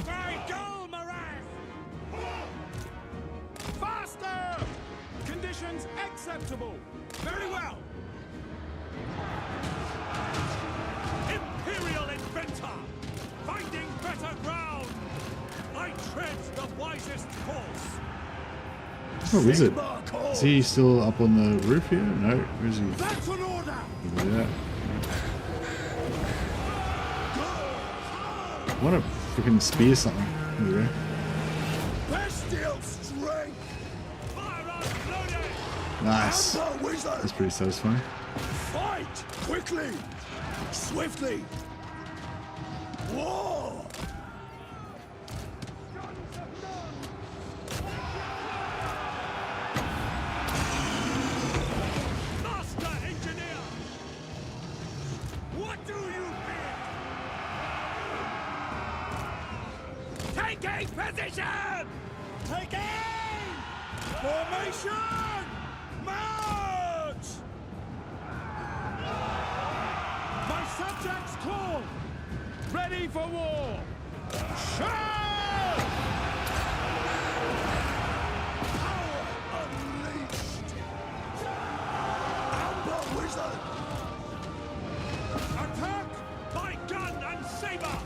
By Dolmaras! Faster! Conditions acceptable! Very well! Imperial inventor! Finding better ground! I tread the wisest course! Oh, is it? Is he still up on the roof here? No, where is he? That's an order! Yeah. I want to freaking spear something. There we go. Bestial strength! Fire unloaded! Nice. Amber wizard! That's pretty satisfying. Fight! Quickly! Swiftly! War! Master engineer! What do you bid? Taking position! Take aim! Formation! March! My subjects call! Ready for war! Shout! Power unleashed! Amber wizard! Attack by gun and saber!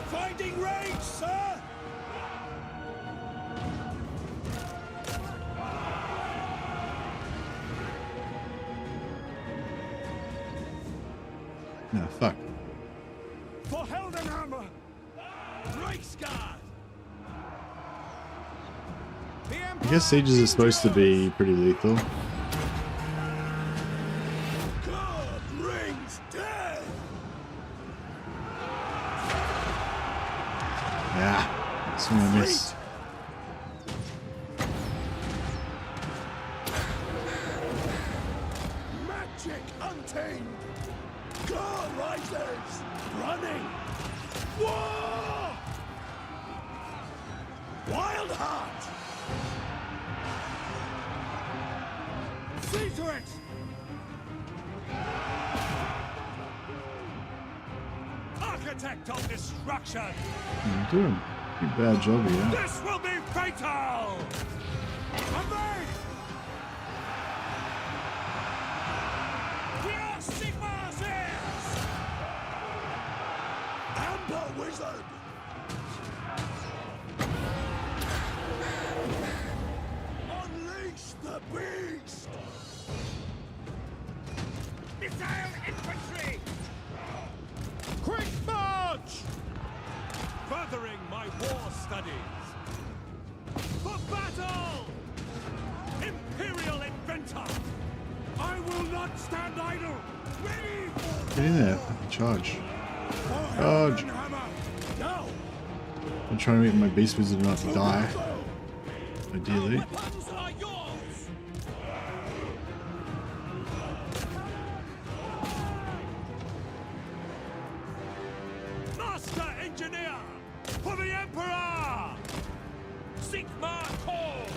Finding range, sir! No, fuck. For Heldenhammer! Reichsguard! I guess sieges are supposed to be pretty lethal. God brings death! Yeah, swing and miss. Magic untamed! God riders! Running! War! Wild heart! See to it! Architect of destruction! I'm doing a pretty bad job here. This will be fatal! Away! We are Sigmar's heirs! Amber wizard! Unleash the beast! my war studies. For battle! Imperial inventor! I will not stand idle! Ready for Get in there. Charge. Charge. now! I'm trying to make my beast wizard not die. Ideally. Weapons are yours! Master engineer! For the Emperor! Sigmar calls!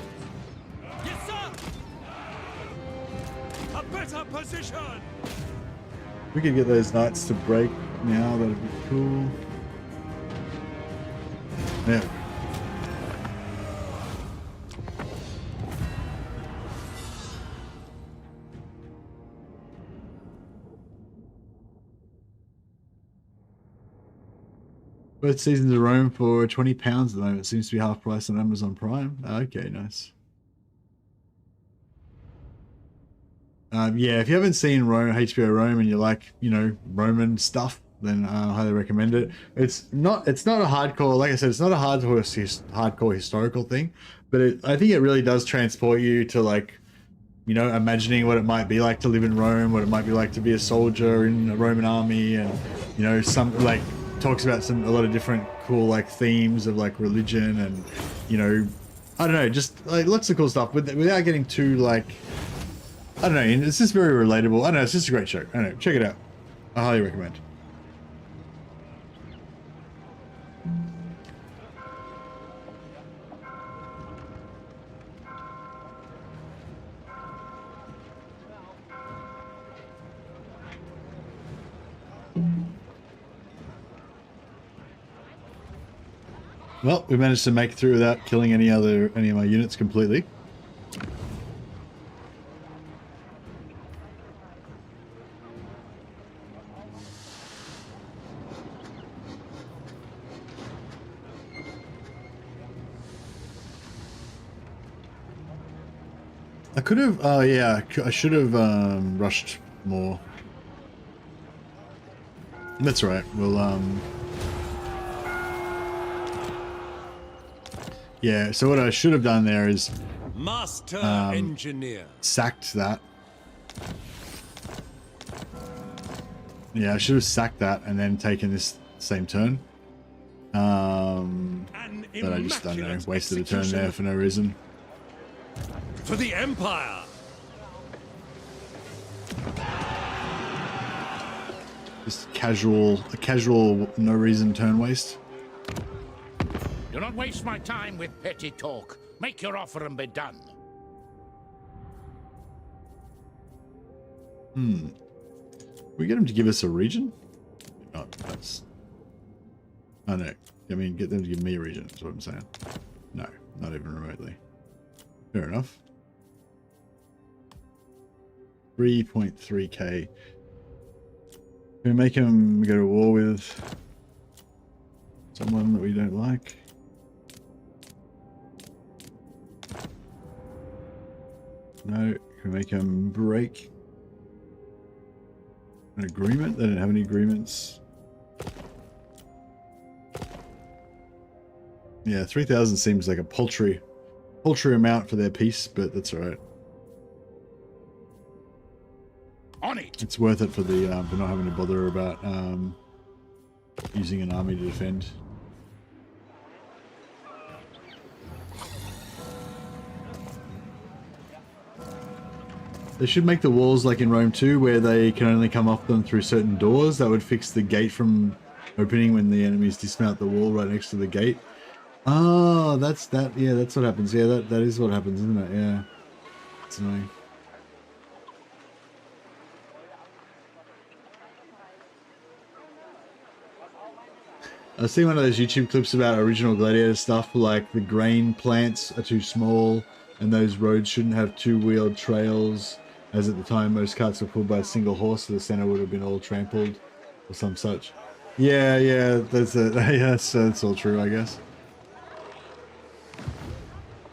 Yes, sir! A better position! We could get those knights to break now, that'd be cool. Yeah. Both seasons of Rome for £20 at the moment. Seems to be half price on Amazon Prime. Okay, nice. Yeah, if you haven't seen Rome, HBO Rome, and you like, you know, Roman stuff, then I highly recommend it. It's not a hardcore, like I said, it's not a hardcore historical thing, but I think it really does transport you to, like, you know, imagining what it might be like to live in Rome, what it might be like to be a soldier in a Roman army, and, you know, some, like, talks about a lot of different cool, like, themes of, like, religion and, you know, I don't know, just like lots of cool stuff without getting too, like, I don't know, it's just very relatable. I don't know, it's just a great show. I don't know, check it out. I highly recommend. Well, we managed to make it through without killing any of my units completely. I could have, yeah, I should have rushed more. That's right. We'll, yeah, so what I should have done there is Master Engineer. Sacked that. Yeah, I should have sacked that and then taken this same turn. But I just, I don't know, wasted a turn there for no reason. For the Empire. Just a casual, no reason turn waste. Do not waste my time with petty talk. Make your offer and be done. We get them to give us a region? Oh, that's... Oh no. I mean, get them to give me a region, is what I'm saying. No, not even remotely. Fair enough. 3.3k. Can we make him go to war with someone that we don't like? No. Can we make him break an agreement? They don't have any agreements. Yeah, 3,000 seems like a paltry amount for their peace, but that's all right. On it. It's worth it for the for not having to bother about using an army to defend. They should make the walls like in Rome 2, where they can only come off them through certain doors. That would fix the gate from opening when the enemies dismount the wall right next to the gate. Oh, that's that. Yeah, that's what happens. Yeah, that is what happens, isn't it? Yeah, it's annoying. I was seeing one of those YouTube clips about original Gladiator stuff, like the grain plants are too small and those roads shouldn't have two-wheeled trails, as at the time most carts were pulled by a single horse, so the center would have been all trampled or some such. Yeah, that's that's all true, I guess.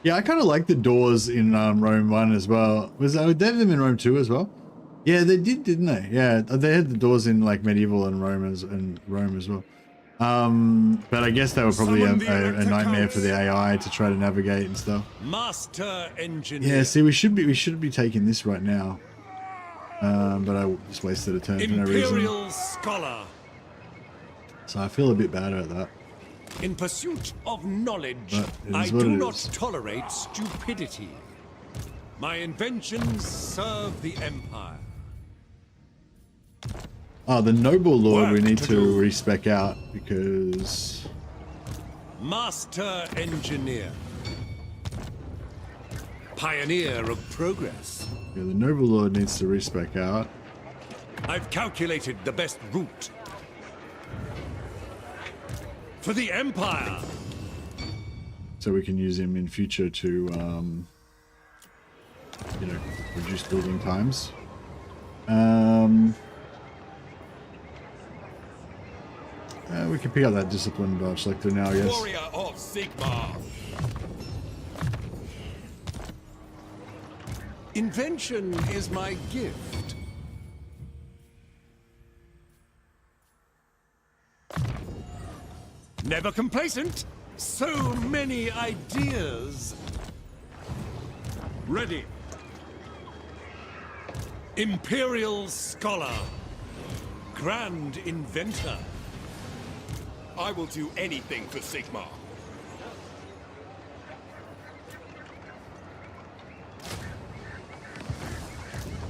Yeah, I kind of like the doors in Rome 1 as well. They had them in Rome 2 as well? Yeah, they did, didn't they? Yeah, they had the doors in like medieval and Rome as well. But I guess they were probably a nightmare for the AI to try to navigate and stuff. Master engineer. Yeah, see, we should be taking this right now. But I just wasted a turn for no reason. Imperial scholar. So I feel a bit bad about that. In pursuit of knowledge, But I it is what do it not is. tolerate stupidity. My inventions serve the Empire. Oh, the noble lord we Work need to to do. respec out because Master engineer. Pioneer of progress. yeah, the noble lord needs to respec out. I've calculated the best route. For the Empire. So we can use him in future to, you know, reduce building times. We can pick up that discipline dodge like they're now, yes. Warrior of Sigmar. Invention is my gift. Never complacent. So many ideas. Ready. Imperial scholar. Grand inventor. I will do anything for Sigmar.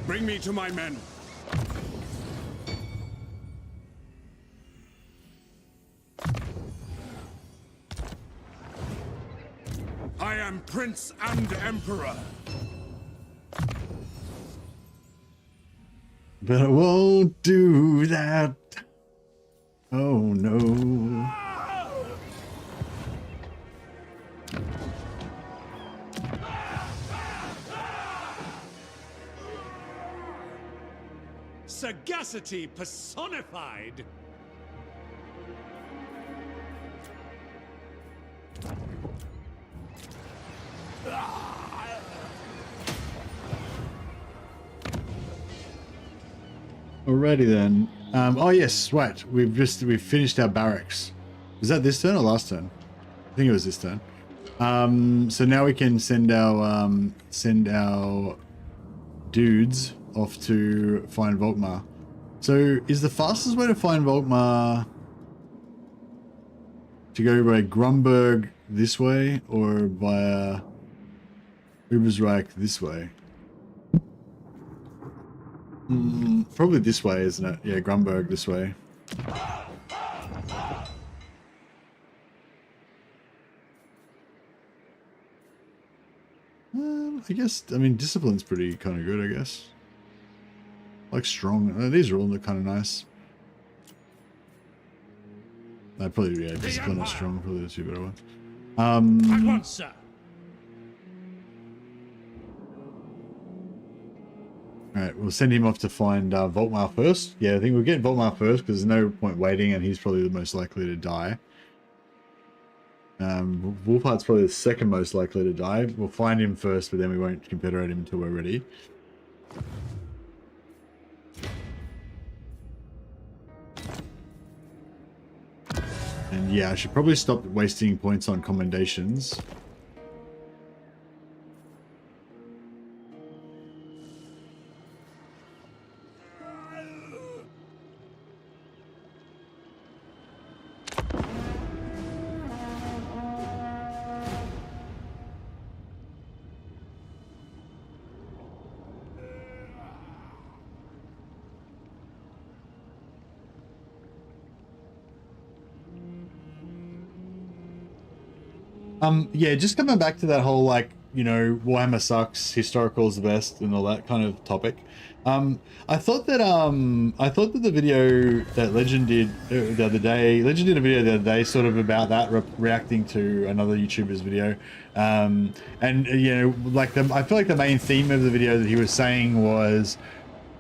Bring me to my men. I am Prince and Emperor. But I won't do that. Oh no. Sagacity personified. Alrighty then. Oh yes, right. We've finished our barracks. Was that this turn or last turn? I think it was this turn. So now we can send our dudes off to find Volkmar. So is the fastest way to find Volkmar to go by Grunburg this way or via Ubersreich this way? Probably this way, isn't it? Yeah, Grunburg this way. I guess, I mean, discipline's pretty kind of good, I guess. Like strong. These are all kind of nice. I'd probably, yeah, discipline and strong, probably the two better ones. At once, sir. Alright, we'll send him off to find Volkmar first. Yeah, I think we'll get Volkmar first because there's no point waiting and he's probably the most likely to die. Wolfheart's probably the second most likely to die. We'll find him first, but then we won't confederate him until we're ready. And yeah, I should probably stop wasting points on commendations. Yeah, just coming back to that whole, like, you know, Warhammer sucks, historical is the best, and all that kind of topic. I thought that the video that Legend did the other day, Legend did a video the other day sort of about that, reacting to another YouTuber's video. And, you know, like, I feel like the main theme of the video that he was saying was,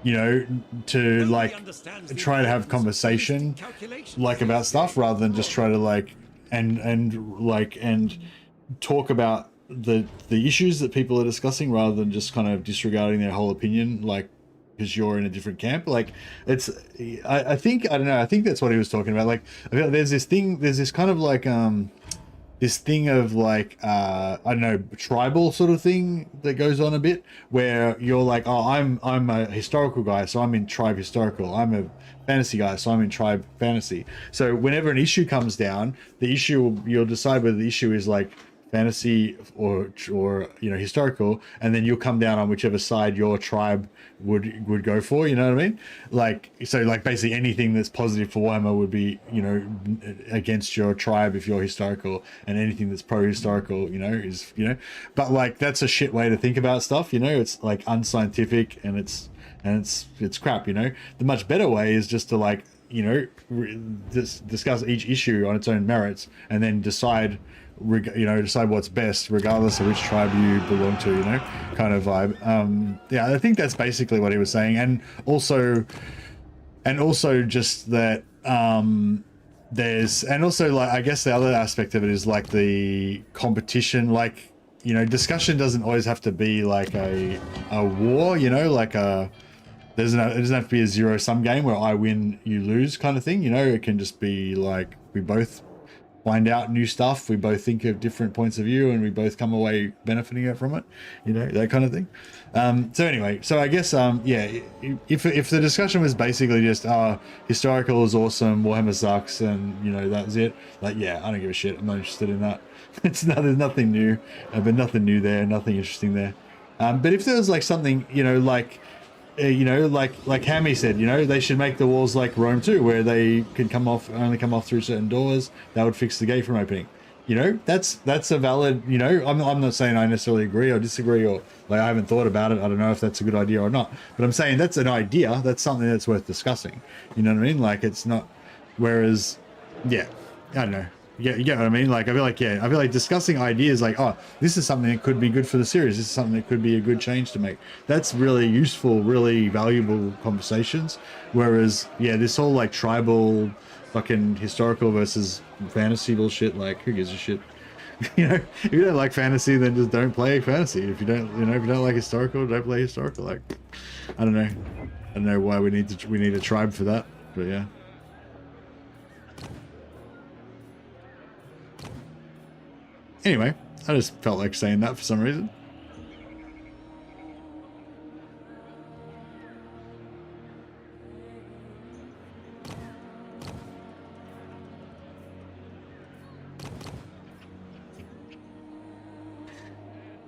you know, to, like, try to have conversation, like, about stuff rather than just try to, like, and talk about the issues that people are discussing rather than just kind of disregarding their whole opinion, like because you're in a different camp. Like it's, I think, I don't know, I think that's what he was talking about. Like I feel like there's this kind of like this thing of like I don't know, tribal sort of thing that goes on a bit, where you're like, oh, I'm a historical guy, so I'm in tribe historical. I'm a fantasy guy, so I'm in tribe fantasy. So whenever an issue comes down, the issue, you'll decide whether the issue is like fantasy or you know, historical, and then you'll come down on whichever side your tribe would go for, you know what I mean? Like, so like basically anything that's positive for Warhammer would be, you know, against your tribe if you're historical, and anything that's pro-historical, you know, is, you know, but like that's a shit way to think about stuff, you know. It's like unscientific, and it's crap, you know. The much better way is just to like, you know, discuss each issue on its own merits, and then decide what's best regardless of which tribe you belong to, you know, kind of vibe. Yeah, I think that's basically what he was saying. And also just that there's, and also like, I guess the other aspect of it is like the competition, like, you know, discussion doesn't always have to be like a war, you know, like it doesn't have to be a zero-sum game where I win, you lose kind of thing, you know. It can just be like we both find out new stuff, we both think of different points of view, and we both come away benefiting from it, you know, that kind of thing. So anyway, so I guess yeah, if the discussion was basically just historical is awesome, Warhammer sucks, and you know, that's it, like, yeah, I don't give a shit, I'm not interested in that. There's nothing new, but nothing new there, nothing interesting there. But if there was like something, you know, like you know, like Hammy said, you know, they should make the walls like Rome 2, where they can only come off through certain doors. That would fix the gate from opening. You know, that's a valid, you know, I'm not saying I necessarily agree or disagree, or like I haven't thought about it, I don't know if that's a good idea or not, but I'm saying that's an idea, that's something that's worth discussing. You know what I mean? Like, it's not, whereas, yeah, I don't know. Yeah, you get what I mean? Like, I feel like discussing ideas like, oh, this is something that could be good for the series, this is something that could be a good change to make. That's really useful, really valuable conversations. Whereas, yeah, this whole like tribal fucking historical versus fantasy bullshit, like, who gives a shit? You know, if you don't like fantasy, then just don't play fantasy. If you don't, you know, if you don't like historical, don't play historical. Like, I don't know why we need a tribe for that, but yeah. Anyway, I just felt like saying that for some reason.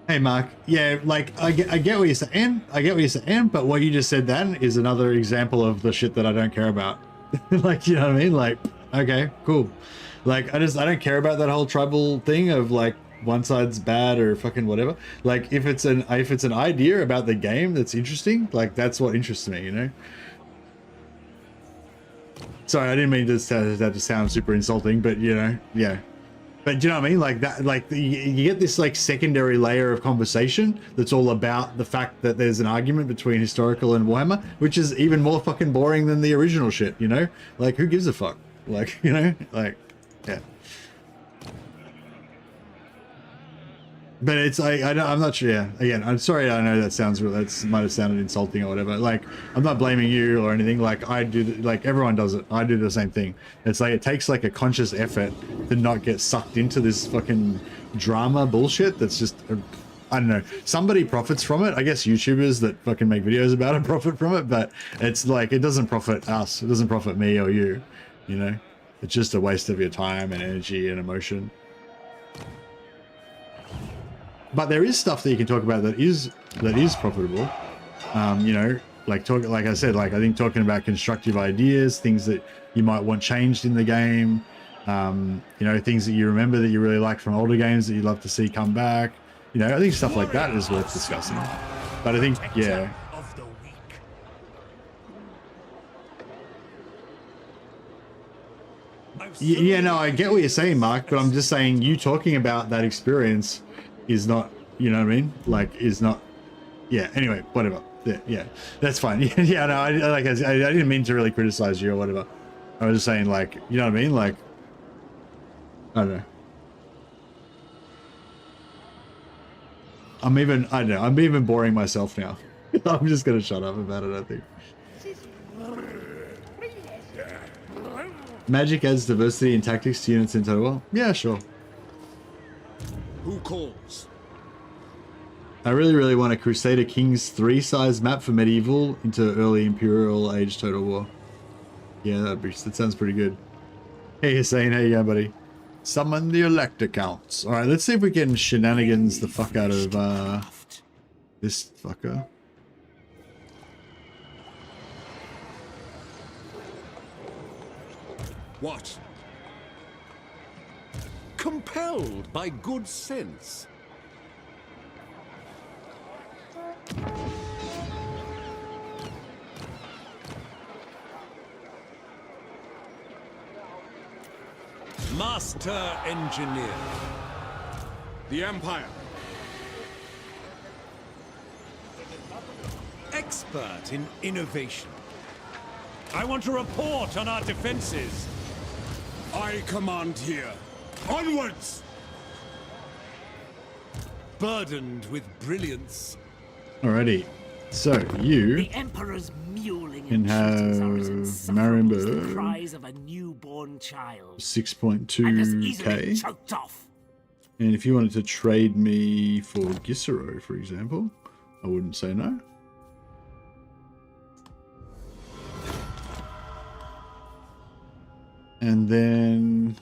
Hey Mark, yeah, like I get what you're saying. But what you just said then is another example of the shit that I don't care about. Like, you know what I mean? Like, okay, cool. Like, I don't care about that whole tribal thing of like one side's bad or fucking whatever. Like, if it's an idea about the game that's interesting, like that's what interests me, you know. Sorry, I didn't mean that to sound super insulting, but you know, yeah. But do you know what I mean? Like that, like you get this like secondary layer of conversation that's all about the fact that there's an argument between historical and Warhammer, which is even more fucking boring than the original shit, you know? Like, who gives a fuck? Like, you know, like, yeah. But it's like, I'm not sure. Yeah, again, I'm sorry. I know that might have sounded insulting or whatever. Like, I'm not blaming you or anything. Like, I do, like everyone does it. I do the same thing. It's like, it takes like a conscious effort to not get sucked into this fucking drama bullshit. That's just, I don't know. Somebody profits from it. I guess YouTubers that fucking make videos about it profit from it. But it's like, it doesn't profit us. It doesn't profit me or you. You know, it's just a waste of your time and energy and emotion. But there is stuff that you can talk about that is profitable. You know, like I said, like I think talking about constructive ideas, things that you might want changed in the game, you know, things that you remember that you really like from older games that you'd love to see come back. You know, I think stuff like that is worth discussing. But I think, yeah. Yeah, no, I get what you're saying, Mark, but I'm just saying you talking about that experience is not, you know what I mean? Like, is not, yeah, anyway, whatever. Yeah, that's fine. Yeah, no, I didn't mean to really criticize you or whatever. I was just saying, like, you know what I mean? Like, I don't know. I'm even boring myself now. I'm just gonna shut up about it, I think. Magic adds diversity and tactics to units in Total War. Yeah, sure. Who calls? I really want a Crusader Kings 3 size map for medieval into early Imperial Age Total War. Yeah, that sounds pretty good. Hey Hussein, how you going, buddy? Summon the elect accounts. Alright, let's see if we can shenanigans the fuck out of this fucker. What? Compelled by good sense. Master Engineer. The Empire. Expert in innovation. I want a report on our defenses. I command here. Onwards! Burdened with brilliance. Alrighty. So, you The Emperor's mewling can have Marienburg cries of a newborn child. 6.2k. Choked off. And if you wanted to trade me for Gisero, for example, I wouldn't say no. And then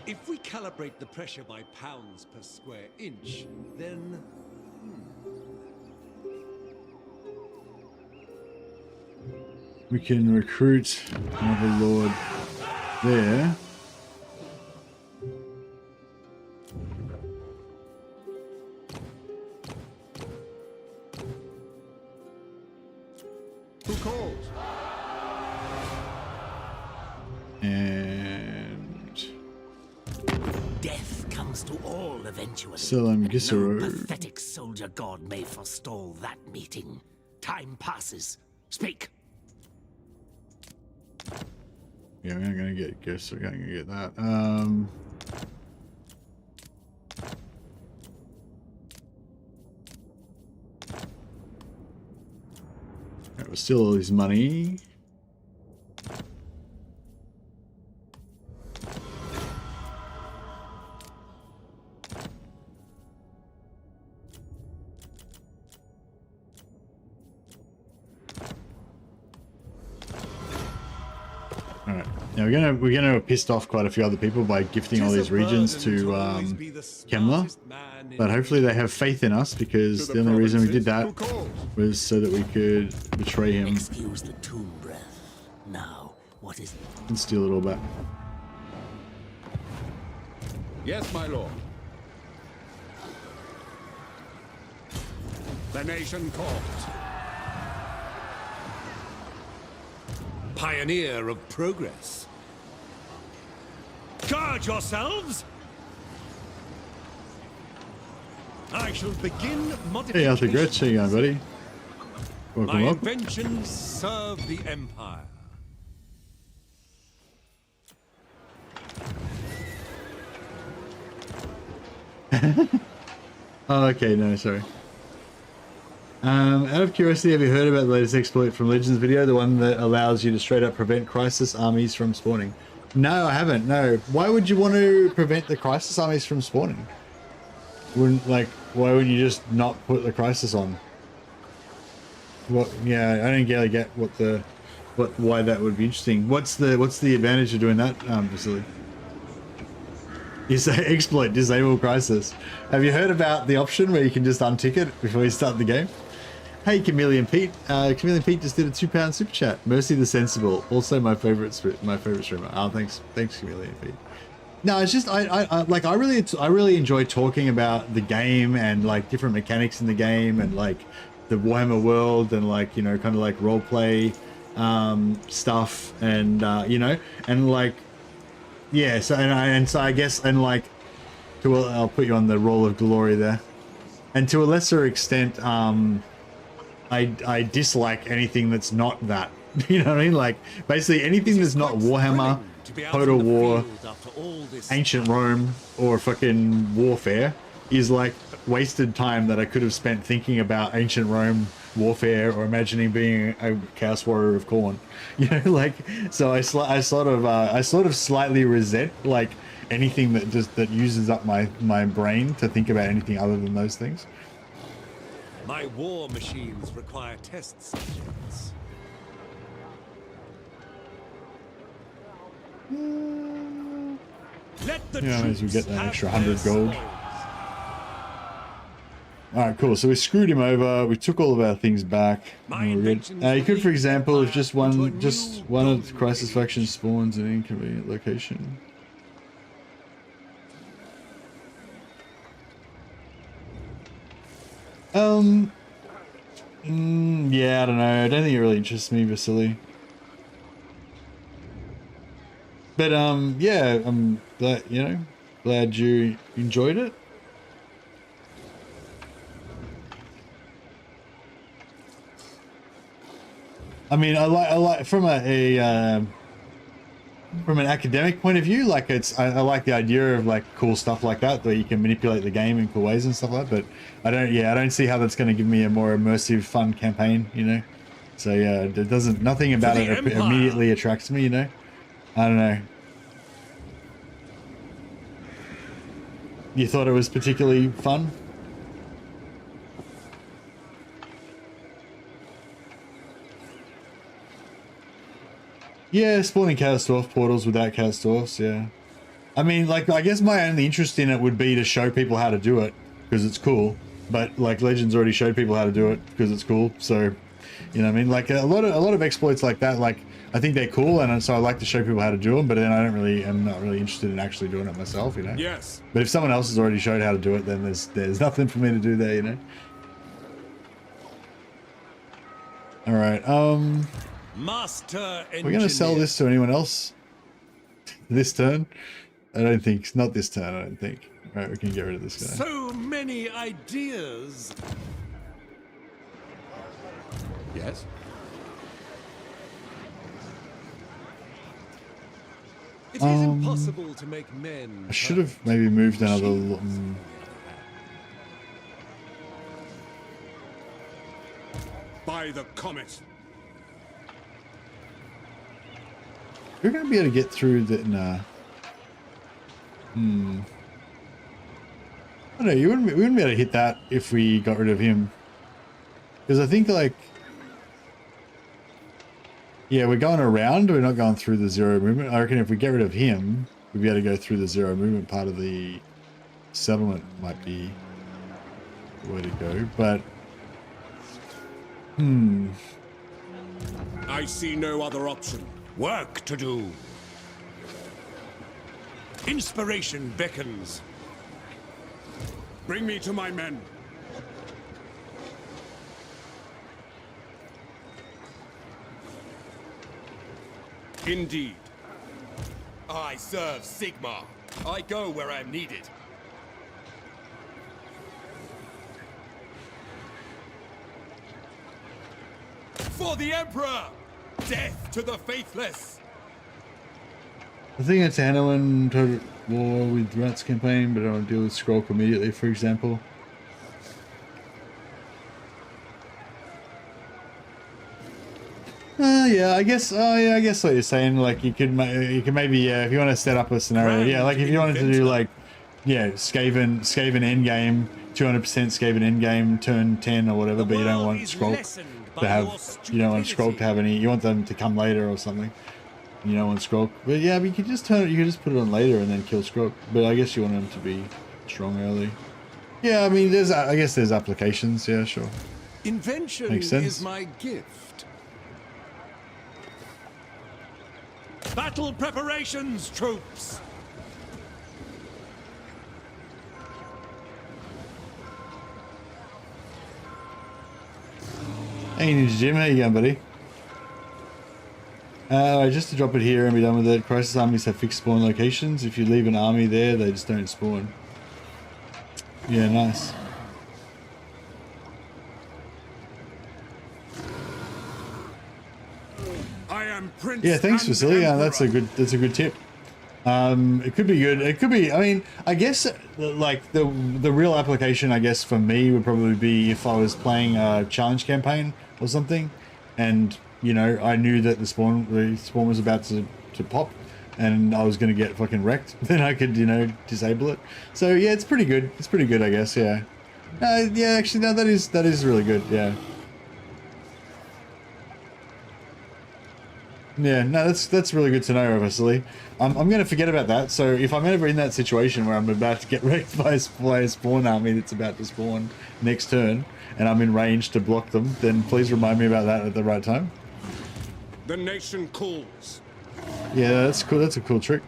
If we calibrate the pressure by pounds per square inch, then... we can recruit another lord there. Who calls? And Death comes to all eventually. sell him No Gisero. pathetic soldier god may forestall that meeting. Time passes. Speak. Yeah, we're not gonna get Gisero. We're gonna get that. Alright, we'll steal all his money. Alright. Now we're gonna have pissed off quite a few other people by gifting all these regions to Kemler. But hopefully they have faith in us, because the only reason we did that was so that we could betray him Excuse the tomb breath. Now, what is and steal it all back. Yes, my lord. The nation calls. Pioneer of progress. Guard yourselves! I shall begin modification. Hey, Arthur Gretsch, how you going, buddy? Welcome My up. inventions serve the Empire. Oh, okay, no, sorry. Out of curiosity, have you heard about the latest exploit from Legends video? The one that allows you to straight up prevent crisis armies from spawning? No, I haven't, no. Why would you want to prevent the crisis armies from spawning? Why wouldn't you just not put the crisis on? What? Yeah, I don't really get why that would be interesting. What's the advantage of doing that, Vasily? You say exploit, disable crisis. Have you heard about the option where you can just untick it before you start the game? Hey, Chameleon Pete. Chameleon Pete just did a £2 super chat. Mercy the Sensible, also my favorite streamer. Oh, thanks, Chameleon Pete. No, it's just I really enjoy talking about the game and like different mechanics in the game and like the Warhammer world and like, you know, kind of like role play stuff and you know, and like yeah, so I guess and like I'll put you on the roll of glory there. And to a lesser extent, I dislike anything that's not that. You know what I mean? Like basically anything that's not Warhammer, Total War, Ancient Rome, or fucking Warfare. is like wasted time that I could have spent thinking about ancient Rome warfare or imagining being a Chaos Warrior of Khorne. You know, like, so I sort of slightly resent like anything that uses up my brain to think about anything other than those things. My war machines require test subjects. Let the Yeah, as we get that have extra their 100 gold. spoils. Alright, cool. So we screwed him over. We took all of our things back. And we're good. You could, for example, if just one of the crisis factions spawns in an inconvenient location. Yeah, I don't know. I don't think it really interests me, Vasily. But yeah, I'm glad, glad you enjoyed it. I mean, I like from from an academic point of view, like I like the idea of like cool stuff like that, where you can manipulate the game in cool ways and stuff like that. But I don't see how that's going to give me a more immersive, fun campaign, So yeah, it doesn't. Nothing about it immediately attracts me, I don't know. You thought it was particularly fun? Yeah, spawning Chaos Dwarf portals without Chaos Dwarfs, yeah. I mean, like, I guess my only interest in it would be to show people how to do it, because it's cool. But, like, Legends already showed people how to do it, because it's cool, so... You know what I mean? Like, a lot of exploits like that, like, I think they're cool, and so I like to show people how to do them, but then I'm not really interested in actually doing it myself, Yes. But if someone else has already showed how to do it, then there's nothing for me to do there, Alright, Master we're gonna sell this to anyone else this turn? I don't think, not this turn, I don't think. Alright, we can get rid of this guy. So many ideas. Yes? It is impossible to make men. I should have maybe moved another... By the comet. We're gonna be able to get through the... Nah. I don't know, we wouldn't be able to hit that if we got rid of him. Because I think, like... Yeah, we're going around, we're not going through the zero movement. I reckon if we get rid of him, we'd be able to go through the zero movement part of the settlement. Might be the way to go, but... I see no other option. Work to do. Inspiration beckons. Bring me to my men. Indeed. I serve Sigmar. I go where I am needed. For the Emperor! Death to the faithless! I think it's handling total war with Rats campaign, but I don't deal with Skrulk immediately, for example. Yeah, I guess what you're saying, like you can maybe if you want to set up a scenario, yeah, like if you wanted to do like, yeah, Skaven endgame, 200% Skaven endgame, turn 10 or whatever, but you don't want Skrulk to have, you don't want Skrulk to have any, you want them to come later or something. You don't want Skrulk, but yeah, but you could just turn it, you could just put it on later and then kill Skrulk, but I guess you want them to be strong early. Yeah, I mean, I guess there's applications, yeah, sure. Invention Makes sense. is my gift. Battle preparations, troops! Hey Ninja Jim, how you going, buddy? Just to drop it here and be done with it. Crisis armies have fixed spawn locations. If you leave an army there, they just don't spawn. Yeah, nice. I am Prince. Yeah, thanks, and Vasily. Emperor. That's a good tip. It could be good. It could be. I mean, I guess like the real application, I guess for me would probably be if I was playing a challenge campaign or something, and you know I knew that the spawn was about to pop, and I was gonna get fucking wrecked. Then I could disable it. So yeah, it's pretty good. It's pretty good, I guess. Yeah. Yeah. Actually, no, that is really good. Yeah. Yeah, no, that's really good to know, obviously. I'm going to forget about that, so if I'm ever in that situation where I'm about to get wrecked by a spawn army that's about to spawn next turn, and I'm in range to block them, then please remind me about that at the right time. The nation calls. Yeah, that's cool. That's a cool trick.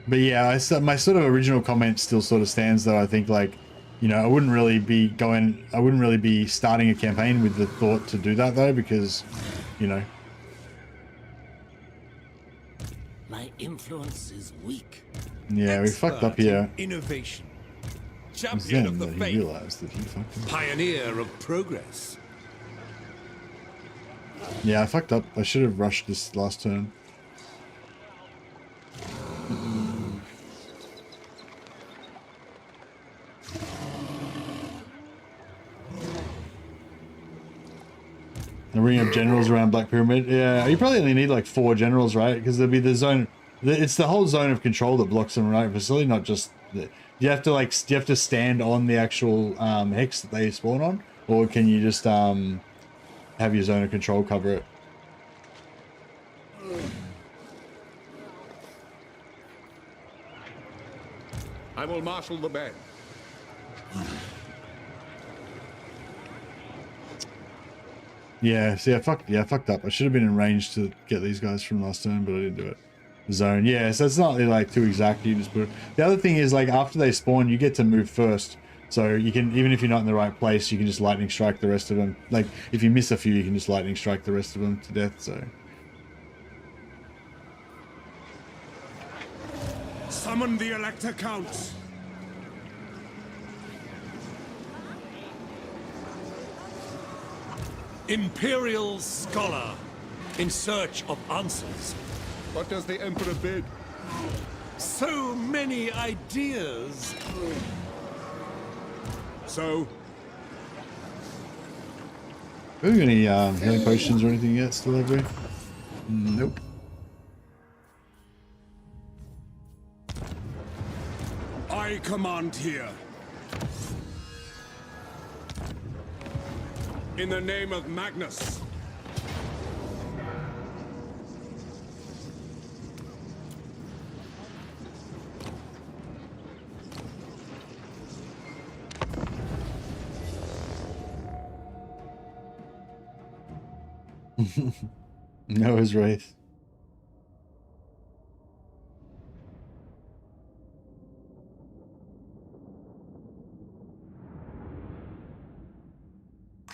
But yeah, my sort of original comment still sort of stands, though. I think, like, you know, I wouldn't really be starting a campaign with the thought to do that, though, because, you know. My influence is weak. Yeah, we fucked up here. Innovation. It was Champion then of the that he faith. realized that he fucked up. Pioneer of progress. Yeah, I fucked up. I should have rushed this last turn. And bring up generals around Black Pyramid. Yeah, you probably only need like 4 generals, right? Because there'll be the zone. It's the whole zone of control that blocks them, right? Facility, not just. You have to stand on the actual hex that they spawn on, or can you just have your zone of control cover it? I will marshal the band. Yeah, see, I fucked up. I should have been in range to get these guys from last turn, but I didn't do it. Zone, yeah, so it's not really like too exact. You just put it. The other thing is, like, after they spawn, you get to move first. So you can, even if you're not in the right place, you can just lightning strike the rest of them. Like, if you miss a few, you can just lightning strike the rest of them to death, so. Summon the Elector Counts. Imperial scholar in search of answers. What does the Emperor bid? So many ideas. So, Have we got any healing potions or anything yet still, have we? Nope. I command here. In the name of Magnus. Noah's Wraith.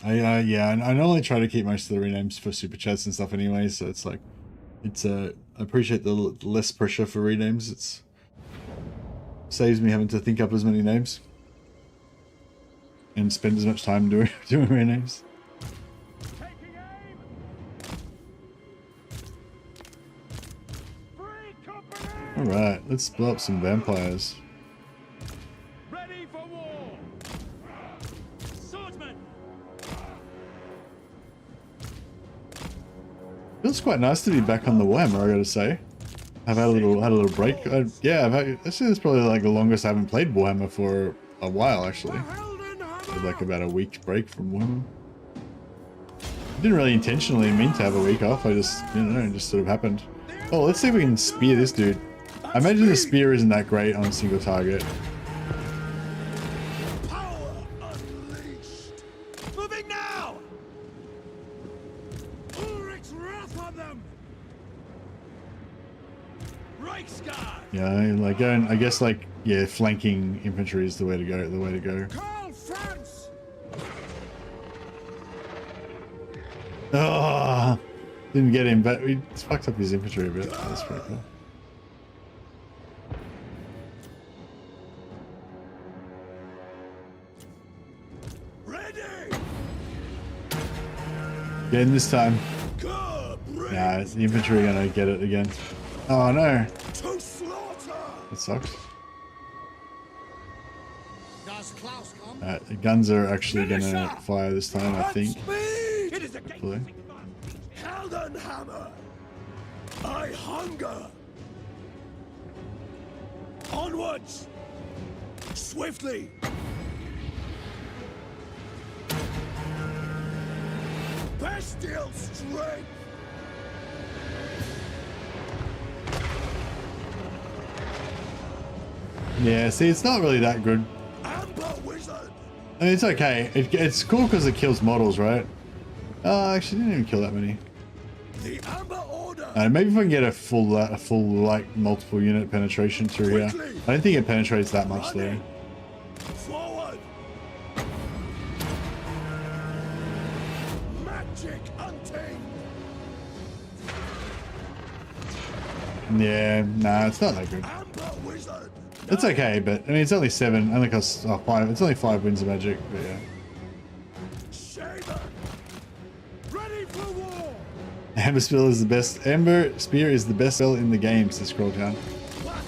Yeah, I normally try to keep most of the renames for super chats and stuff anyway, so it's like, I appreciate the less pressure for renames. It's saves me having to think up as many names and spend as much time doing renames. All right, let's blow up some vampires. Ready for war. Swordsman. Feels quite nice to be back on the Warhammer, I gotta say. I've had a little break. Yeah, this is probably like the longest I haven't played Warhammer for a while, actually. Like about a week break from Warhammer. I didn't really intentionally mean to have a week off. I just, you know, it just sort of happened. Oh, let's see if we can spear this dude. I imagine the spear isn't that great on a single target. Power unleashed. Moving now. Ulrich's wrath on them. Reichsguard. Yeah, like going, I guess, like, yeah, flanking infantry is the way to go. Karl, Franz. Oh, didn't get him, but we fucked up his infantry a bit. That's pretty cool. Getting this time. Nah, the infantry are gonna get it again. Oh no. That sucks. The guns are actually gonna fire this time, I think. Hopefully. Hammer. I hunger. Onwards. Swiftly. Bestial strength. Yeah, see, it's not really that good. Amber wizard. I mean, it's okay. It's cool because it kills models, right? Actually, didn't even kill that many. The Amber Order. Maybe if I can get a full like multiple unit penetration through here. I don't think it penetrates that much though. Forward. Magic untamed. Yeah, nah, it's not that good. Amber wizard. It's okay, but I mean, it's only 7. Only costs 5. It's only 5 winds of magic, but yeah. Ready for war. Amber Spear is the best. Amber Spear is the best spell in the game, says Scrolltown.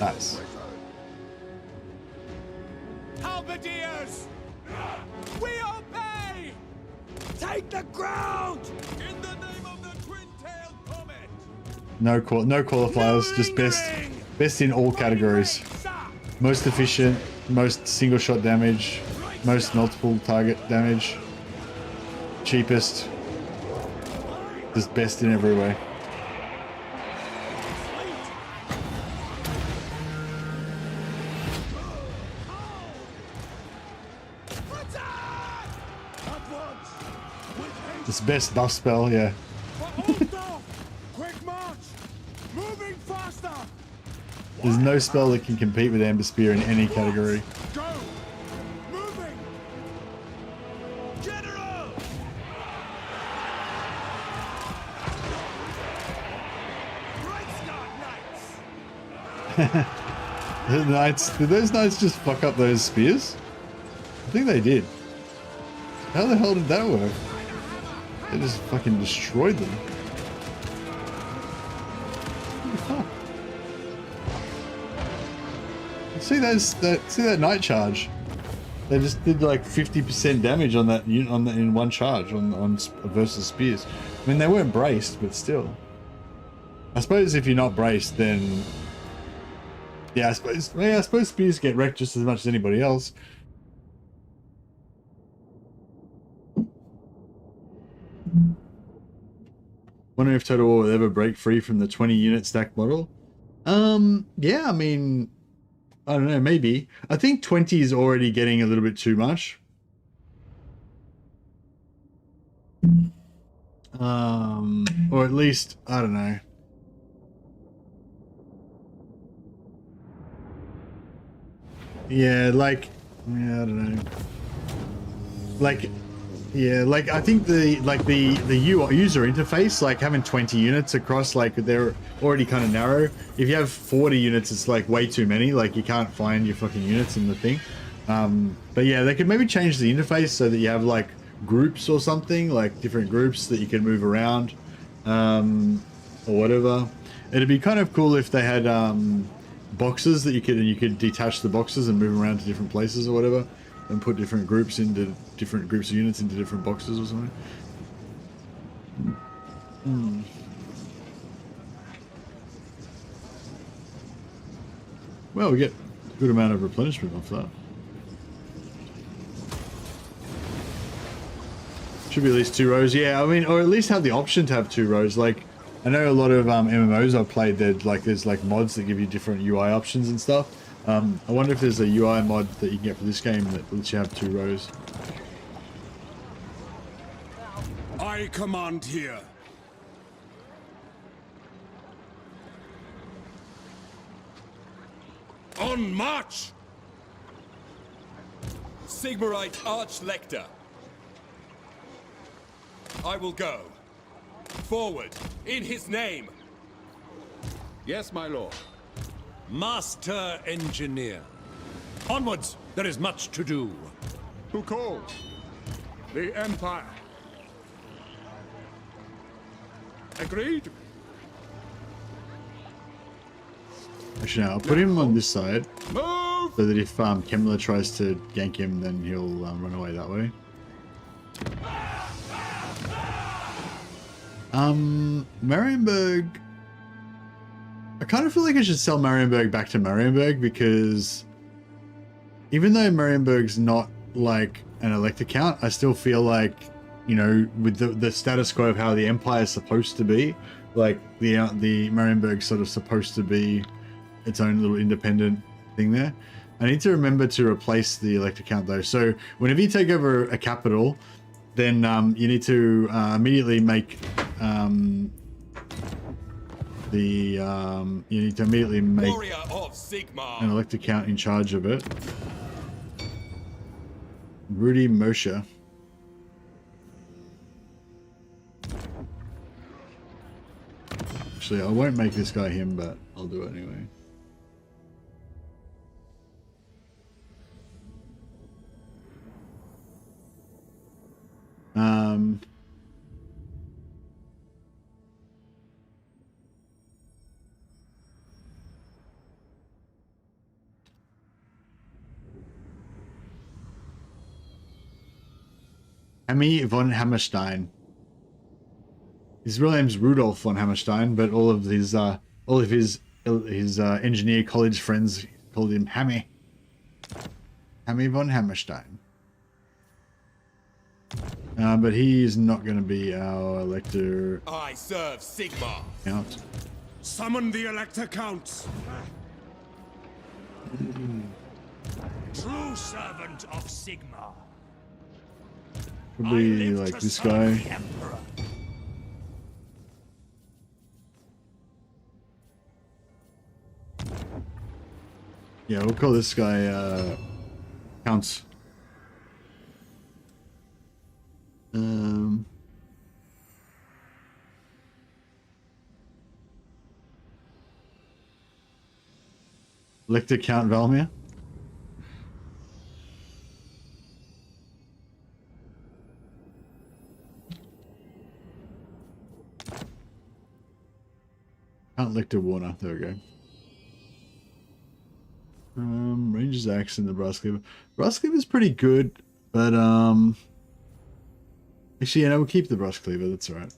Nice. Halberdiers, we obey. Take the ground. In the name of the twin-tailed comet. No qualifiers, just best in all categories. Most efficient, most single shot damage, most multiple target damage, cheapest, just best in every way. It's best buff spell, yeah. Quick march. Moving faster. There's no spell that can compete with Amber Spear in any category. Go. Moving. General. The knights, did those knights just fuck up those spears? I think they did. How the hell did that work? They just fucking destroyed them. See that night charge? They just did like 50% damage on that in one charge on versus spears. I mean, they weren't braced, but still. I suppose if you're not braced, then yeah, I suppose spears get wrecked just as much as anybody else. Wondering if Total War will ever break free from the 20 unit stack model. Yeah, I mean, I don't know, maybe. I think 20 is already getting a little bit too much. Or at least, I don't know. Yeah, like, yeah, I don't know. Like, yeah, like I think the user interface, like having 20 units across, like they're already kind of narrow. If you have 40 units, it's like way too many. Like you can't find your fucking units in the thing. But yeah, they could maybe change the interface so that you have like groups or something, like different groups that you can move around, or whatever. It'd be kind of cool if they had boxes that you could detach the boxes and move around to different places or whatever, and put different groups of units into different boxes or something. Well, we get a good amount of replenishment off that. Should be at least 2 rows. Yeah, I mean, or at least have the option to have 2 rows. Like, I know a lot of MMOs I've played, there's like mods that give you different UI options and stuff. I wonder if there's a UI mod that you can get for this game that lets you have 2 rows. I command here. On march! Sigmarite Archlector. I will go. Forward, in his name. Yes, my lord. Master Engineer. Onwards, there is much to do. Who calls? The Empire. Agreed. Actually, no, I'll put him on this side. Move! So that if Kemmler tries to gank him, then he'll run away that way. Marienburg. I kind of feel like I should sell Marienburg back to Marienburg, because even though Marienburg's not like an elector count, I still feel like, you know, with the status quo of how the Empire is supposed to be, like the Marienburg's sort of supposed to be its own little independent thing there. I need to remember to replace the elector count though. So whenever you take over a capital, then you need to immediately make you need to immediately make Warrior of Sigmar. an elector count in charge of it. Rudy Moshe. Actually, I won't make this guy him, but I'll do it anyway. Hemi von Hammerstein. His real name's Rudolf von Hammerstein, but all of his engineer college friends called him Hammy. Hammy von Hammerstein. But he is not going to be our elector. I serve Sigmar. Count. Summon the Elector Counts. True servant of Sigmar. Probably like this guy. Yeah, we'll call this guy Counts. Elector Count Valmir. Count Lecter Warner. There we go. Ranger's Axe and the Brass Cleaver. Brass Cleaver is pretty good, but actually, yeah, we'll keep the Brass Cleaver. That's all right.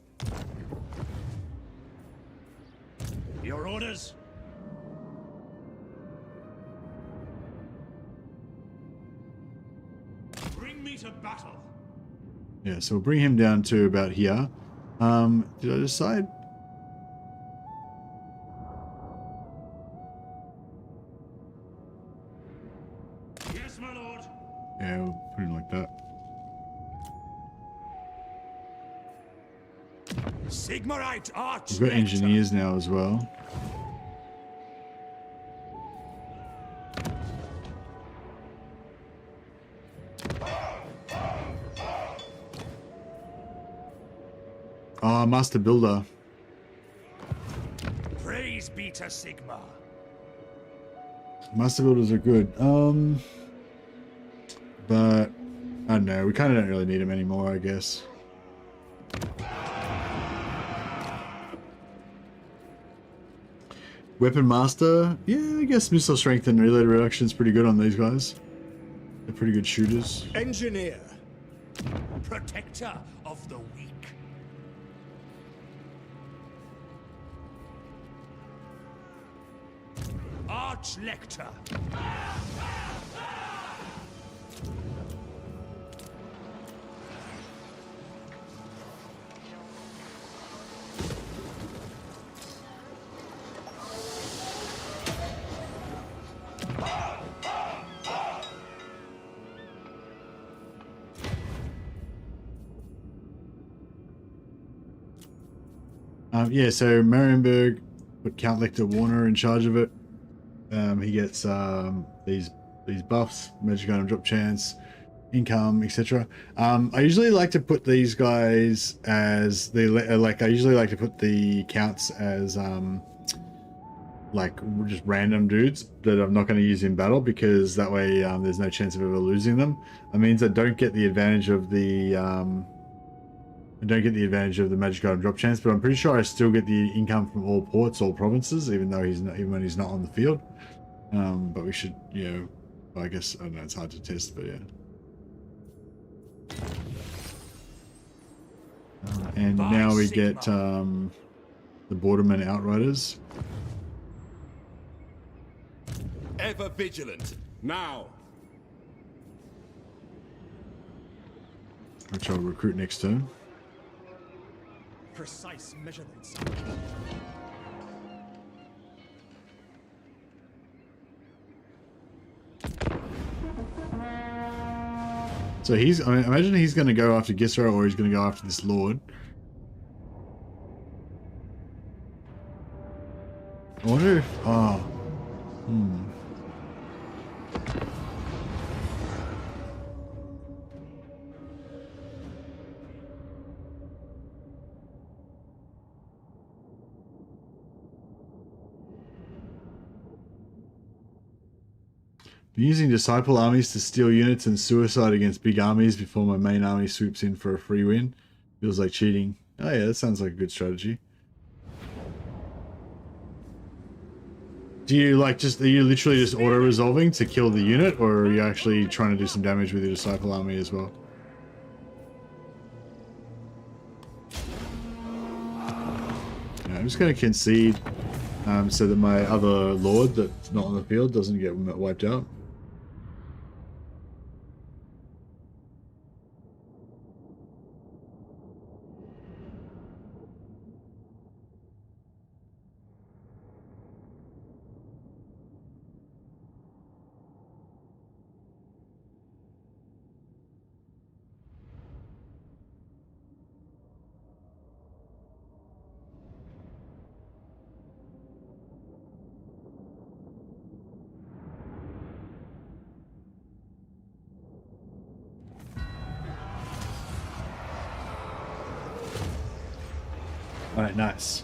Your orders? Bring me to battle. Yeah, so we'll bring him down to about here. Did I decide? Yes, my lord. Yeah, we'll put him like that. Sigmarite arch. We've got engineers now as well. Master Builder. Praise be to Sigmar. Master Builders are good. But I don't know. We kind of don't really need them anymore, I guess. Weapon Master. Yeah, I guess missile strength and reload reduction is pretty good on these guys. They're pretty good shooters. Engineer. Protector of the weak. Arch Lector. Yeah, so Marienburg put Count Lecter Warner in charge of it. He gets these buffs, magic item drop chance, income, etc. I usually like to put these guys as I usually like to put the counts as like just random dudes that I'm not going to use in battle, because that way there's no chance of ever losing them. It means I don't get the advantage of the I don't get the advantage of the magic item drop chance, but I'm pretty sure I still get the income from all ports, all provinces, even though even when he's not on the field. But we should, you know, I guess, I don't know, it's hard to test, but yeah. And now we get the Borderman Outriders. Ever vigilant. Now. Which I'll recruit next turn. Precise measurements. So he's, I imagine he's going to go after Gisra, or he's going to go after this Lord. I wonder if, using disciple armies to steal units and suicide against big armies before my main army swoops in for a free win. Feels like cheating. Oh yeah, that sounds like a good strategy. Do you like are you literally just auto-resolving to kill the unit, or are you actually trying to do some damage with your disciple army as well? Yeah, I'm just going to concede so that my other lord that's not on the field doesn't get wiped out. Alright, nice.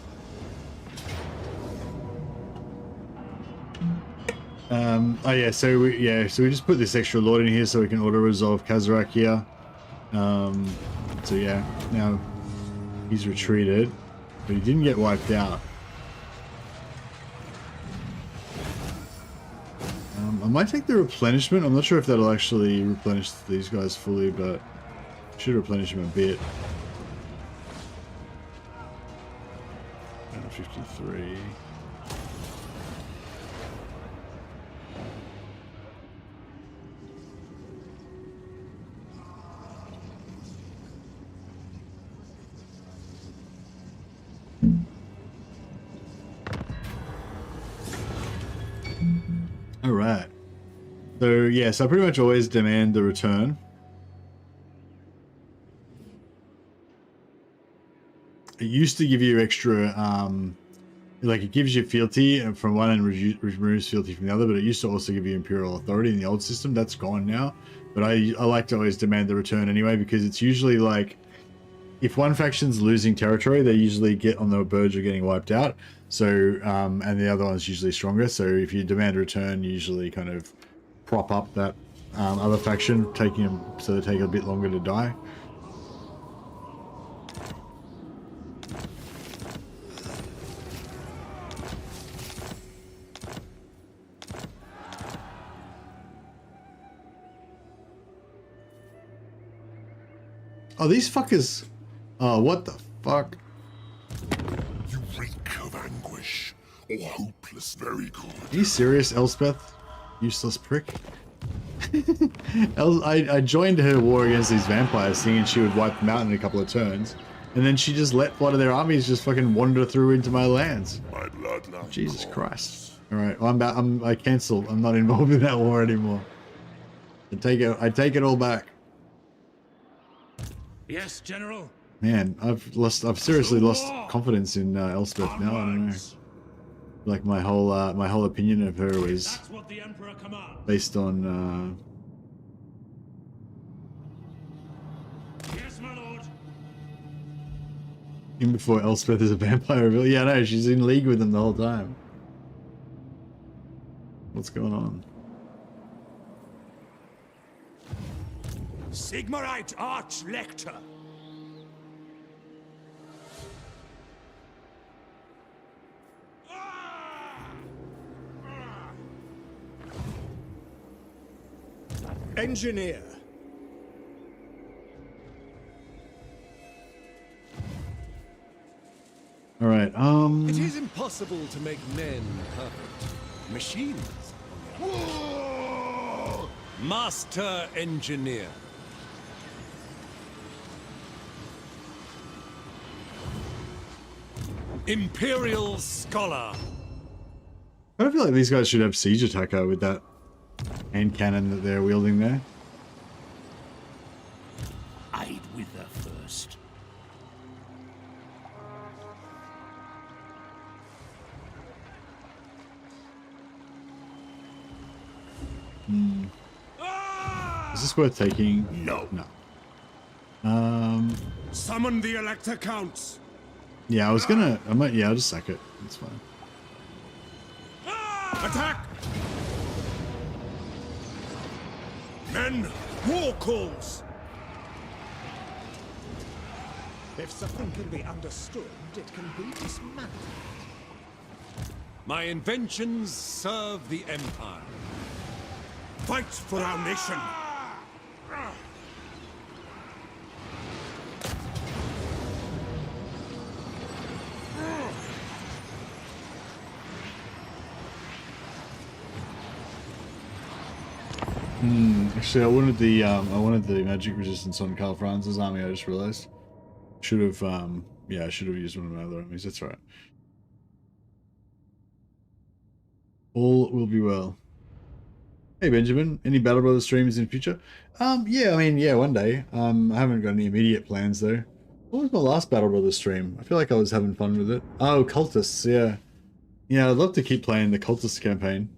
Oh yeah, so we just put this extra lord in here so we can auto-resolve Kazarak here. So yeah, now he's retreated, but he didn't get wiped out. I might take the replenishment. I'm not sure if that'll actually replenish these guys fully, but should replenish him a bit. 53. All right. So yes, I pretty much always demand the return. It used to give you extra, like it gives you fealty from one and removes fealty from the other, but it used to also give you imperial authority in the old system. That's gone now. But I like to always demand the return anyway, because it's usually like, if one faction's losing territory, they usually get on the verge of getting wiped out. So, and the other one's usually stronger. So if you demand a return, you usually kind of prop up that other faction, taking them so they take a bit longer to die. Oh, these fuckers. Oh, what the fuck? You reek of anguish, or hopeless very good. Are you serious, Elspeth? Useless prick. I joined her war against these vampires thinking she would wipe them out in a couple of turns, and then she just let one of their armies just fucking wander through into my lands. My bloodline. Jesus Christ. Alright, well, I cancel. I'm not involved in that war anymore. I take it all back. Yes, General. Man, I've seriously lost confidence in Elspeth now. I don't know. Like my whole opinion of her was based on Yes, my lord. even before Elspeth is a vampire. Yeah, no, she's in league with them the whole time. What's going on? Sigmarite Arch-Lector. Engineer. All right. It is impossible to make men perfect. Machines. Master Engineer. Imperial Scholar. I feel like these guys should have siege attacker with that hand cannon that they're wielding there. I'd wither first. Is this worth taking? No. No. Summon the Elector Counts. Yeah, I was gonna. I might. Yeah, I'll just sack it. It's fine. Attack! Men, war calls! If something can be understood, it can be dismantled. My inventions serve the Empire. Fight for our nation! Actually, I wanted the magic resistance on Karl Franz's army. I just realized. Should have. Yeah, I should have used one of my other armies. That's right. All will be well. Hey Benjamin, any Battle Brothers streams in future? Yeah, I mean, yeah, one day. I haven't got any immediate plans though. What was my last Battle Brothers stream? I feel like I was having fun with it. Oh, Cultists, yeah. Yeah, I'd love to keep playing the Cultist campaign.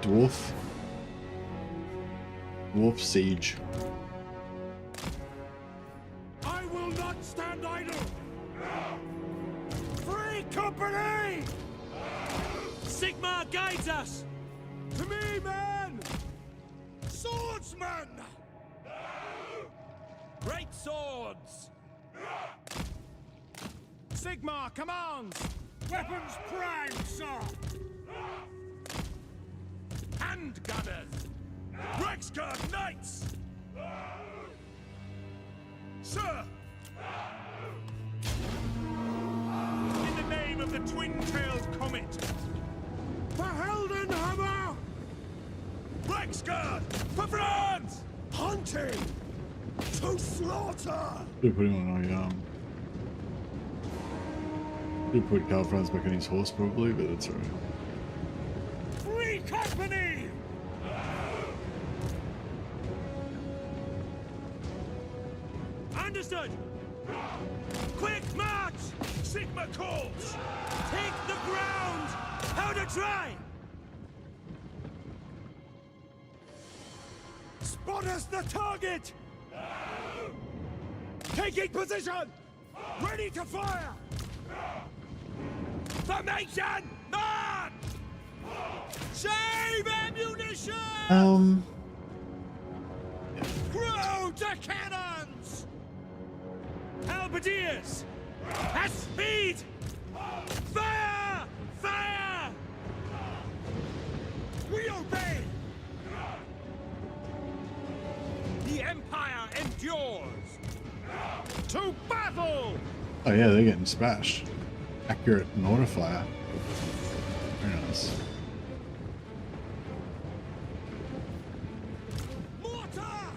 Dwarf Siege. I will not stand idle! Free company! Sigmar guides us! To me, men! Swordsmen! Great swords! Sigmar commands! Weapons prime, sir! Handgunners! Reikland Knights! Sir! In the name of the twin-tailed comet! For Heldenhammer! Reikland! For Franz! Hunting! To slaughter! Should put him on my should put Karl Franz back on his horse probably, but that's alright. Free company! Understood! Quick march! Sigmar calls! Take the ground! How to try! Spot us the target! Taking position! Ready to fire! Formation! Man! Save ammunition! Grow to cannons! Halberdiers! At speed! Fire! Fire! We obey! The Empire endures! To battle! Oh yeah, they're getting smashed. Accurate mortar fire. Very nice. Mortar!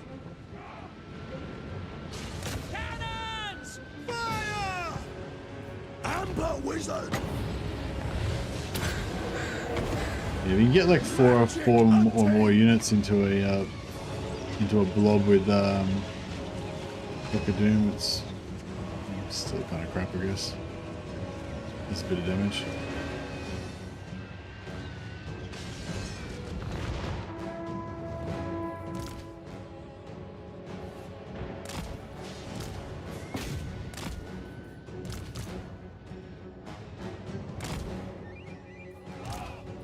Cannons! Fire! Amber Wizard! Yeah, you can get like four or more units into a blob with Book of Doom. It's still kind of crap, I guess. It's a bit of damage.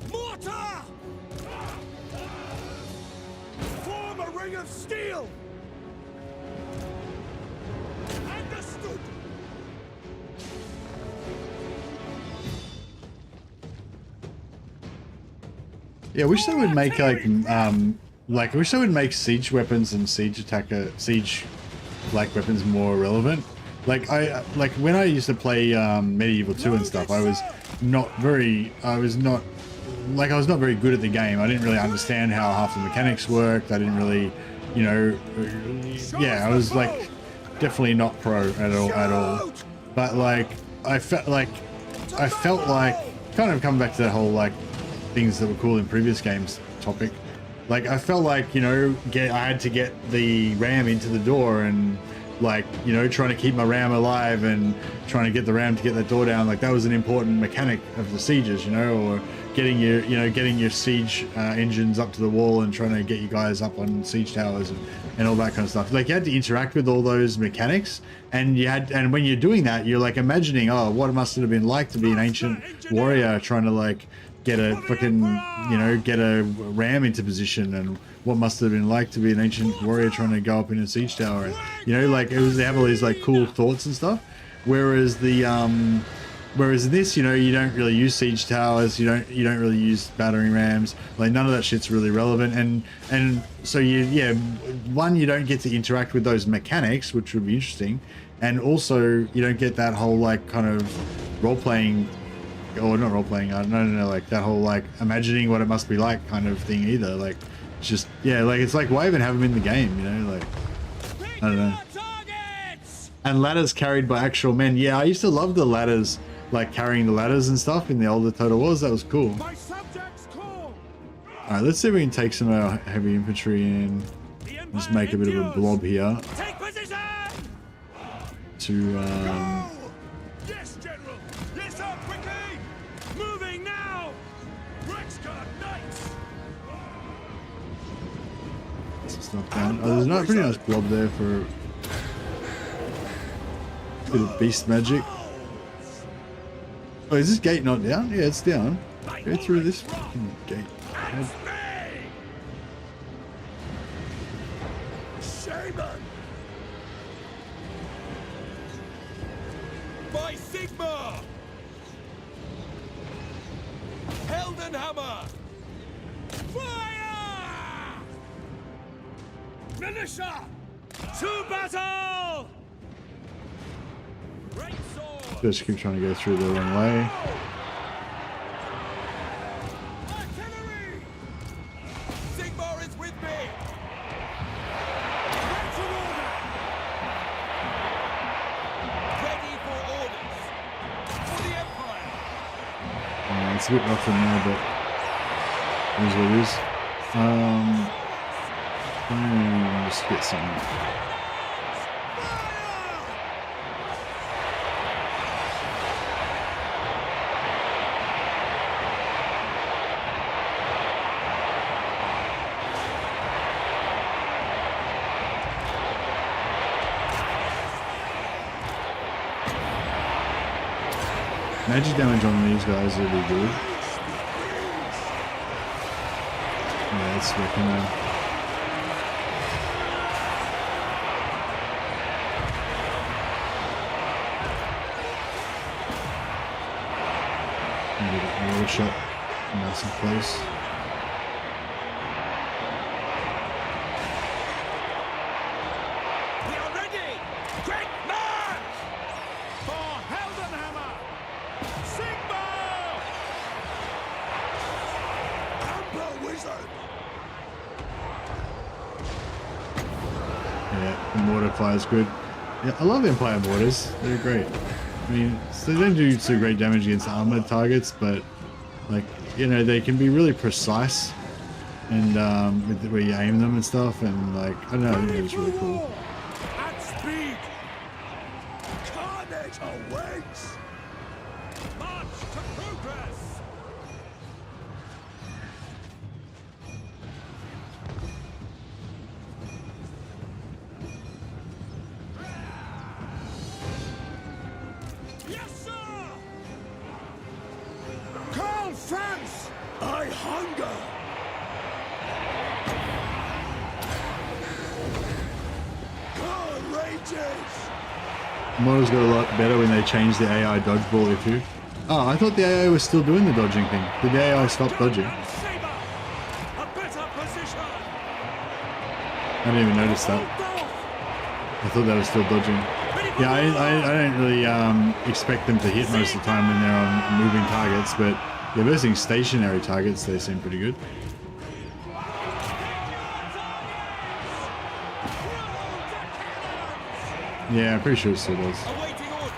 Mortar! Form a ring of steel! Yeah, I wish they would make like I wish they would make siege weapons and siege like weapons more relevant. Like when I used to play Medieval 2 and stuff, I was not very good at the game. I didn't really understand how half the mechanics worked. I didn't really, you know, yeah, I was like definitely not pro at all. But like I felt like kind of coming back to that whole like things that were cool in previous games topic. Like I felt like, you know, I had to get the ram into the door and like, you know, trying to keep my ram alive and trying to get the ram to get that door down. Like that was an important mechanic of the sieges, you know, or getting your siege engines up to the wall and trying to get you guys up on siege towers and all that kind of stuff. Like you had to interact with all those mechanics, and when you're doing that, you're like imagining, oh, what must it have been like to be an ancient warrior trying to like get a fucking, you know, get a ram into position, and what must it have been like to be an ancient warrior trying to go up in a siege tower, and you know, like they have all these like cool thoughts and stuff. Whereas whereas this, you know, you don't really use siege towers, you don't really use battering rams, like none of that shit's really relevant, and so you don't get to interact with those mechanics, which would be interesting, and also you don't get that whole like kind of role-playing, or not role-playing, no, like that whole like imagining what it must be like kind of thing either. Like it's just, yeah, like it's like why even have them in the game, you know, like I don't know. And ladders carried by actual men. Yeah, I used to love the ladders, like carrying the ladders and stuff in the older Total Wars. That was cool. Alright, let's see if we can take some of our heavy infantry in. Just make a bit of a blob here. To Yes, General. Yes, sir, quickly. Moving now. Reikland Knights. some stuff down. Oh, there's not a pretty nice blob there for a bit of beast magic. Oh, is this gate not down? Yeah, it's down. Go through this fucking gate. By Sigmar! Heldenhammer! Fire! Militia! To battle! Great sword! Just keep trying to go through the wrong way. Artillery! Sigmar is with me! Ready for orders! For the Empire! It's a bit rough in there, but it is what it is. Just get something. Magic damage on these guys will be good. Yeah, let's recommend. Get a roll shot nice and close. We are ready! Great march! For Heldenhammer! Sigmar! Emperor Wizard! Yeah, the mortar fire's good. Yeah, I love Empire mortars. They're great. I mean, they don't do so great damage against armored targets, but like, you know, they can be really precise, and with where you aim them and stuff, and like, I don't know, I think it's really cool. At speed! Carnage awaits! March to progress! Yes, sir! Karl, Franz! I hunger! Karl rages! Mortars got a lot better when they changed the AI dodgeball issue. Oh, I thought the AI was still doing the dodging thing. Did the AI stop dodging? didn't even notice that. I thought they were still dodging. Yeah, I don't really expect them to hit most of the time when they're on moving targets, but yeah, versus stationary targets, they seem pretty good. Yeah, I'm pretty sure it still does. Awaiting orders.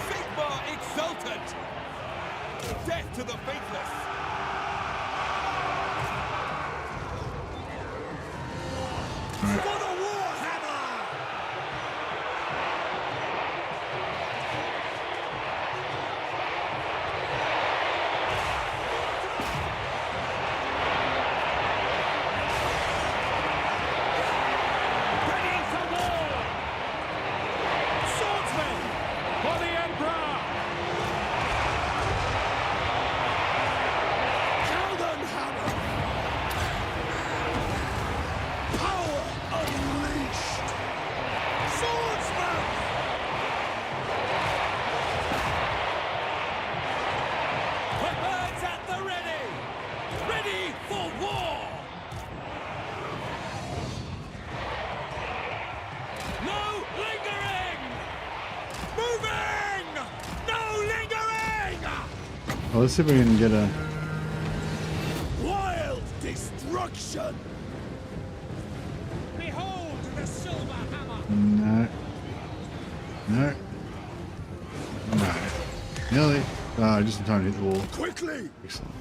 Sigmar exultant. Death to the faithless. Right. For the Warhammer! Ready for war! Swordsmen! For the Emperor! Golden hammer! Power unleashed! Swordsman! Weapons at the ready! Ready for war! No lingering! Moving! No lingering! Well, let's see if we can get a... Wild destruction! Behold the silver hammer! No. No. No. Nearly. Just in time to hit the wall. Quickly! Excellent.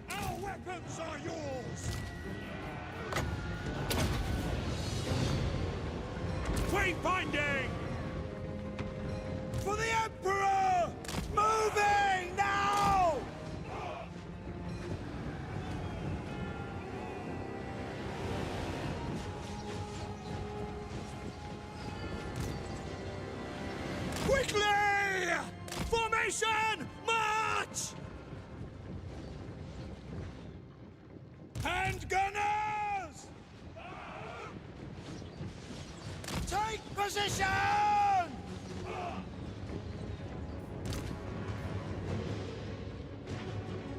Our weapons are yours! Wayfinding! For the Emperor! Moving now! Quickly! Formation! March! Hand gunners! Take position!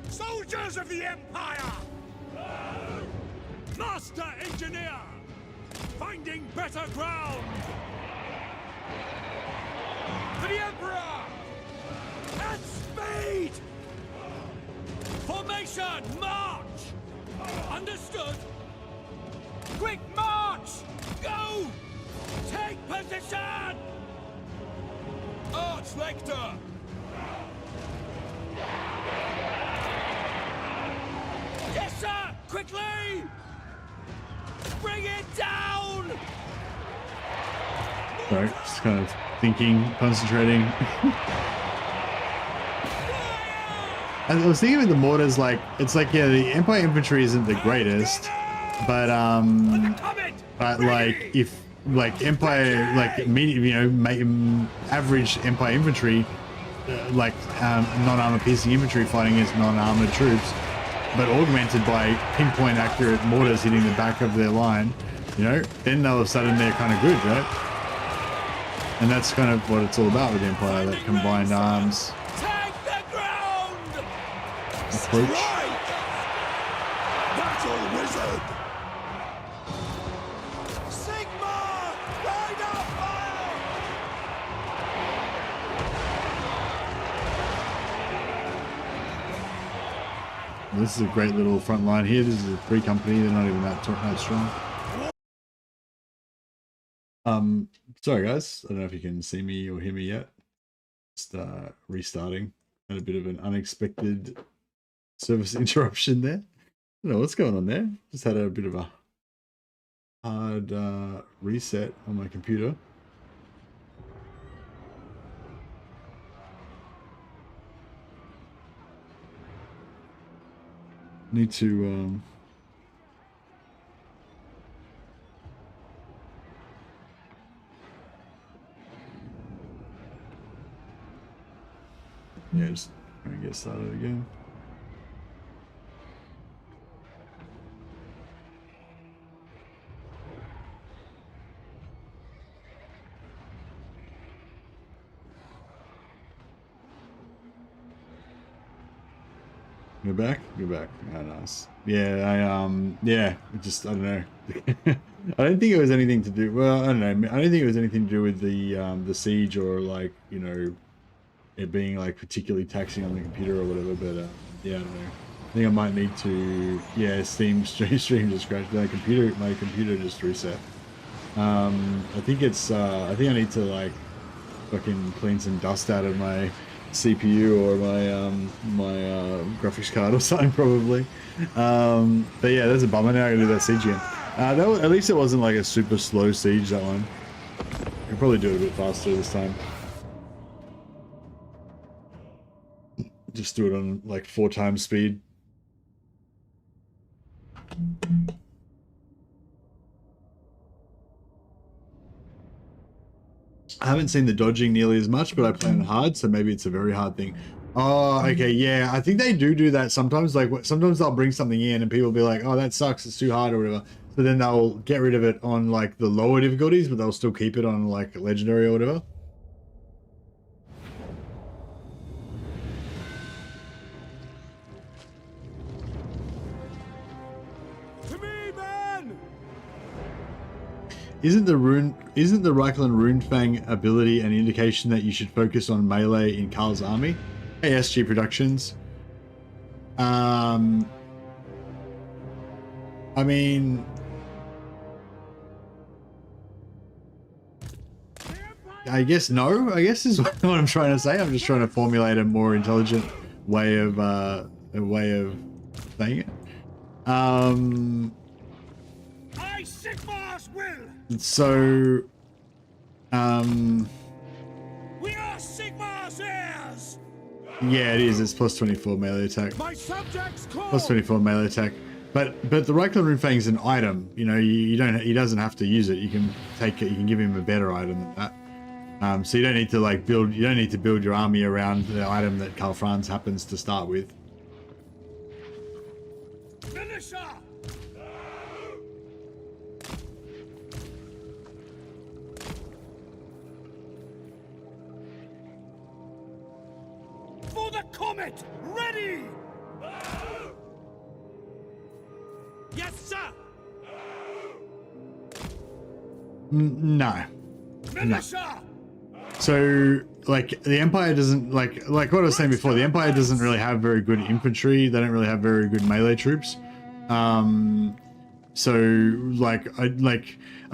Soldiers of the Empire! Master Engineer! Finding better ground! For the Emperor! At speed! Formation! March! Understood! Quick march! Go! Take position! Archlector! Yes, sir! Quickly! Bring it down! Sorry, just kind of thinking, concentrating. I was thinking with the mortars, like, it's like, yeah, the Empire infantry isn't the greatest, but like, if, like, Empire, like, average Empire infantry, like, non-armor piercing infantry fighting against non-armored troops, but augmented by pinpoint accurate mortars hitting the back of their line, you know, then all of a sudden they're kind of good, right? And that's kind of what it's all about with the Empire, that combined arms approach. Battle wizard! Sigmar! Ride up fire! This is a great little front line here. This is a free company. They're not even that strong. Sorry guys, I don't know if you can see me or hear me yet. Just restarting. Had a bit of an unexpected service interruption there. I don't know what's going on there. Just had a bit of a hard reset on my computer. Need to yeah, just trying to get started again. We're back. Go back. Oh, nice. Yeah, yeah, just, I don't know. I don't think it was anything to do, well, I don't know. I don't think it was anything to do with the siege or like, you know, it being like particularly taxing on the computer or whatever, but yeah, I don't know. I think I might need to, yeah, stream just crashed. My computer just reset. I think it's, I think I need to like fucking clean some dust out of my CPU or my graphics card or something probably. But yeah, there's a bummer. Now I gotta do that siege again. At least it wasn't like a super slow siege, that one. I'll probably do it a bit faster this time. Just do it on like 4 times speed. I haven't seen the dodging nearly as much, but I play on hard, so maybe it's a very hard thing. Oh, okay, yeah. I think they do that sometimes. Like, sometimes they'll bring something in and people will be like, oh, that sucks, it's too hard or whatever. So then they'll get rid of it on, like, the lower difficulties, but they'll still keep it on, like, legendary or whatever. Isn't the Reikland Runefang ability an indication that you should focus on melee in Karl's army? Hey, SG Productions. I mean, I guess no. I guess is what I'm trying to say. I'm just trying to formulate a more intelligent way of saying it. I Sigmar's will. So, We are Sigmar's heirs. yeah, it is. It's plus 24 melee attack. My subjects call. Plus 24 melee attack. But the Reikland Runefang is an item. You know, you don't. He doesn't have to use it. You can take it. You can give him a better item than that. So you don't need to like build. You don't need to build your army around the item that Karl Franz happens to start with. Finisher. For the comet, ready! Yes, sir! No. Finisher! No. So, like, the Empire doesn't, like what I was saying before, the Empire doesn't really have very good infantry. They don't really have very good melee troops. So, I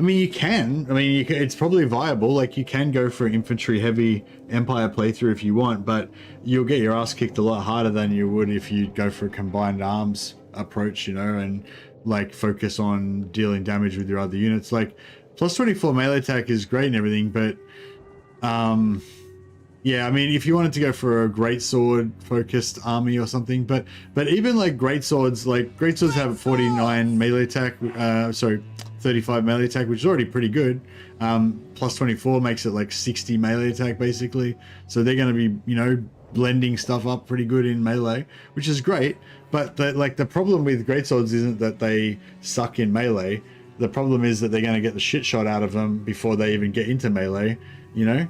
mean, you can. I mean, it's probably viable. Like, you can go for an infantry-heavy Empire playthrough if you want, but you'll get your ass kicked a lot harder than you would if you go for a combined arms approach, you know, and, like, focus on dealing damage with your other units. Like, plus 24 melee attack is great and everything, but, yeah, I mean, if you wanted to go for a greatsword focused army or something, but even like greatswords have 49 melee attack, sorry, 35 melee attack, which is already pretty good. Plus 24 makes it like 60 melee attack basically. So they're going to be, you know, blending stuff up pretty good in melee, which is great. But the problem with greatswords isn't that they suck in melee. The problem is that they're going to get the shit shot out of them before they even get into melee, you know,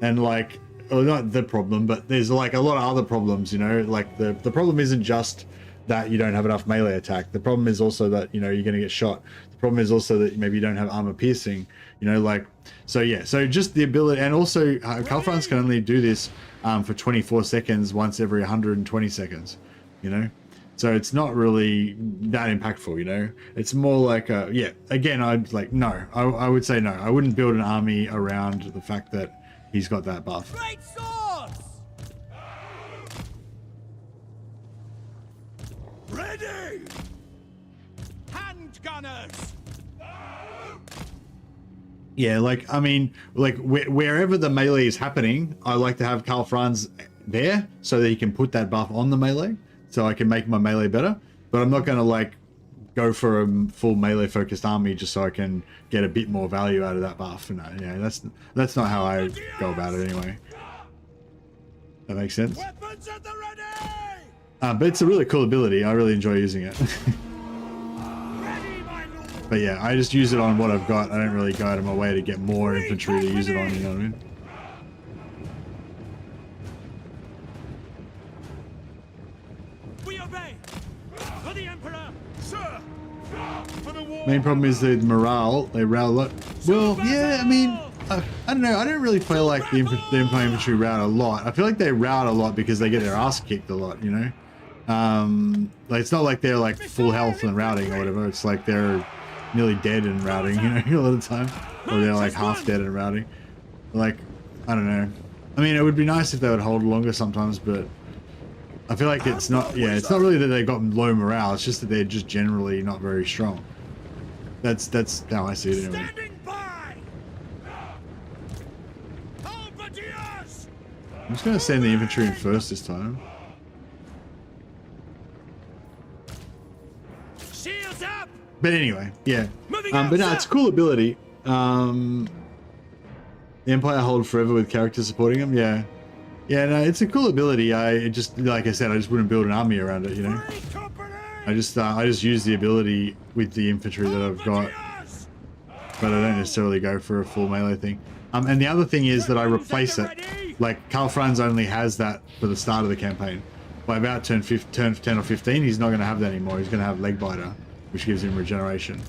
and like. Well, not the problem, but there's like a lot of other problems, you know, like the problem isn't just that you don't have enough melee attack. The problem is also that, you know, you're going to get shot. The problem is also that maybe you don't have armor piercing, you know, like, so yeah, so just the ability, and also Karl Franz can only do this for 24 seconds once every 120 seconds, you know, so it's not really that impactful, you know, it's more like, yeah, again, I'd like, no, I would say no, I wouldn't build an army around the fact that he's got that buff. Great swords! Ready! Hand gunners! Yeah, like, I mean, like, wherever the melee is happening, I like to have Karl Franz there so that he can put that buff on the melee, so I can make my melee better. But I'm not going to, like, go for a full melee focused army just so I can get a bit more value out of that buff. No, yeah, that's not how I go about it anyway. That makes sense. Weapons at the ready! But it's a really cool ability. I really enjoy using it. But yeah, I just use it on what I've got. I don't really go out of my way to get more infantry to use it on, you know what I mean? We obey! Main problem is the morale. They rout a lot. Well, yeah, I mean, I don't know. I don't really feel like the Empire infantry rout a lot. I feel like they rout a lot because they get their ass kicked a lot, you know? Like, it's not like they're like full health and routing or whatever. It's like they're nearly dead and routing, you know, a lot of the time. Or they're like half dead and routing. Like, I don't know. I mean, it would be nice if they would hold longer sometimes, but I feel like it's not, yeah, it's not really that they've got low morale. It's just that they're just generally not very strong. That's how I see it anyway. I'm just going to send the infantry in first this time. But anyway, yeah. But no, it's a cool ability. The Empire hold forever with characters supporting them. Yeah. Yeah, no, it's a cool ability. It just, like I said, I just wouldn't build an army around it, you know? I just use the ability with the infantry that I've got. But I don't necessarily go for a full melee thing. And the other thing is that I replace it. Like, Karl Franz only has that for the start of the campaign. By about turn 10 or 15, he's not going to have that anymore. He's going to have Leg Biter, which gives him regeneration.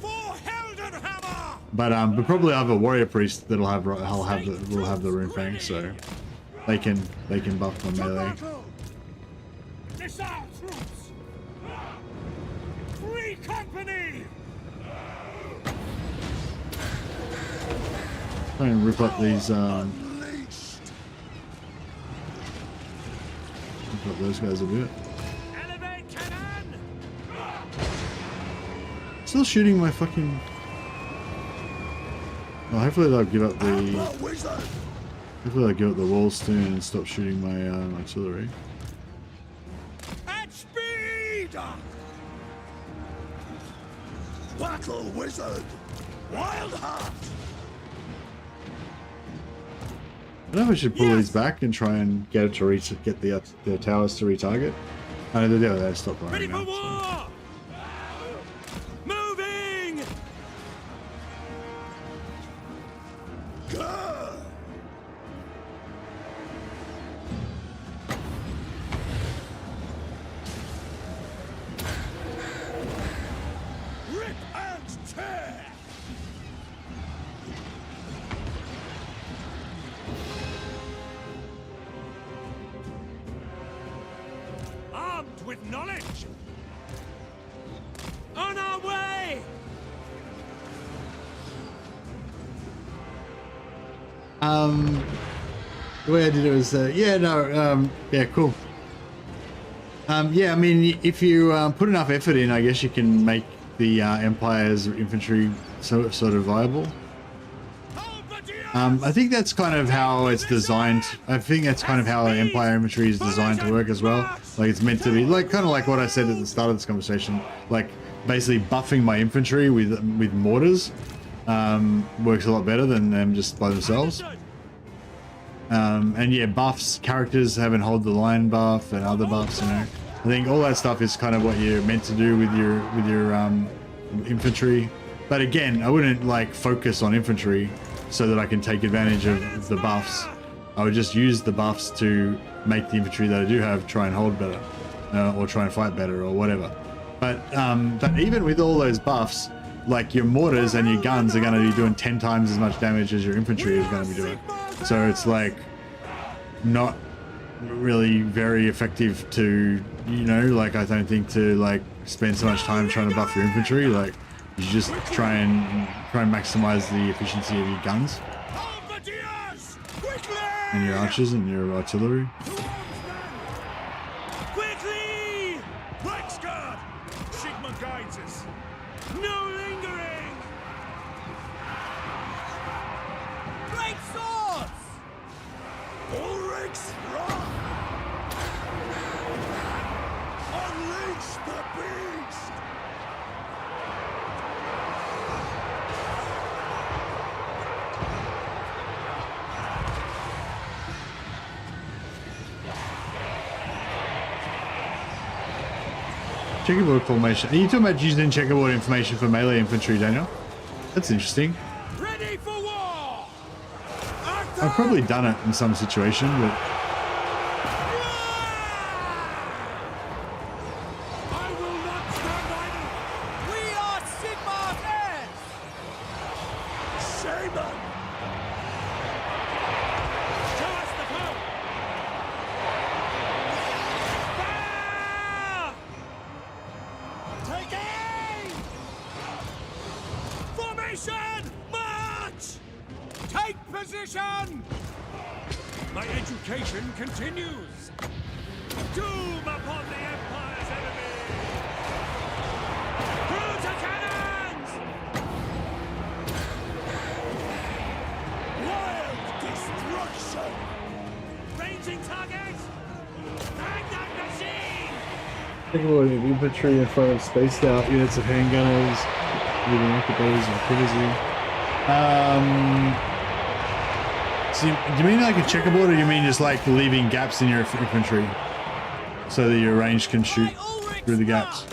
But probably I have a warrior priest that'll have will have the rune fang, so they can buff my melee. Free company. Try and rip up these rip up those guys a bit. Still shooting my fucking. Well, hopefully they'll give up the. Hopefully they'll give up the walls soon and stop shooting my artillery. At speed! Battle wizard! Wild heart! I don't know if I should pull these back and try and get it to get the towers to retarget. Oh, they stopped running now. So. Moving! Rip and tear! Armed with knowledge! On our way! The way I did it was, yeah, cool. Yeah, I mean, if you put enough effort in, I guess you can make the Empire's infantry sort of viable. I think that's kind of how it's designed. I think that's kind of how Empire infantry is designed to work as well. Like, it's meant to be, like, kind of like what I said at the start of this conversation. Like, basically buffing my infantry with mortars works a lot better than them just by themselves. And yeah, buffs, characters having hold the line buff and other buffs, you know. I think all that stuff is kind of what you're meant to do with your infantry. But again, I wouldn't like focus on infantry so that I can take advantage of the buffs. I would just use the buffs to make the infantry that I do have try and hold better, or try and fight better, or whatever. But even with all those buffs, like your mortars and your guns are going to be doing 10 times as much damage as your infantry is going to be doing. So it's like not really very effective to, you know, like I don't think to like spend so much time trying to buff your infantry. Like you just try and maximize the efficiency of your guns and your archers and your artillery. Quickly! Blacksguard! Sigmar guides us. No lingering! Great swords! Ulrich's wrath! Unleash the beast! Checkerboard formation. Are you talking about using checkerboard information for melee infantry, Daniel? That's interesting. Ready for war! I've probably done it in some situation, but I will not stand idle! We are Sigmar's heirs! Formation! March! Take position! My education continues. Doom upon the Empire's enemy! Through to cannons! Wild destruction! Ranging target! Magnum machine! Take a look at infantry in front of spaced out units of handgunners, leaving arquebusiers and privacy. So do you mean like a checkerboard, or you mean just like leaving gaps in your infantry so that your range can shoot through the gaps?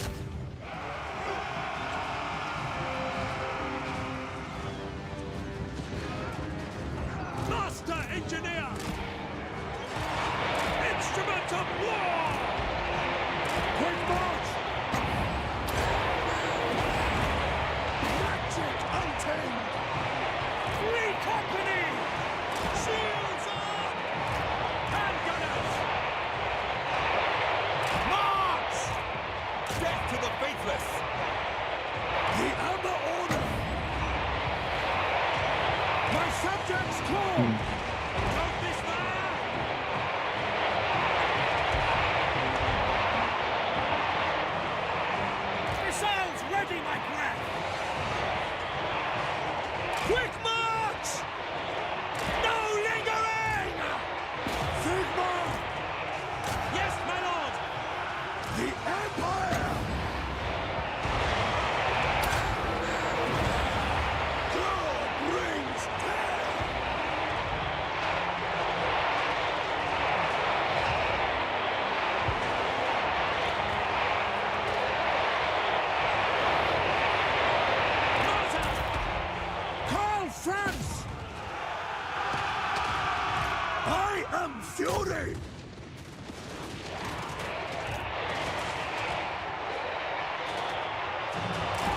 Master engineer! Instrument of war! Quick march! Magic hunting! Free company! Shields up! Handgunners! March! Death to the faithless! The Amber Order! My subjects call! Don't despair! Missiles ready, my friend! Quick march! No lingering! Sigmar! Yes, my lord! The Empire! God brings death! Karl, Franz! I am Fury!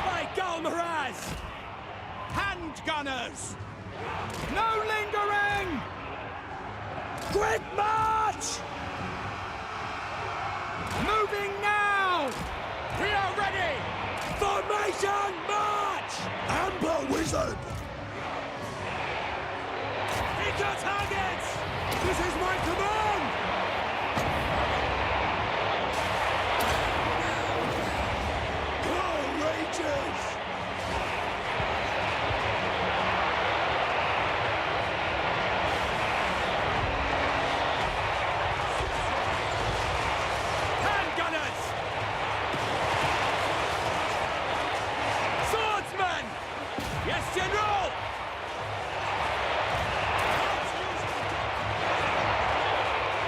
By Galmaraz! Handgunners! No lingering! Quick march! Moving now! We are ready! Formation march! Amber Wizard! Pick your targets! This is my command! Karl rages! Handgunners! Swordsman! Yes, General!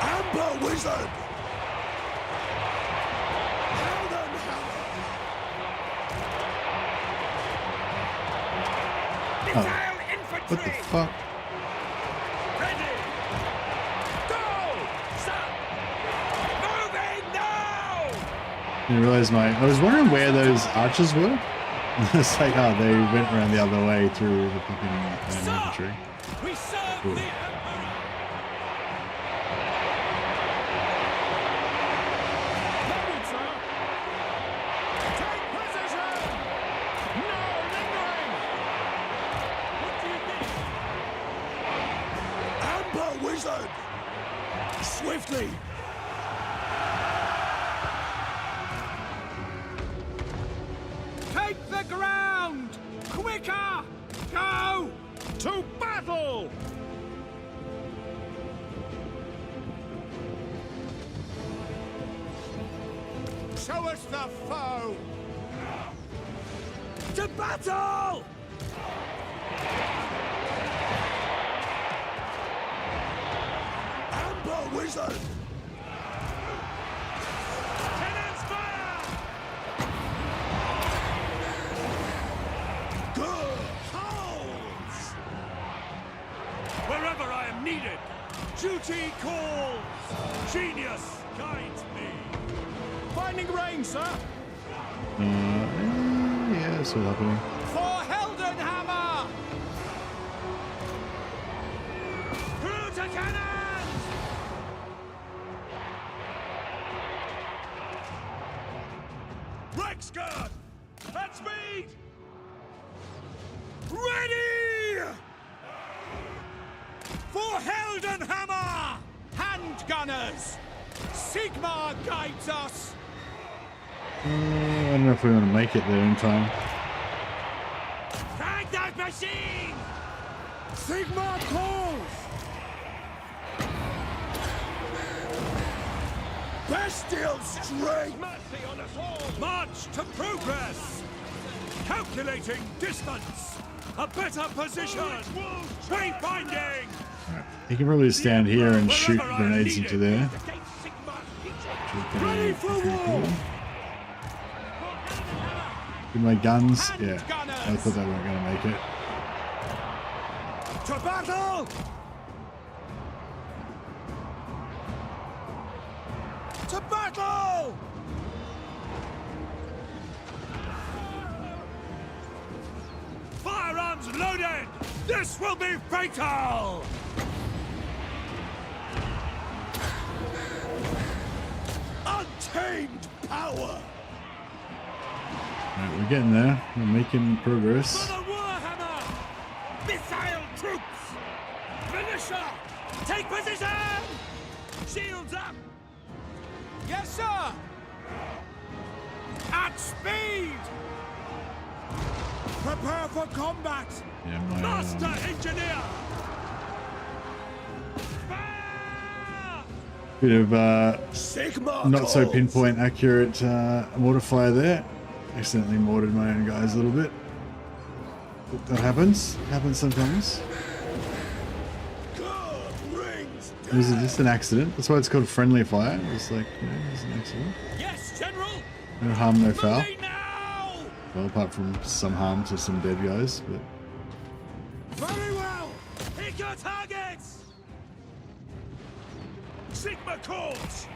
Amber Wizard! What the fuck? Ready! Go! Stop! Moving now! Didn't realize I was wondering where those archers were. It's like, oh, they went around the other way through the fucking infantry. We serve Cool. the Emperor! Noted, sir! Take position! No lingering! What do you think? Amber Wizard! Swiftly! Take the ground! Quicker! Go! To battle! Show us the foe! To battle! Amber Wizard! Cannons fire! Good holds! Wherever I am needed, duty calls! Genius guides me! Finding range, sir! Yeah, that's what's happening. For Heldenhammer! Through to cannons! Reichland! At speed! Ready! For Heldenhammer! Handgunners! Sigmar guides us! I don't know if we're going to make it there in time. Tag that machine! Sigmar calls! Bestial strength! Mercy on us all! March to progress! Calculating distance! A better position! Wayfinding! He can probably stand here and shoot grenades into there. Ready for war! With my guns, yeah. I thought they weren't going to make it. To battle! To battle! Firearms loaded! This will be fatal! Untamed power! Alright, we're getting there. We're making progress. For the Warhammer! Missile troops! Militia! Take position! Shields up! Yes, sir! At speed! Prepare for combat! Yeah, my, Master Engineer! bit of Sigmar not so calls. pinpoint accurate mortar fire there. Accidentally mortared my own guys a little bit. That happens. Happens sometimes. It was just an accident. That's why it's called friendly fire. It's like, you know, it's an accident. Yes, General. No harm, no foul. Now. Well, apart from some harm to some dead guys, but Very well. Hit your targets. Sigmar calls.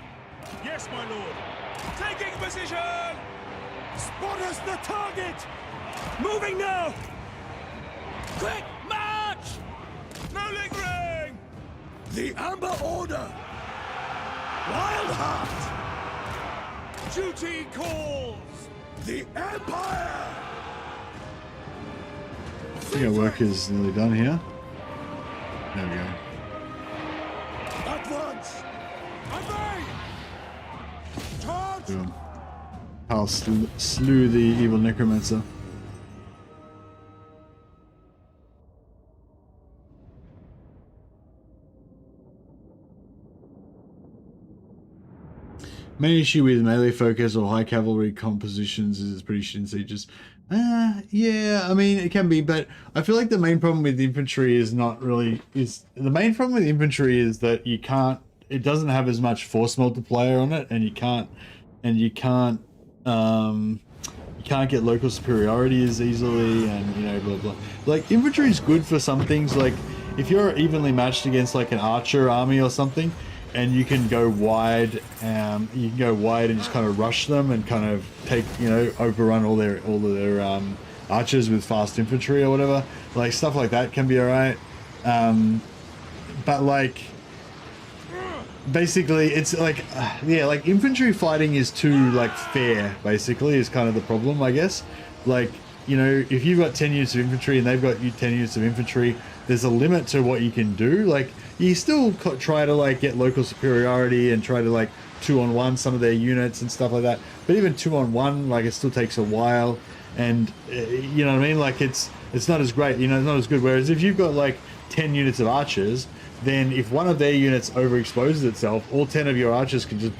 Yes, my lord. Taking position. Spot us the target. Moving now. Quick march. No lingering. The Amber Order! Wild Heart! Duty calls! The Empire! I think our work is nearly done here. There we go. Advance! Obey! Charge! Boom. Karl slew the evil necromancer. Main issue with melee focus or high cavalry compositions is it's pretty shit in sieges. Yeah, I mean, it can be, but I feel like the main problem with infantry is not really, the main problem with infantry is that you can't, it doesn't have as much force multiplier on it, and you can't get local superiority as easily, and, you know, blah, blah. Like, infantry is good for some things, like, if you're evenly matched against, like, an archer army or something, and you can go wide, and just kind of rush them and kind of take, you know, overrun all of their archers with fast infantry or whatever. Like, stuff like that can be alright. But, like, basically, it's like, yeah, like, infantry fighting is too, like, fair, basically, is kind of the problem, I guess. Like, you know, if you've got 10 units of infantry and they've got 10 units of infantry, there's a limit to what you can do. Like, you still try to, like, get local superiority and try to, like, 2-on-1 some of their units and stuff like that. But even 2-on-1, like, it still takes a while. And, you know what I mean? Like, it's not as great, you know, it's not as good. Whereas if you've got, like, 10 units of archers, then if one of their units overexposes itself, all 10 of your archers can just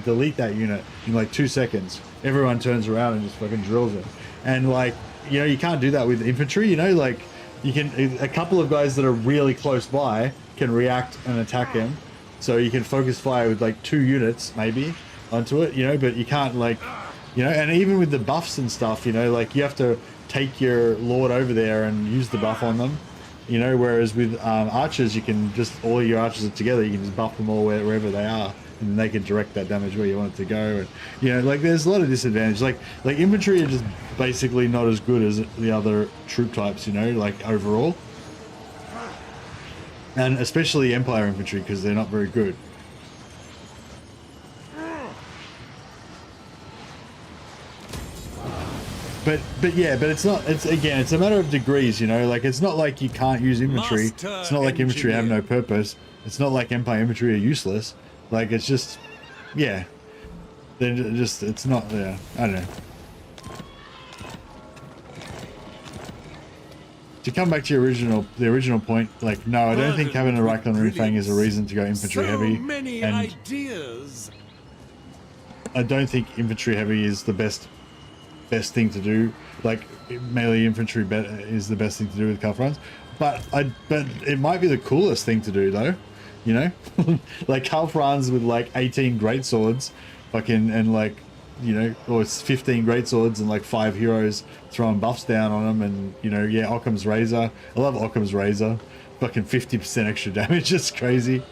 delete that unit in, like, 2 seconds. Everyone turns around and just fucking drills it. And, like, you know, you can't do that with infantry, you know, like, you can, a couple of guys that are really close by can react and attack him, so you can focus fire with, like, 2 units maybe onto it, you know, but you can't, like, you know, and even with the buffs and stuff, you know, like, you have to take your lord over there and use the buff on them, you know, whereas with archers, you can just, all your archers are together, you can just buff them all wherever they are, and then they can direct that damage where you want it to go. And, you know, like, there's a lot of disadvantage. Like infantry are just basically not as good as the other troop types, you know, like, overall. And especially Empire infantry, because they're not very good. but yeah, but it's not. It's again, it's a matter of degrees, you know. Like it's not like you can't use infantry. It's not like infantry have no purpose. It's not like Empire infantry are useless. Like it's just, yeah. They're just. It's not. Yeah, I don't know. To come back to the original point, like no, I don't think having a Reikland Ringfang is a reason to go infantry heavy. Many and ideas. I don't think infantry heavy is the best thing to do. Like melee infantry is the best thing to do with Karl Franz, but it might be the coolest thing to do though. You know, like Karl Franz with like 18 great swords, fucking and like. You know, or it's 15 great swords and like 5 heroes throwing buffs down on them, and you know, yeah, Occam's razor. I love Occam's razor. Fucking 50% extra damage. It's crazy.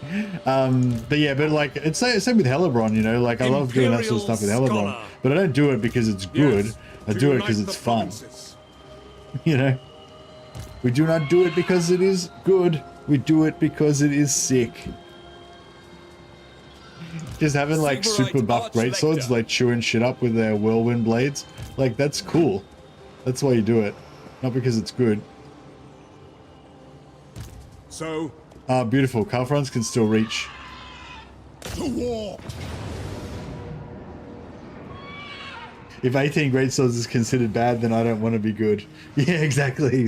But yeah, but like it's same with Hellebron. You know, like I love doing that sort of stuff with Hellebron, but I don't do it because it's good. Yes, I do it because it's fun. You know, we do not do it because it is good. We do it because it is sick. Just having like super buff greatswords like chewing shit up with their whirlwind blades, like that's cool. That's why you do it, not because it's good. So, beautiful. Karl Franz can still reach. To war. If 18 greatswords is considered bad, then I don't want to be good. Yeah, exactly.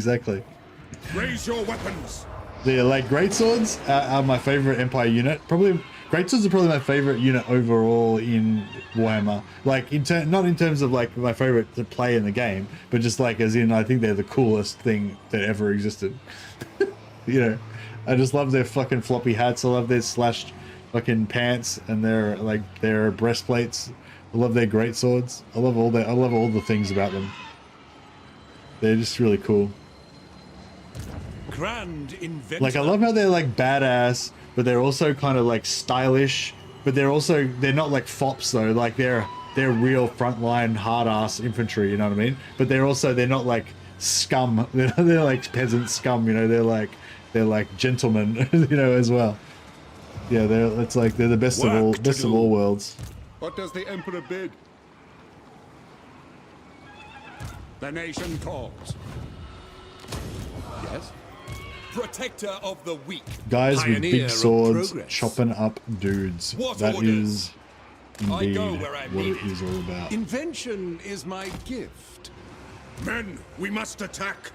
Raise your weapons. Yeah, like greatswords are my favorite Empire unit. Probably. Greatswords are probably my favorite unit overall in Warhammer. Like, not in terms of like my favorite to play in the game, but just like as in, I think they're the coolest thing that ever existed. You know, I just love their fucking floppy hats. I love their slashed fucking pants and their breastplates. I love their greatswords. I love all the things about them. They're just really cool. Grand inventor. Like I love how they're like badass. But they're also kind of like stylish, but they're not like fops though. Like they're real frontline hard ass infantry, you know what I mean? But they're not like scum. They're like peasant scum, you know. They're like gentlemen, you know, as well. Yeah, they're the best of all worlds. What does the Emperor bid? The nation calls. Yes. Protector of the weak. Guys with big swords chopping up dudes. That is indeed what it is all about. Invention is my gift. Men, we must attack.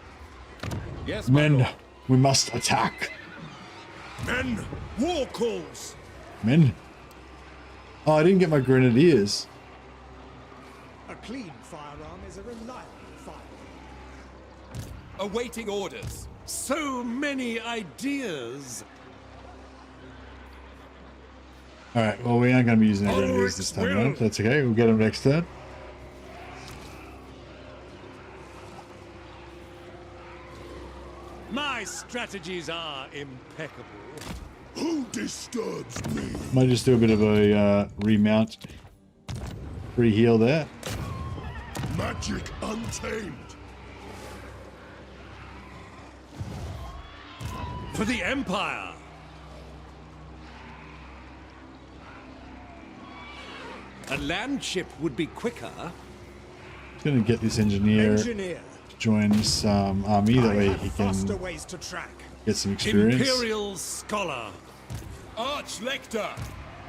Yes, men, we must attack. Men, war calls. Men. Oh, I didn't get my grenadiers. A clean firearm is a reliable firearm. Awaiting orders. So many ideas. Alright, well we aren't going to be using our grenadiers this time around. That's okay, we'll get them next turn. My strategies are impeccable. Who disturbs me? Might just do a bit of a remount. Re-heal there. Magic untamed. For the Empire! A land ship would be quicker. Just gonna get this engineer to join this army, that way he can get some experience. Imperial Scholar. Arch-Lector.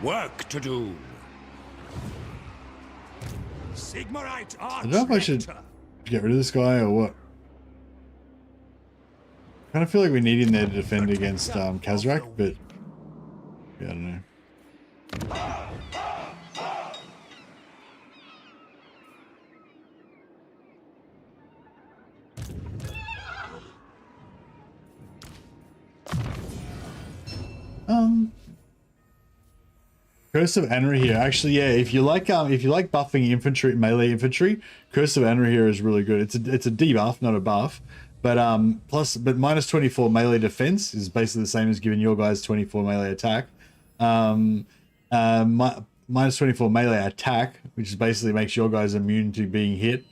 Work to do. Sigmarite I don't know if I should get rid of this guy or what. I kind of feel like we need him there to defend against Kazrak, but yeah, I don't know. Curse of Anrahir. Actually, yeah, if you like buffing infantry, melee infantry, Curse of Anrahir is really good. It's a debuff, not a buff. But minus 24 melee defense is basically the same as giving your guys 24 melee attack. Minus 24 melee attack, which is basically makes your guys immune to being hit,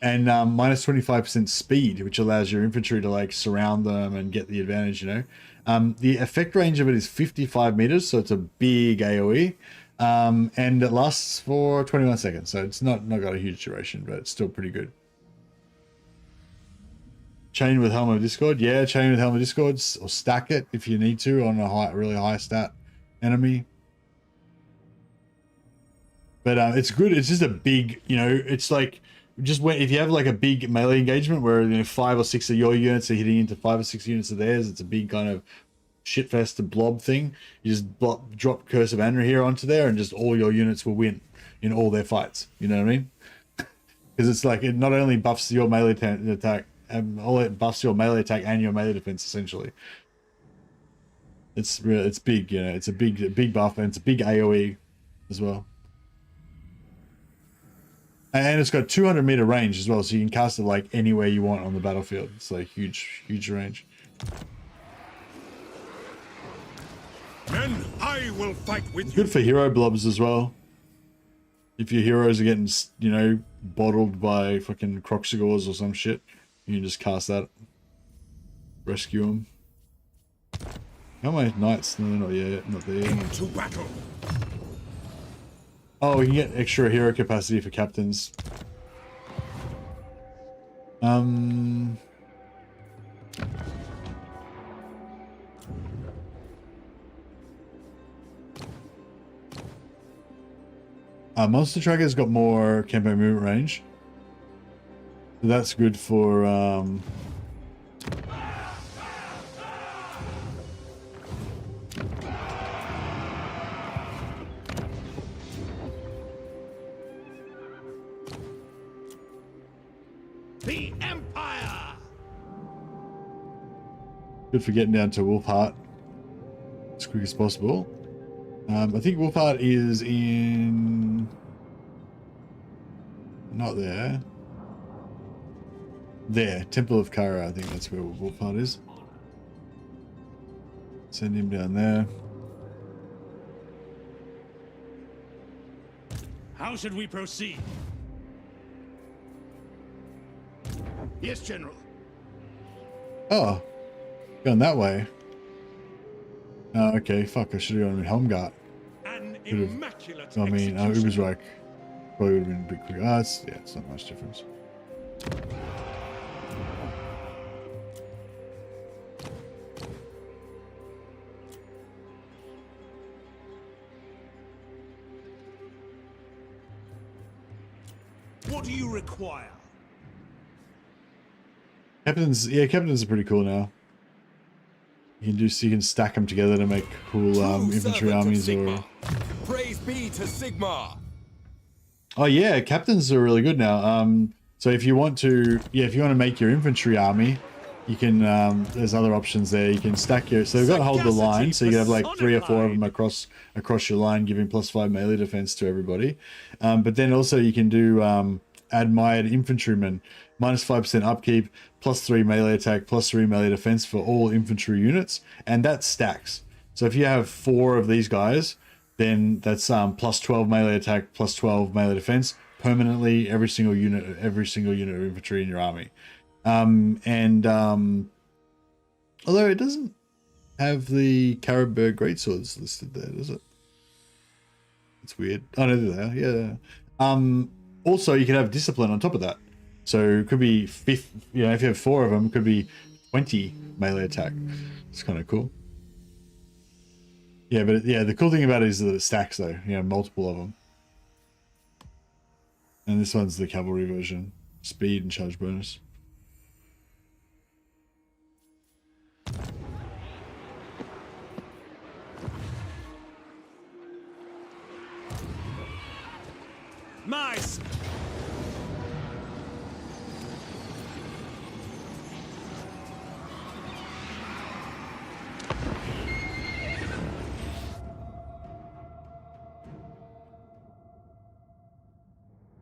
and minus 25% speed, which allows your infantry to like surround them and get the advantage. You know, the effect range of it is 55 meters, so it's a big AOE, and it lasts for 21 seconds. So it's not got a huge duration, but it's still pretty good. Chain with Helm of Discord. Yeah, chain with Helm of Discord, or stack it if you need to on a really high stat enemy. But it's good. It's just a big, you know, it's like just when if you have like a big melee engagement where, you know, 5 or 6 of your units are hitting into 5 or 6 units of theirs, it's a big kind of shitfest and blob thing. You just drop Curse of Anra here onto there, and just all your units will win in all their fights. You know what I mean? Because it's like it not only buffs your melee attack, it buffs your melee attack and your melee defense essentially. It's real. It's big. You know, it's a big buff, and it's a big AOE as well. And it's got 200-meter range as well, so you can cast it like anywhere you want on the battlefield. It's like huge range. Men, I will fight with It's good for hero blobs as well. If your heroes are getting, you know, bottled by fucking Croxigors or some shit, you can just cast that. Rescue them. How are my knights? No, not yet. Not there. Into battle. Oh, we can get extra hero capacity for captains. Monster Tracker's got more campaign movement range. So that's good for the Empire. good for getting down to Wolfheart as quick as possible. I think Wolfheart is in... not there. There, Temple of Kara, I think that's where Wolfheart is. Send him down there. How should we proceed? Yes, General. Oh, going that way. Oh, okay, fuck, I should have gone with Helmgart. An immaculate I mean, Ubersreich probably would have been a bit quicker. Yeah, it's not much difference. What do you require? Captains are pretty cool now. You can stack them together to make cool infantry armies or... Praise be to Sigmar. Oh yeah, captains are really good now. So if you want to, make your infantry army, you can. There's other options there. You can stack your. So they've got to hold the line. So you can have like 3 or 4 of them across your line, giving +5 melee defense to everybody. But then also you can do admired infantrymen, -5% upkeep, +3 melee attack, +3 melee defense for all infantry units, and that stacks. So if you have 4 of these guys, then that's +12 melee attack, +12 melee defense permanently every single unit of infantry in your army. Although it doesn't have the Karabberg greatswords listed there, does it? It's weird. Oh no, there they are. Yeah. Also, you can have discipline on top of that. So it could be 5th, you know, if you have 4 of them, it could be 20 melee attack. It's kind of cool. Yeah, but yeah, the cool thing about it is that it stacks though. You know, multiple of them. And this one's the cavalry version. Speed and charge bonus. Nice.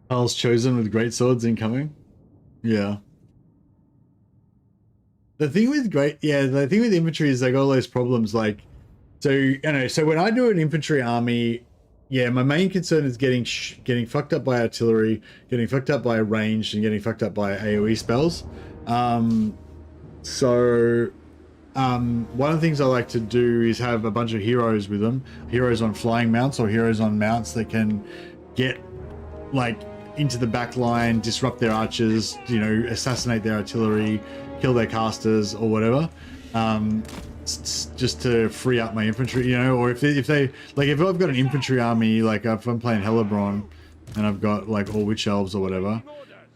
Karl's chosen with great swords incoming. Yeah. The thing with infantry is they got all those problems. Like, so so when I do an infantry army, yeah, my main concern is getting fucked up by artillery, getting fucked up by ranged, and getting fucked up by AoE spells. One of the things I like to do is have a bunch of heroes with them, heroes on flying mounts or heroes on mounts that can get like into the back line, disrupt their archers, assassinate their artillery, kill their casters or whatever, just to free up my infantry, you know. Or if they like, if I've got an infantry army, like if I'm playing Hellebron and I've got like all witch elves or whatever,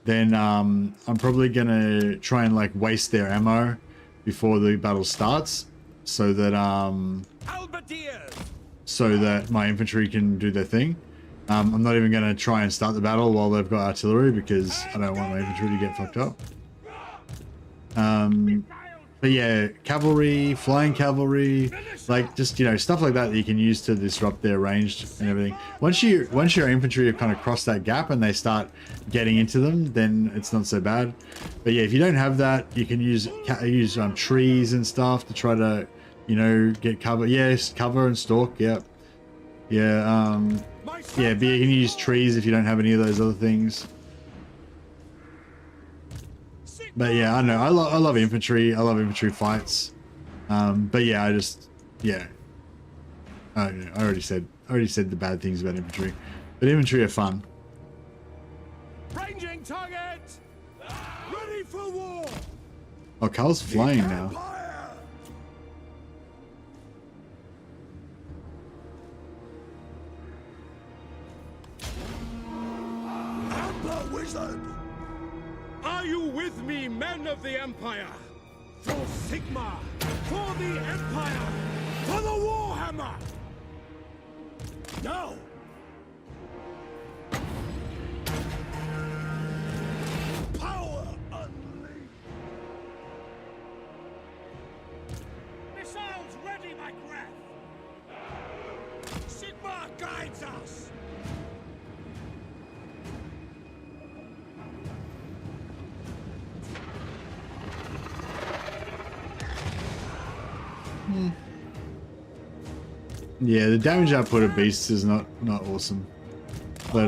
then I'm probably gonna try and like waste their ammo before the battle starts, so that my infantry can do their thing. I'm not even gonna try and start the battle while they've got artillery, because I don't want my infantry to get fucked up. But yeah, cavalry, flying cavalry, like just, you know, stuff like that you can use to disrupt their range and everything. Once your infantry have kind of crossed that gap and they start getting into them, then it's not so bad. But yeah, if you don't have that, you can use trees and stuff to try to, you know, get cover. Yes, cover and stalk. Yep. Yeah. Yeah. But you can use trees if you don't have any of those other things. But yeah, I don't know. I love infantry. I love infantry fights. But yeah, I already said the bad things about infantry. But infantry are fun. Ranging target. Ready for war. Oh, Karl's flying now. Amber Wizard. Are you with me, men of the Empire? For Sigmar, for the Empire, for the Warhammer! No! Power unleashed! Missiles ready, my Graf! Sigmar guides us! Yeah, the damage output of beasts is not awesome, but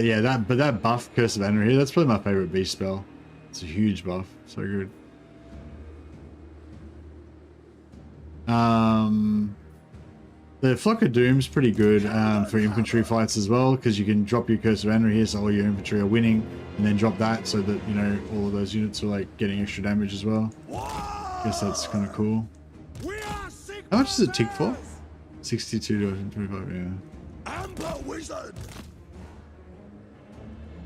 yeah, that buff Curse of Anarchy, that's probably my favorite beast spell. It's a huge buff, so good. The Flock of Doom's pretty good for infantry fights as well, because you can drop your Curse of Anarchy here, so all your infantry are winning, and then drop that so that, you know, all of those units are like getting extra damage as well. Guess that's kind of cool. How much does it tick for? 62 to 25, yeah. Amber Wizard.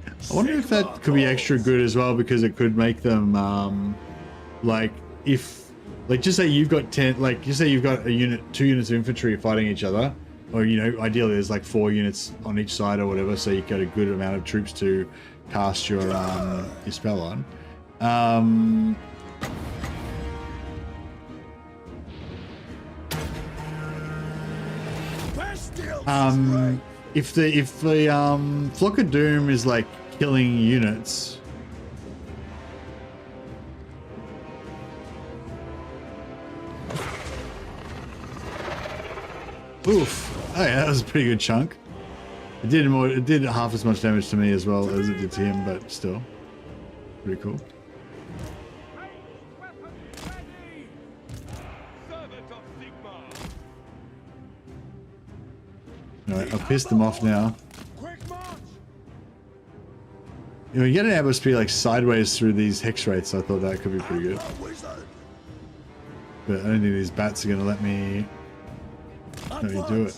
I wonder if that could be extra good as well, because it could make them like, if like, just say you've got 10, like just say you've got a 2 units of infantry fighting each other, or, you know, ideally there's like 4 units on each side or whatever, so you've got a good amount of troops to cast your spell on. If the Flock of Doom is like killing units, oof! Oh yeah, that was a pretty good chunk. It did half as much damage to me as well as it did to him, but still, pretty cool. Alright, I've pissed them off now. You know, you get an ambush speed like sideways through these hex rates, so I thought that could be pretty good. But I don't think these bats are gonna let me do it.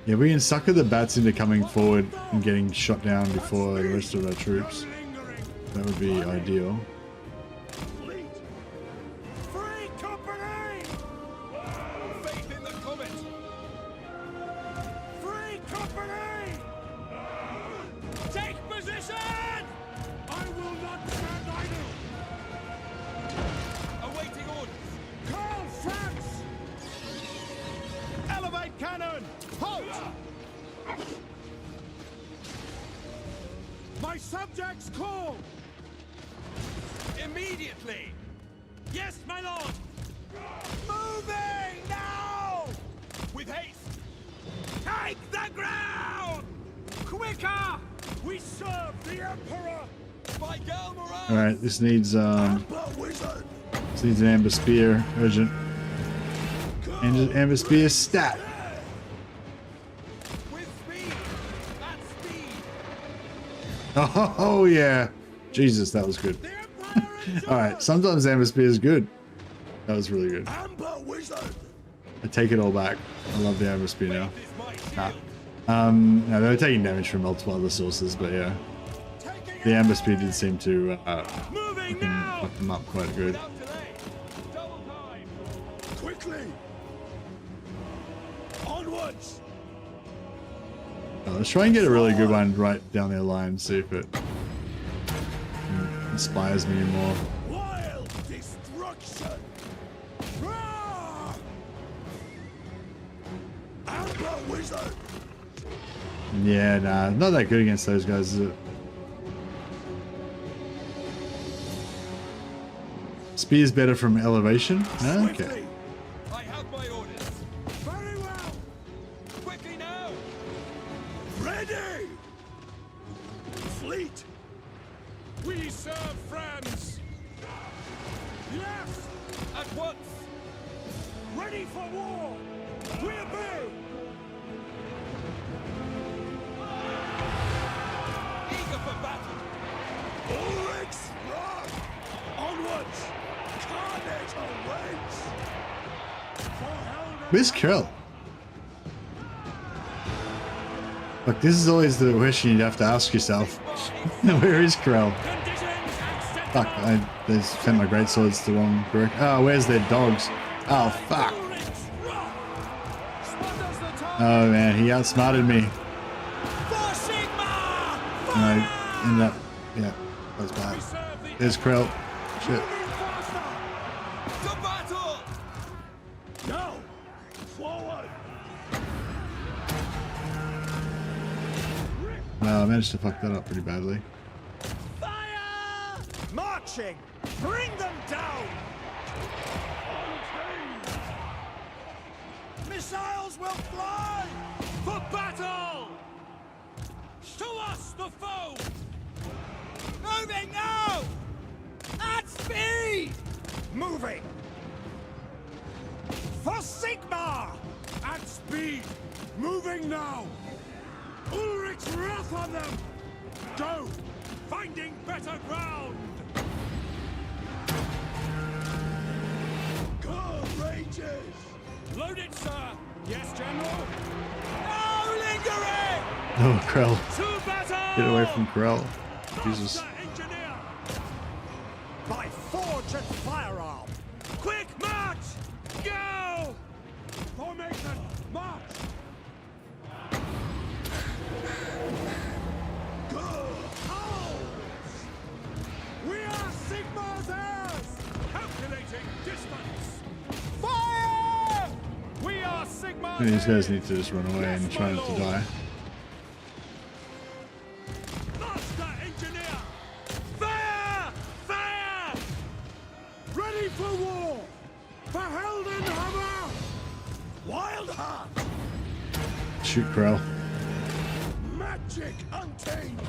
Yeah, we can sucker the bats into coming forward and getting shot down before the rest of our troops. That would be ideal. My subjects call! Immediately! Yes, my lord! Moving now! With haste! Take the ground! Quicker! We serve the Emperor! By Galmoran! Alright, this needs an Amber Spear, urgent. And Amber Spear stat! With speed! At Oh yeah. Jesus, that was good. Alright, sometimes Amber Spear is good. That was really good. I take it all back. I love the Amber Spear now. No, they were taking damage from multiple other sources, but yeah. The Amber Spear did seem to fuck them up quite good. Quickly! Onwards! Let's try and get a really good one right down their line, see if it inspires me more. Wild destruction! Amber Wizard! Yeah, nah, not that good against those guys, is it? Spear's better from elevation? No? Okay. I have my orders. Very well! Quickly now! Ready! Fleet! We serve Franz! Yes! At once! Ready for war! We obey! Eager for battle! Ulrich's wrath! Onwards! Carnage awaits! Where's Karl? Look, this is always the question you'd have to ask yourself. Where is Karl? Fuck, they sent my greatswords to the wrong direction. Oh, where's their dogs? Oh, fuck. Oh, man, he outsmarted me. And I ended up... Yeah, that was bad. There's Karl. Shit. To battle! Now! Forward! Wow, I managed to fuck that up pretty badly. Fire! Marching! Bring them down! Missiles will fly! For battle! Show us the foe! Moving now! At speed! Moving! For Sigmar! At speed! Moving now! Ulrich's wrath on them! Go! Finding better ground! Courageous! Load it, sir! Yes, General? No lingering! Oh, Karl. To battle! Get away from Karl. Jesus. Engineer! By forge and firearm! Quick march! Go! Formation! March! Good hounds! We are Sigmar's heirs! Calculating distance! Fire! We are Sigmar's These guys need to just run away and try not to die. Master Engineer! Fire! Fire! Ready for war! For Heldenhammer! Wild Heart! Shoot Karl. Magic untamed!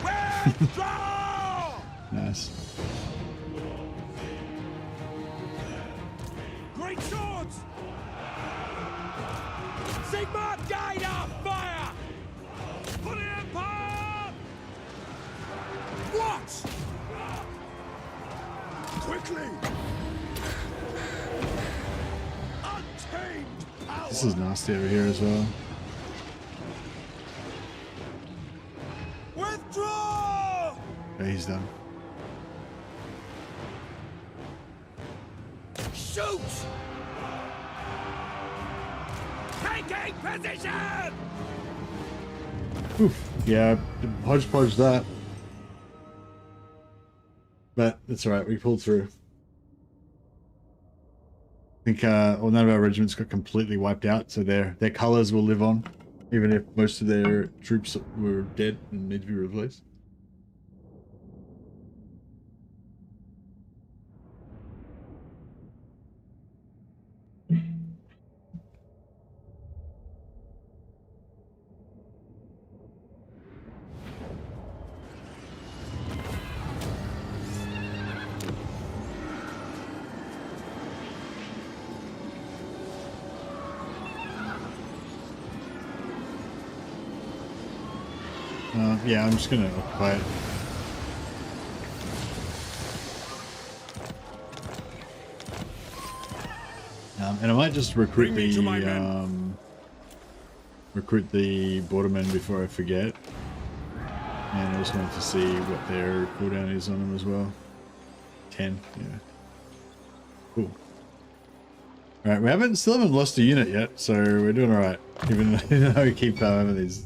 Withdraw! Nice. Great swords! Sigmar, guide our fire! For the Empire! What? Quickly! Untamed power! This is nasty over here as well. Withdraw! Okay, he's done. Shoot! Taking position! Oof. Yeah, hodgepodge that. But it's alright, we pulled through. I think well, none of our regiments got completely wiped out, so their colours will live on, even if most of their troops were dead and need to be replaced. Yeah, I'm just gonna occupy it. And I might just recruit the bordermen before I forget. And I just wanted to see what their cooldown is on them as well. 10, yeah. Cool. Alright, we still haven't lost a unit yet, so we're doing alright. Even though we keep having these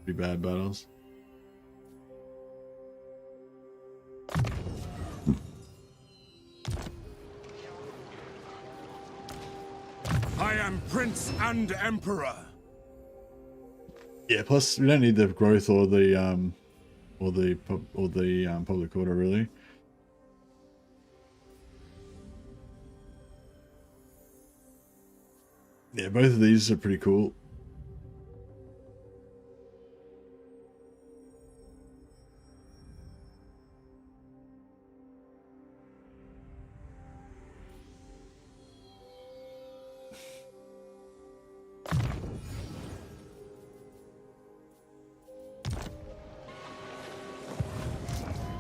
pretty bad battles. I am Prince and Emperor. Yeah, plus we don't need the growth or the public order really. Yeah, both of these are pretty cool.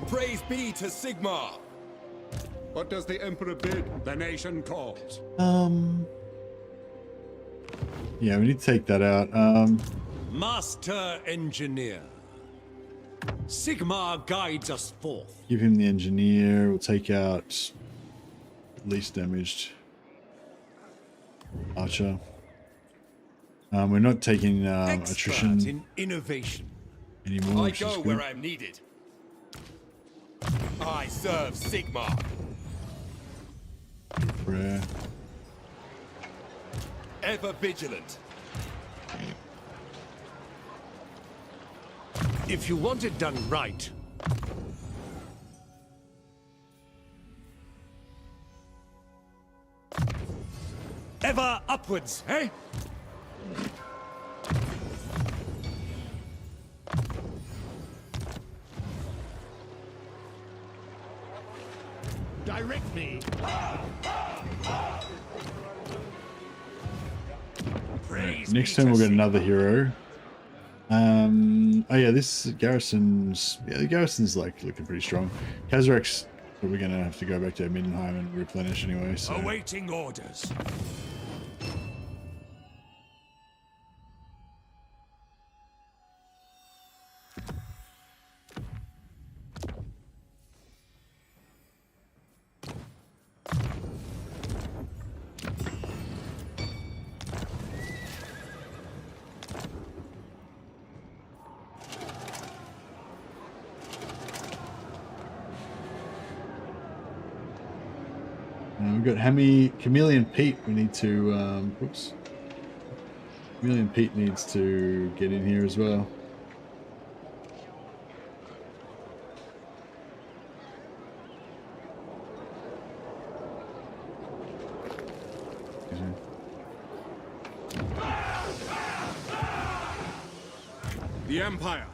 Praise be to Sigmar. What does the Emperor bid? The nation calls. Yeah, we need to take that out. Master Engineer. Sigmar guides us forth. Give him the engineer. We'll take out least damaged archer. We're not taking attrition in innovation anymore. I go where I'm needed. I serve Sigmar. Prayer. Ever vigilant. if you want it done right. Ever upwards, eh? Direct me. Next time we'll get another hero. Oh yeah, this garrison's the garrison's like looking pretty strong. Kazarek's probably gonna have to go back to Mindenheim and replenish anyway. So. Awaiting orders. We've got Chameleon Pete. We need to, oops. Chameleon Pete needs to get in here as well. The Empire.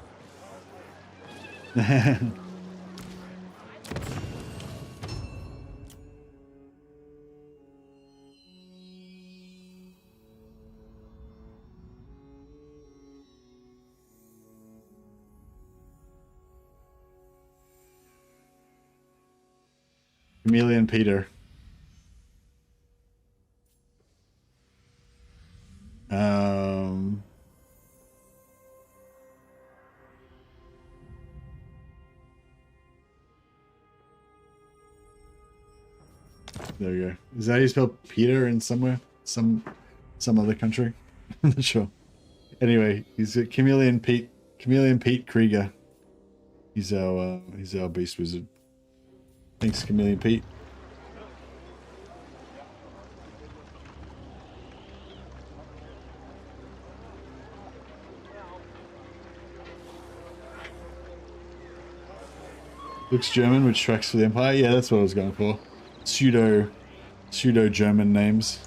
Chameleon Peter. There we go. Is that how you spell Peter in somewhere? Some other country? I'm not sure. Anyway, he's a Chameleon Pete Krieger. He's our beast wizard. Thanks, Chameleon Pete. Looks German, which tracks for the Empire. Yeah, that's what I was going for. Pseudo German names.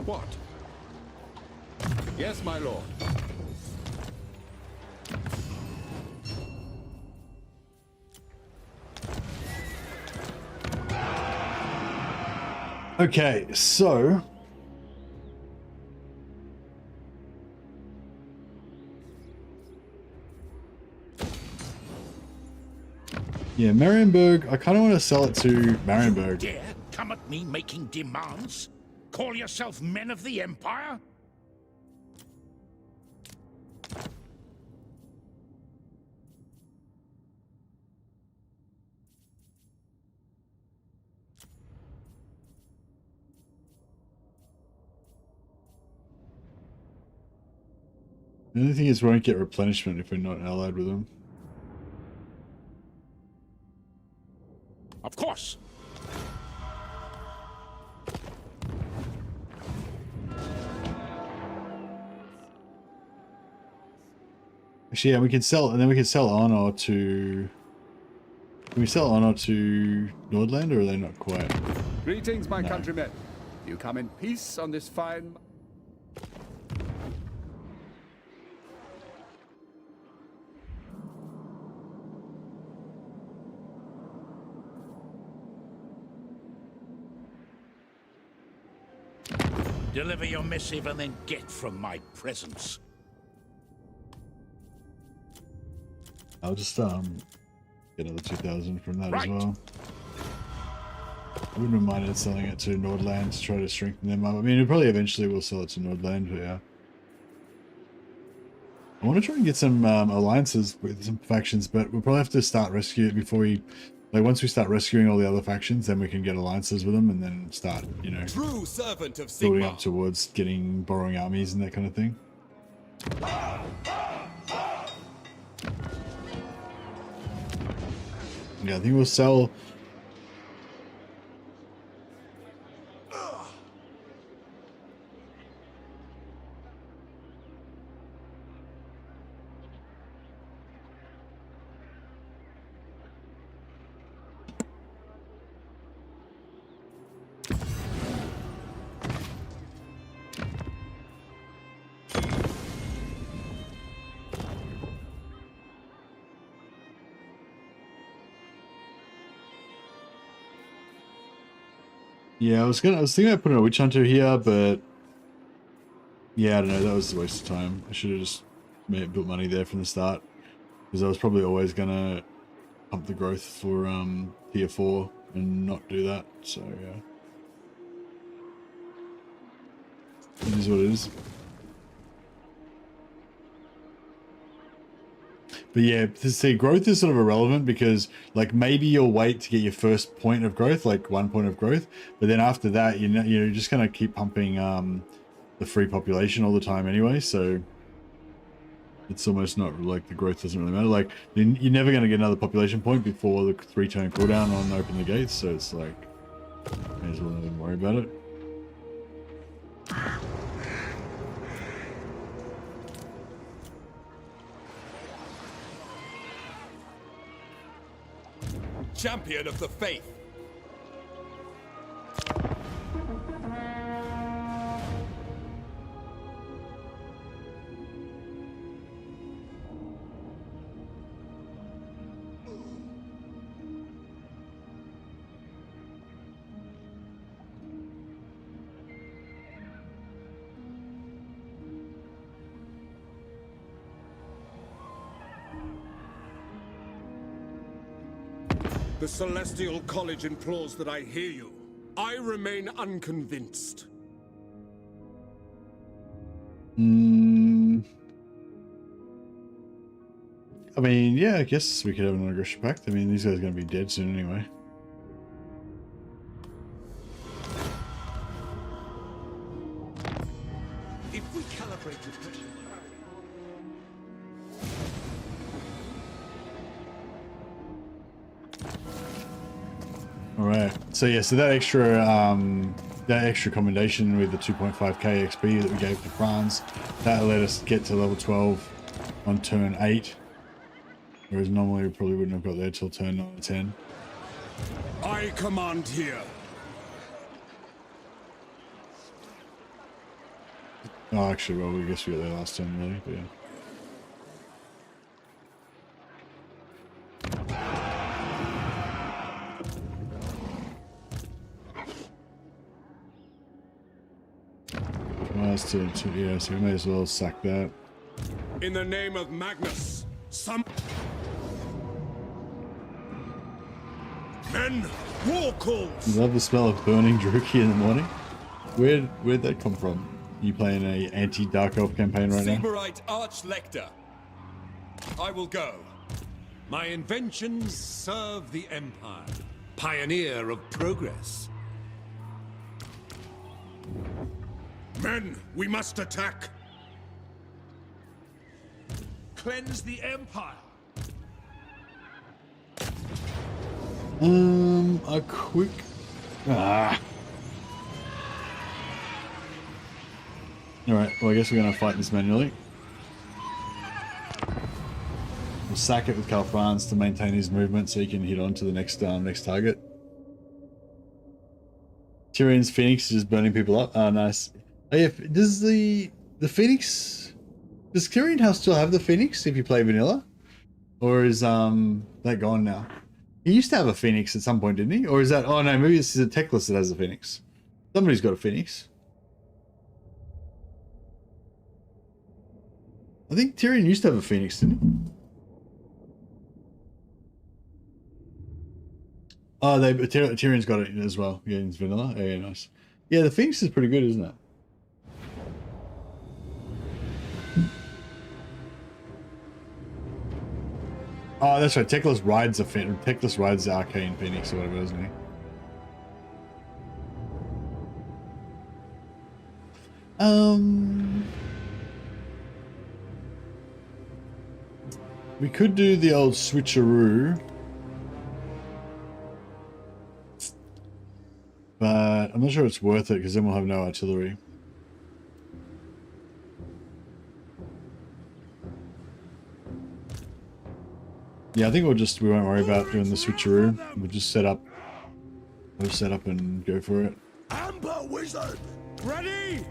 What? Yes, my lord. Okay, so Yeah, Marienburg. I kind of want to sell it to Marienburg. Dare come at me making demands? Call yourself men of the Empire? The only thing is we won't get replenishment if we're not allied with them. Of course. Actually, yeah, we can sell, and then we can sell honor to. Can we sell honor to Nordland, or are they not quite? Greetings, my countrymen. You come in peace on this fine. Deliver your missive and then get from my presence. I'll just get another 2,000 from that as well. I wouldn't have minded selling it to Nordland to try to strengthen them up. I mean, probably eventually we'll sell it to Nordland, but yeah. I want to try and get some alliances with some factions, but we'll probably have to start rescue it before we... Like, once we start rescuing all the other factions, then we can get alliances with them and then start, you know, True servant of building Sigmar. up towards borrowing armies and that kind of thing. Yeah, I think we'll sell... Yeah, I was thinking about putting a witch hunter here, but yeah, I don't know, that was a waste of time. I should have just built money there from the start, because I was probably always gonna pump the growth for tier 4 and not do that. So yeah, it is what it is. But yeah, to see, growth is sort of irrelevant because, like, maybe you'll wait to get your first point of growth, like 1 point of growth, but then after that, you're just gonna keep pumping the free population all the time anyway. So it's almost not like the growth doesn't really matter. Like, you're never gonna get another population point before the 3-turn cooldown on open the gates. So it's like, may as well not even worry about it. Champion of the faith. The Celestial College implores that I hear you. I remain unconvinced. I mean, yeah, I guess we could have an aggression pact. I mean, these guys are going to be dead soon anyway. If we calibrate the pressure... All right. So yeah, so that extra commendation with the 2.5k XP that we gave to Franz, that let us get to level 12 on turn 8. Whereas normally we probably wouldn't have got there till turn 9 or 10. I command here. Oh, actually, well, I guess we got there last turn, really, but yeah. Yeah, so we may as well sack that. In the name of Magnus, some... Men, war calls. Love the smell of burning Druki in the morning. Where'd that come from? You playing a anti-Dark Elf campaign right now? Sigmarite Archlector. I will go. My inventions serve the Empire. Pioneer of progress. Men, we must attack. Cleanse the Empire. A quick... Ah. Alright, well I guess we're gonna fight this manually. We'll sack it with Karl Franz to maintain his movement so he can hit on to the next target. Tyrion's Phoenix is just burning people up. Oh, nice. Oh yeah, does the Phoenix... Does Tyrion House still have the Phoenix if you play vanilla? Or is that gone now? He used to have a Phoenix at some point, didn't he? Or is that... Oh no, maybe this is a Teclis that has a Phoenix. Somebody's got a Phoenix. I think Tyrion used to have a Phoenix, didn't he? Oh, Tyrion's got it as well. Yeah, it's vanilla. Oh, yeah, nice. Yeah, the Phoenix is pretty good, isn't it? Oh, that's right. Teclis rides the Arcane Phoenix or whatever, doesn't he? We could do the old switcheroo, but I'm not sure it's worth it because then we'll have no artillery. Yeah, I think we won't worry about doing the switcheroo. We'll just set up and go for it. Amber Wizard! Ready!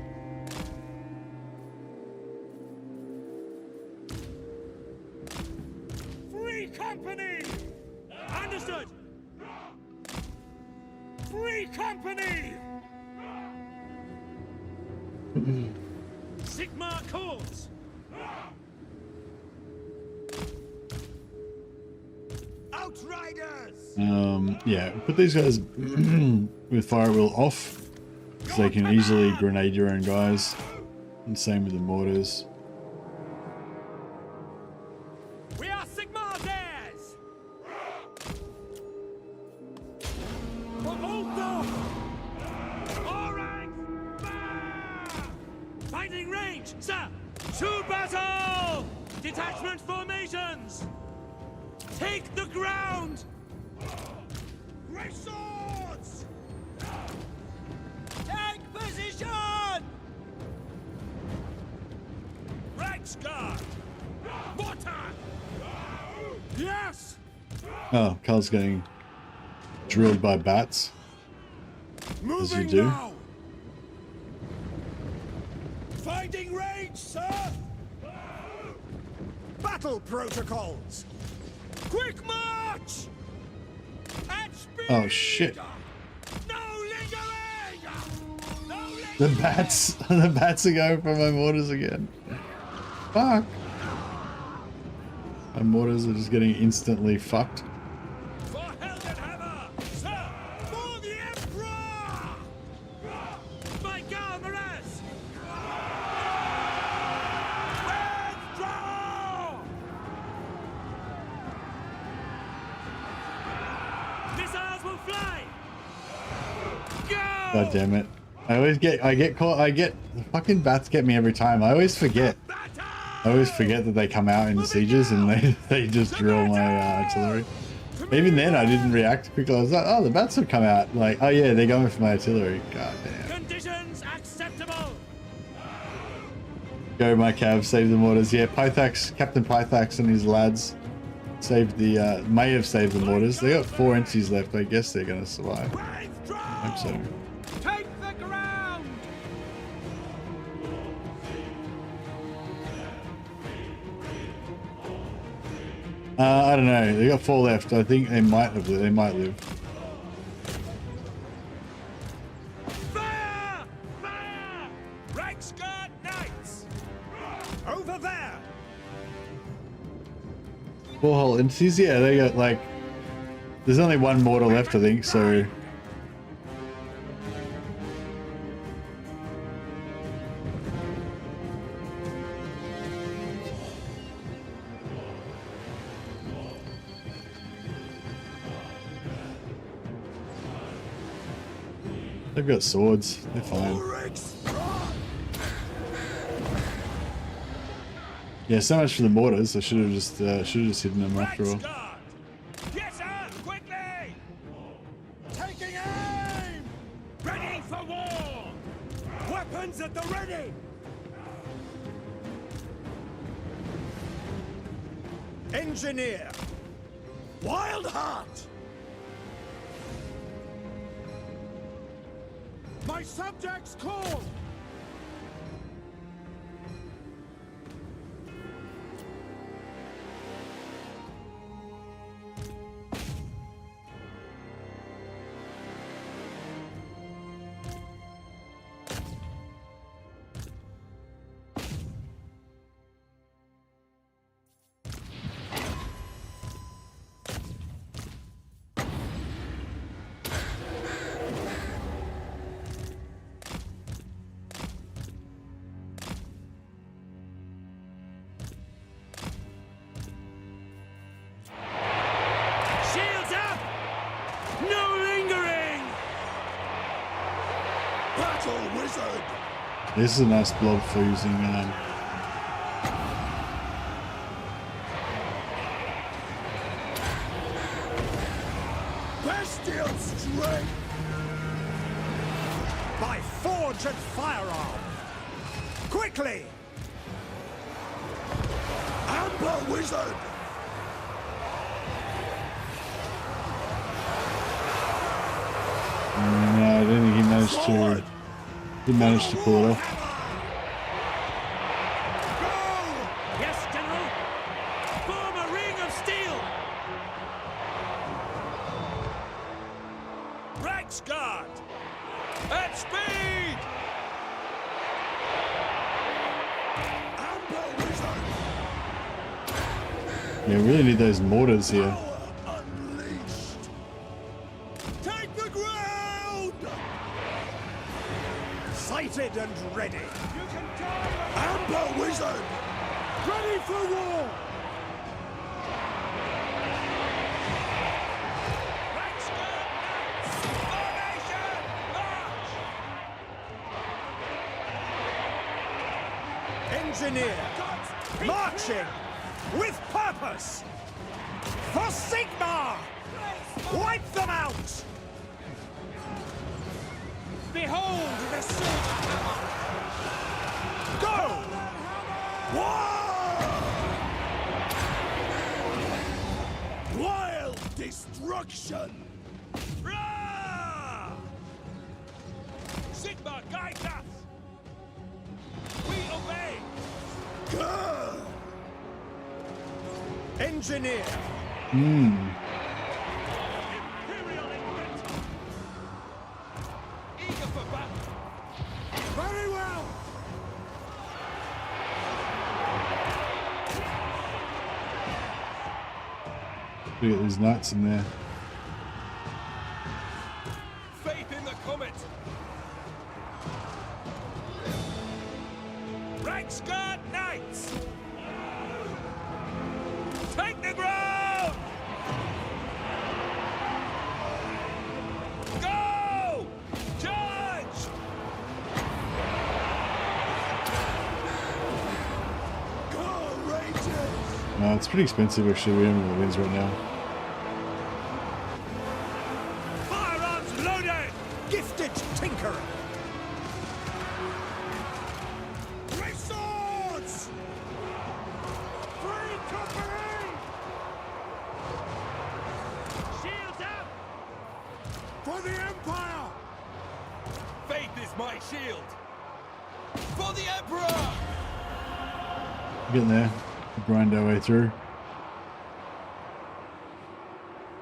Free company! Understood! Free company! Sigmar calls! Outriders! Yeah, put these guys with fire wheel off, so they can easily grenade your own guys. And same with the mortars. We are Sigmar's heirs! For Ultho! All ranks! Fire! Finding range, sir! To battle! Detachment formations! Take the ground! Great swords! Take position! Reichland! Mortar! Yes! Oh, Karl's getting drilled by bats. As you do. Now. Finding range, sir! Battle protocols! Quick march! At speed! Oh shit. No lingering! No lingering! The bats are going for my mortars again. Fuck. My mortars are just getting instantly fucked. For Helgenhammer! Sir! For the Emperor! My Galmaras! Withdraw! Missiles will fly! Go! God damn it. I get caught. The fucking bats get me every time. I always forget. That they come out in sieges and they just drill my artillery. Even then I didn't react quickly. I was like, oh, the bats have come out. Like, oh yeah, they're going for my artillery. God damn. Conditions acceptable! Go my cav, save the mortars. Yeah, Pythax, Captain Pythax and his lads saved the, may have saved the mortars. They got 4 entities left. I guess they're going to survive. I hope so. Take the ground! I don't know. They got 4 left. I think they might live. Fire! Fire! Reichsguard Knights! Over there! 4 whole entities. Yeah, they got like There's only one mortar left, I think, so... They've got swords. They're fine. Yeah, so much for the mortars. I should have just hidden them after all. Yes, sir! Quickly! Taking aim! Ready for war! Weapons at the ready! Engineer! Wild Heart! My subjects call! This is a nice blob for using Bestial strength! By forge and firearm! Quickly! Amber Wizard! no, I don't think he managed to... He managed to pull it off. Yes, General! Form a ring of steel! Reichsguard! At speed! Amber Wizard! Yeah, we really need those mortars here. Sighted and ready. Amber Wizard! Ready for war! Engineer! Marching! With purpose! For Sigmar! Wipe them out! Behold the sword! Go! War! Wild destruction! Rah! Sigmar guides us! We obey! Go! Engineer! Very well! Look at these knights in there. Faith in the comet! Reichsguard Knights! Take the ground! Go! Charge! Go, Rangers! No, it's pretty expensive actually. We don't have the wins right now. Firearms loaded! Gifted tinkerer! Great swords! Free company! Shields up! For the Empire! Faith is my shield! For the Emperor! Getting there. Grind our way through.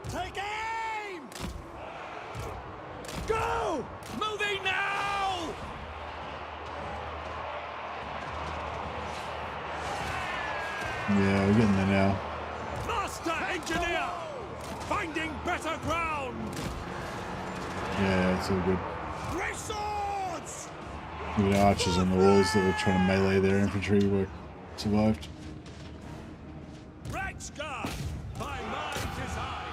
Take aim! Go! Moving now! Yeah, we're getting there now. Master Engineer! Finding better ground! Yeah, it's all good. Great swords! Even archers on the walls that were trying to melee their infantry were survived. Reikland, by my design!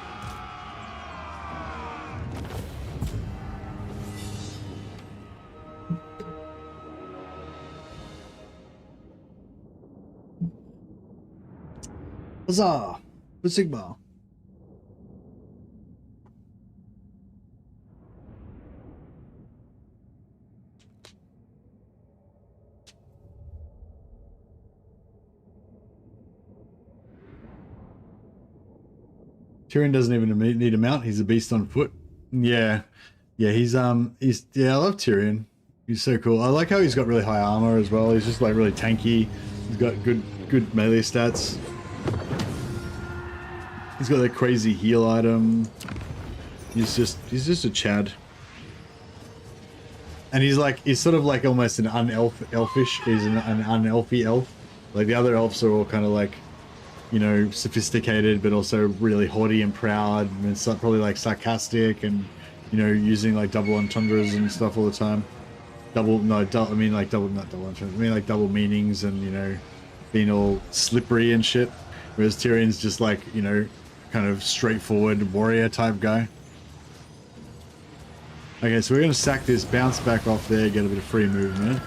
Huzzah! For Sigmar. Tyrion doesn't even need a mount. He's a beast on foot. Yeah. Yeah, he's yeah, I love Tyrion. He's so cool. I like how he's got really high armor as well. He's just like really tanky. He's got good melee stats. He's got that crazy heal item. He's just a Chad. And he's sort of like almost an elfish. He's an unelfy elf. Like the other elves are all kind of like, you know, sophisticated, but also really haughty and proud, and it's probably like sarcastic and, you know, using like double entendres and stuff all the time. Not double entendres. I mean like double meanings and, you know, being all slippery and shit. Whereas Tyrion's just like, you know, kind of straightforward warrior type guy. Okay, so we're gonna sack this, bounce back off there, get a bit of free movement,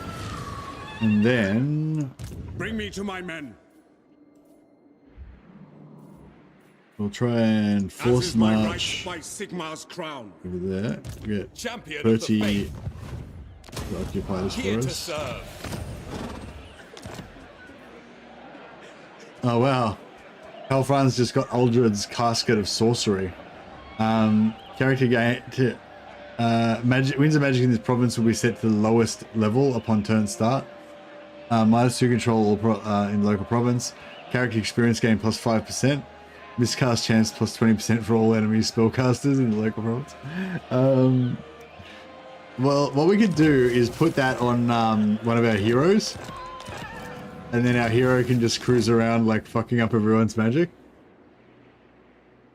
and then Bring me to my men. we'll try and force march By Sigmar's crown. over there. We get Champion of the 30 faith. to occupy this Here to forest. serve. Oh wow. Franz just got Aldred's Casket of Sorcery. Character gain to wins of magic in this province will be set to the lowest level upon turn start. -2 control in local province. Character experience gain plus 5%. Miscast chance plus 20% for all enemy spellcasters in the local province. Well, what we could do is put that on one of our heroes. And then our hero can just cruise around like fucking up everyone's magic.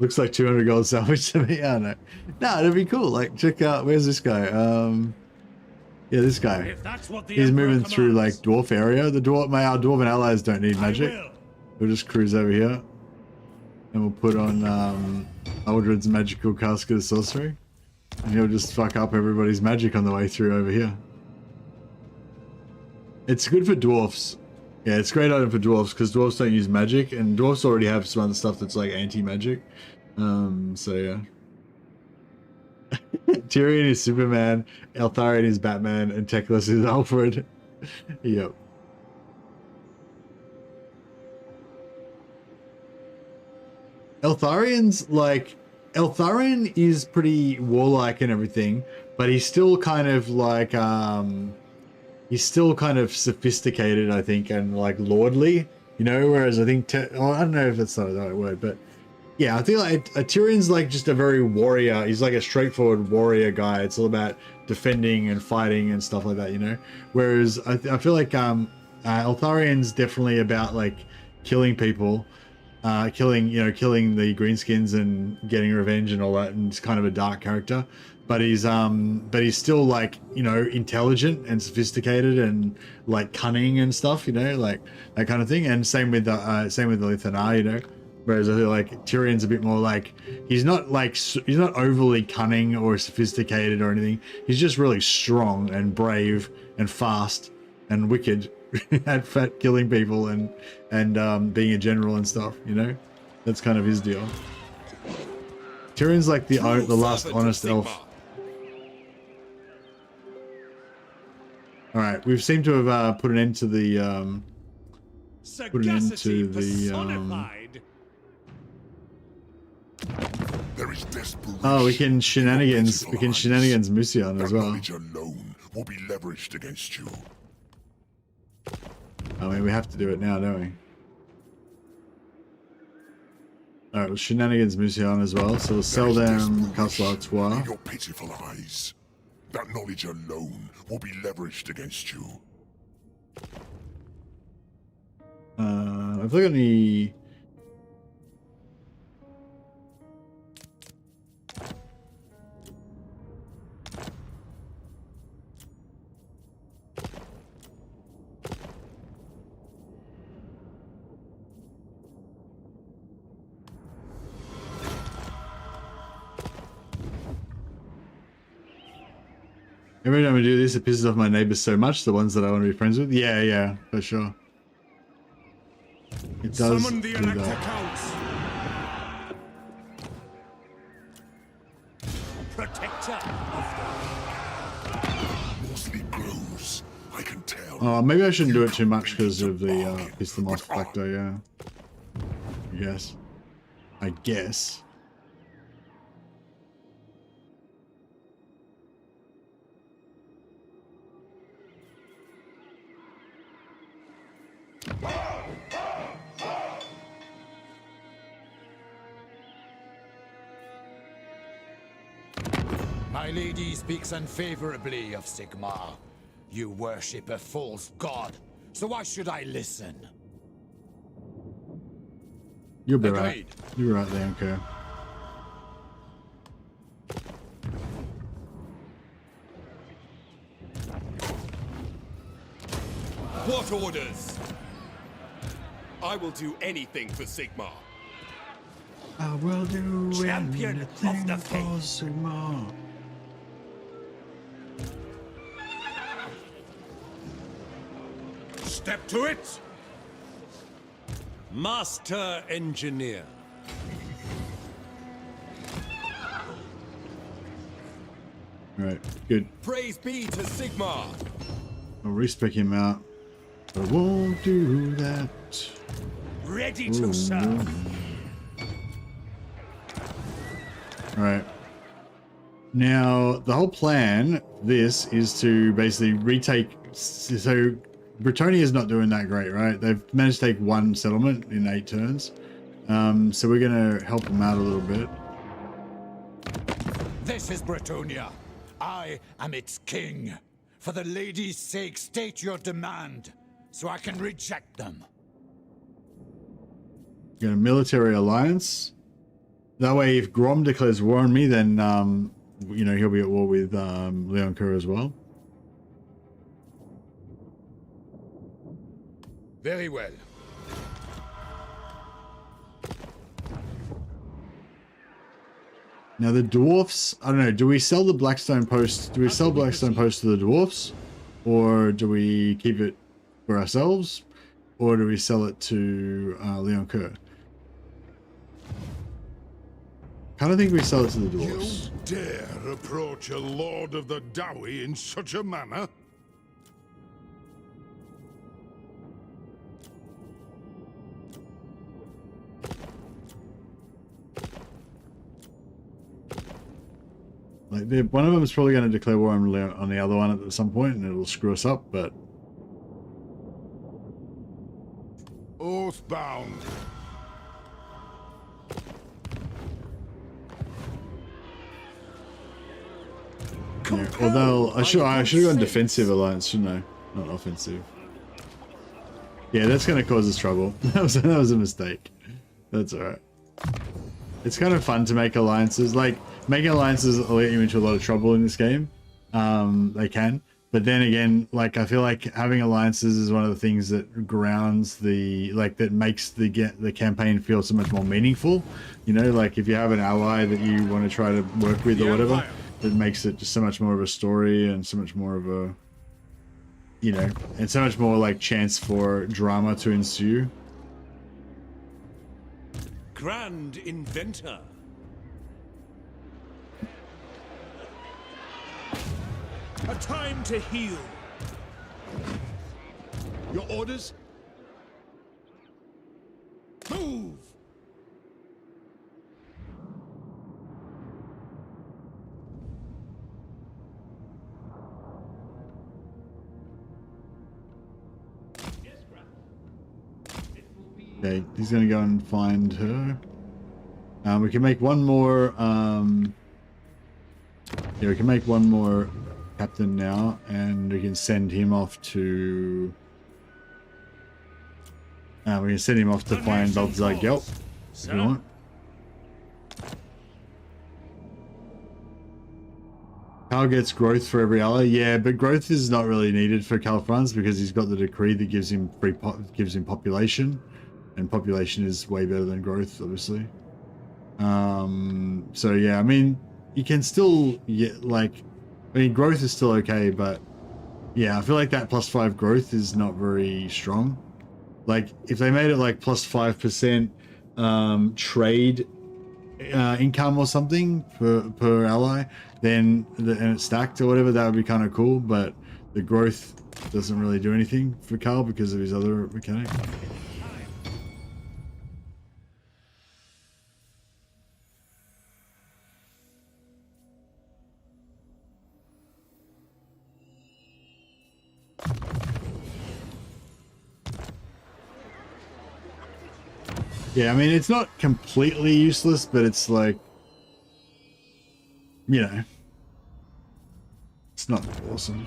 Looks like 200 gold salvage to me. I don't know. No, it'd be cool. Like, check out, where's this guy? Yeah, this guy. He's moving through like dwarf area. Our dwarven allies don't need magic. We'll just cruise over here. And we'll put on Aldred's Magical Casket of Sorcery. And he'll just fuck up everybody's magic on the way through over here. It's good for dwarfs. Yeah, it's a great item for dwarves because dwarves don't use magic, and dwarves already have some other stuff that's like anti-magic. So yeah. Tyrion is Superman, Eltharion is Batman, and Teclis is Alfred. Yep. Eltharion is pretty warlike and everything, but he's still kind of like he's still kind of sophisticated, I think, and like lordly, you know, whereas I think I don't know if that's not the right word, but yeah, I think like Tyrion's like just a very warrior. He's like a straightforward warrior guy. It's all about defending and fighting and stuff like that, you know, whereas I feel like Eltharion's definitely about like killing people, killing the greenskins and getting revenge and all that, and it's kind of a dark character. But he's still like, you know, intelligent and sophisticated and like cunning and stuff, you know, like that kind of thing. And same with the Lithanar, you know. Whereas I feel like Tyrion's a bit more like he's not overly cunning or sophisticated or anything. He's just really strong and brave and fast and wicked at killing people and being a general and stuff, you know. That's kind of his deal. Tyrion's like the last honest elf. All right, we've seemed to have put an end to the There is desperation. Oh, we can shenanigans Musion as well. Knowledge alone will be leveraged against you. I mean, we have to do it now, don't we? All right, well, shenanigans Musion as well. So we'll sell them Castle Artois. Your pitiful eyes. That knowledge alone will be leveraged against you. Have I got any? Every time I do this, it pisses off my neighbors so much, the ones that I want to be friends with. Yeah, for sure. It does. Summon the Elector Counts. Protector of Mostly grows, I can tell. Oh, maybe I shouldn't do it too much because of the piss them off factor, yeah. I guess. My lady speaks unfavorably of Sigmar. You worship a false god, so why should I listen? You'll be right. You're right there, okay. What orders? I will do anything for Sigmar. I will do Champion of the faith. Sigmar. Step to it! Master Engineer. Right, good. Praise be to Sigmar! I'll respec him out. I won't do that. ready to serve. Alright. Now, the whole plan, this, is to basically retake... So, Bretonia is not doing that great, right? They've managed to take one settlement in 8 turns. So we're going to help them out a little bit. This is Bretonia. I am its king. For the lady's sake, state your demand, so I can reject them. Got a military alliance. That way, if Grom declares war on me, then, you know, he'll be at war with Leoncoeur as well. Very well. Now the dwarfs, I don't know, do we sell the Blackstone Post? Do we sell Blackstone Post to the dwarfs? Or do we keep it for ourselves? Or do we sell it to Leoncoeur? I don't think we sell it to the dwarfs. You dare approach a Lord of the Dowie in such a manner? Like, one of them is probably going to declare war on the other one at some point, and it'll screw us up, but... Oathbound. Yeah, although, I should have gone defensive alliance, shouldn't I? Not offensive. Yeah, that's going to cause us trouble. that was a mistake. That's alright. It's kind of fun to make alliances. Like, making alliances will get you into a lot of trouble in this game. They can. But then again, like, I feel like having alliances is one of the things that grounds the, like, that makes the campaign feel so much more meaningful. You know, like, if you have an ally that you want to try to work with or whatever, it makes it just so much more of a story and so much more of a, you know, and so much more, like, chance for drama to ensue. Grand Inventor. A time to heal. Your orders? Move! Okay, he's gonna go and find her. We can make one more, yeah, we can make one more captain now, and we can send him off to... we can send him off to find Balthazar Gelp, if you want. Karl gets growth for every ally. Yeah, but growth is not really needed for Karl Franz because he's got the decree that gives him population, and population is way better than growth, obviously. So yeah, I mean, you can still get, like, I mean, growth is still okay, but yeah, I feel like that +5 growth is not very strong. Like, if they made it like +5% trade income or something per ally, then and it's stacked or whatever, that would be kind of cool. But the growth doesn't really do anything for Karl because of his other mechanic. Yeah, I mean, it's not completely useless, but it's like, you know, it's not awesome.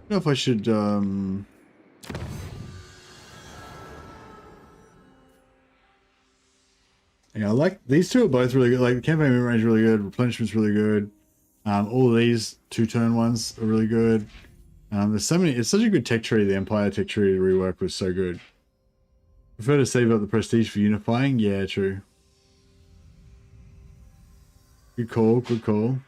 I don't know if I should, yeah, I like these two are both really good. Like the campaign mid range is really good, replenishment's really good. All of these 2-turn ones are really good. There's so many. It's such a good tech tree. The Empire tech tree rework was so good. Prefer to save up the prestige for unifying. Yeah, true. Good call. Good call.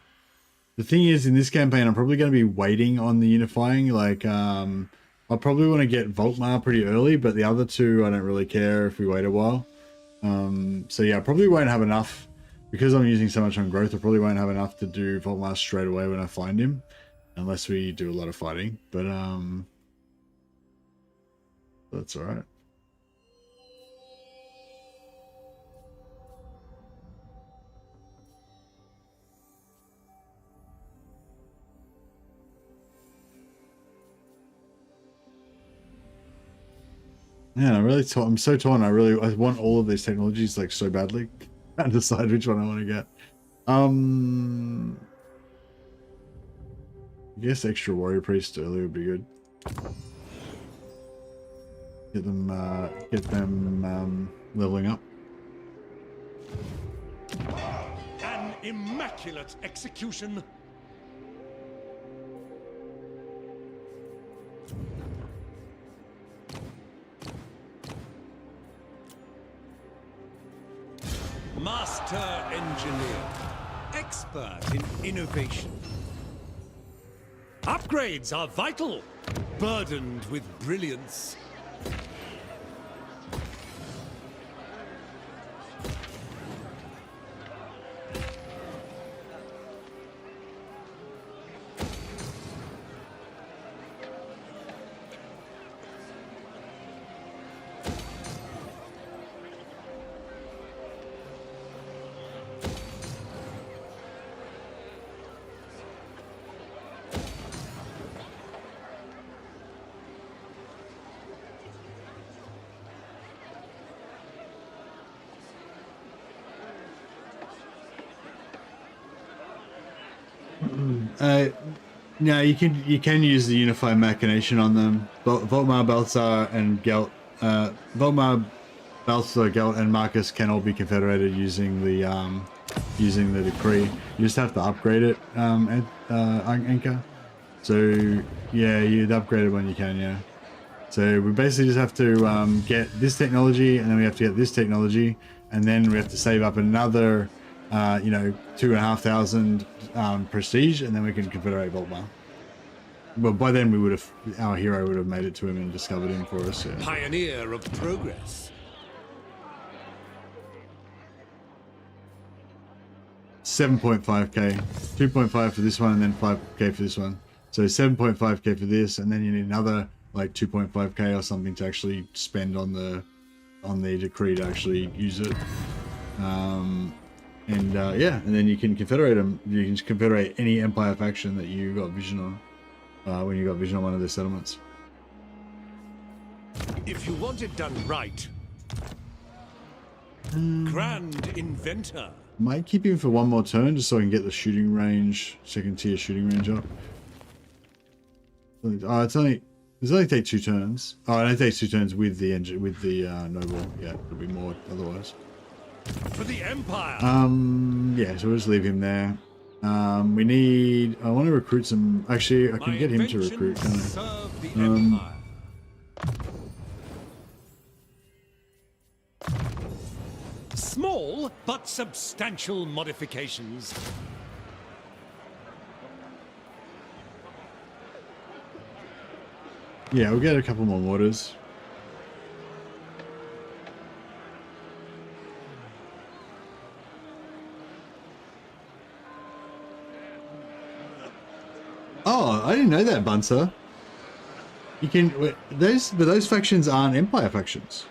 The thing is, in this campaign, I'm probably going to be waiting on the unifying. Like, I'll probably want to get Volkmar pretty early, but the other two, I don't really care if we wait a while. So yeah, I probably won't have enough because I'm using so much on growth. I probably won't have enough to do Volkmar straight away when I find him, unless we do a lot of fighting. But that's all right. Man, I'm so torn. I want all of these technologies like so badly. Can't decide which one I want to get. I guess extra warrior priest early would be good. Get them leveling up. An immaculate execution. Master engineer, expert in innovation. Upgrades are vital, burdened with brilliance. No, you can use the Unify Machination on them. Volkmar, Balthazar, and Gelt. Volkmar, Balthazar, Gelt, and Marcus can all be confederated using the decree. You just have to upgrade it, Anchor. So yeah, you'd upgrade it when you can. Yeah. So we basically just have to get this technology, and then we have to get this technology, and then we have to save up another, 2,500 prestige, and then we can confederate Volkmar. But by then our hero would have made it to him and discovered him for us. Yeah. Pioneer of progress. 7.5k, 2.5 for this one, and then 5k for this one. So 7.5k for this, and then you need another like 2.5k or something to actually spend on the decree to actually use it. Yeah, and then you can confederate them. You can confederate any Empire faction that you got vision on when you got vision on one of their settlements. If you want it done right, grand inventor. Might keep him for one more turn just so I can get the shooting range, second tier shooting range up. Oh, does only take 2 turns. Oh, it only takes 2 turns with the engine, with the noble. Yeah, it'll be more otherwise. For the Empire. Yeah, so we'll just leave him there. We need. I want to recruit some. Actually, I can get him to recruit. Can't I? Small but substantial modifications. Yeah, we'll get a couple more mortars. Oh, I didn't know that, Bunser. You can those factions aren't Empire factions.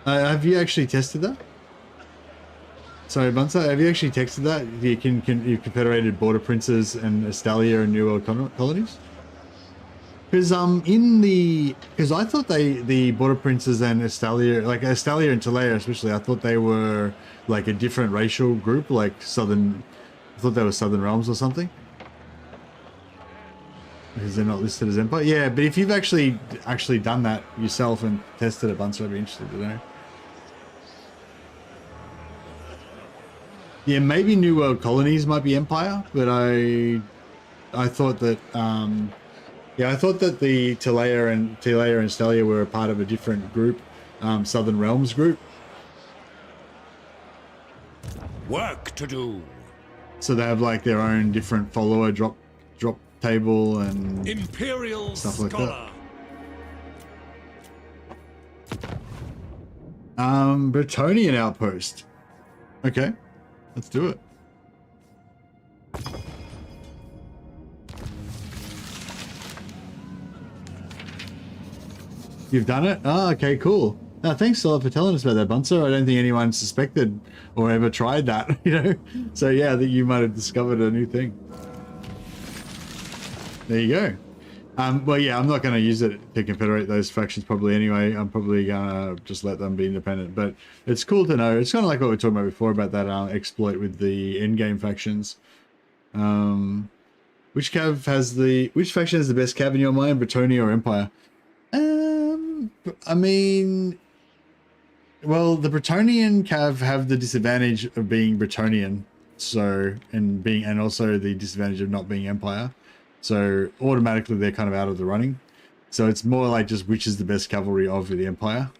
Have you actually tested that? Sorry, Bunser, have you actually tested that? You you confederated border princes and Estalia and New World colonies? Because because I thought the border princes and Estalia, like Estalia and Talea especially, I thought they were like a different racial group, like Southern. I thought they were Southern Realms or something. Because they're not listed as Empire. Yeah, but if you've actually done that yourself and tested it, Bunser, I'd be interested to know. Yeah, maybe New World colonies might be Empire, but I thought that yeah, I thought that the Talea and Estalia were a part of a different group, Southern Realms group. Work to do. So they have like their own different follower drop table and Imperial stuff like Scholar. that. Bretonian outpost. Okay, let's do it. You've done it? Oh, okay, cool. Thanks a lot for telling us about that, Bunser. I don't think anyone suspected or ever tried that, you know? So yeah, I think you might have discovered a new thing. There you go. Well, yeah, I'm not going to use it to confederate those factions probably anyway. I'm probably going to just let them be independent. But it's cool to know. It's kind of like what we were talking about before about that exploit with the endgame factions. Which faction has the best cav in your mind, Bretonia or Empire? I mean, well, the Bretonian cav have the disadvantage of being Bretonian, and also the disadvantage of not being Empire. So automatically they're kind of out of the running. So it's more like just which is the best cavalry of the Empire.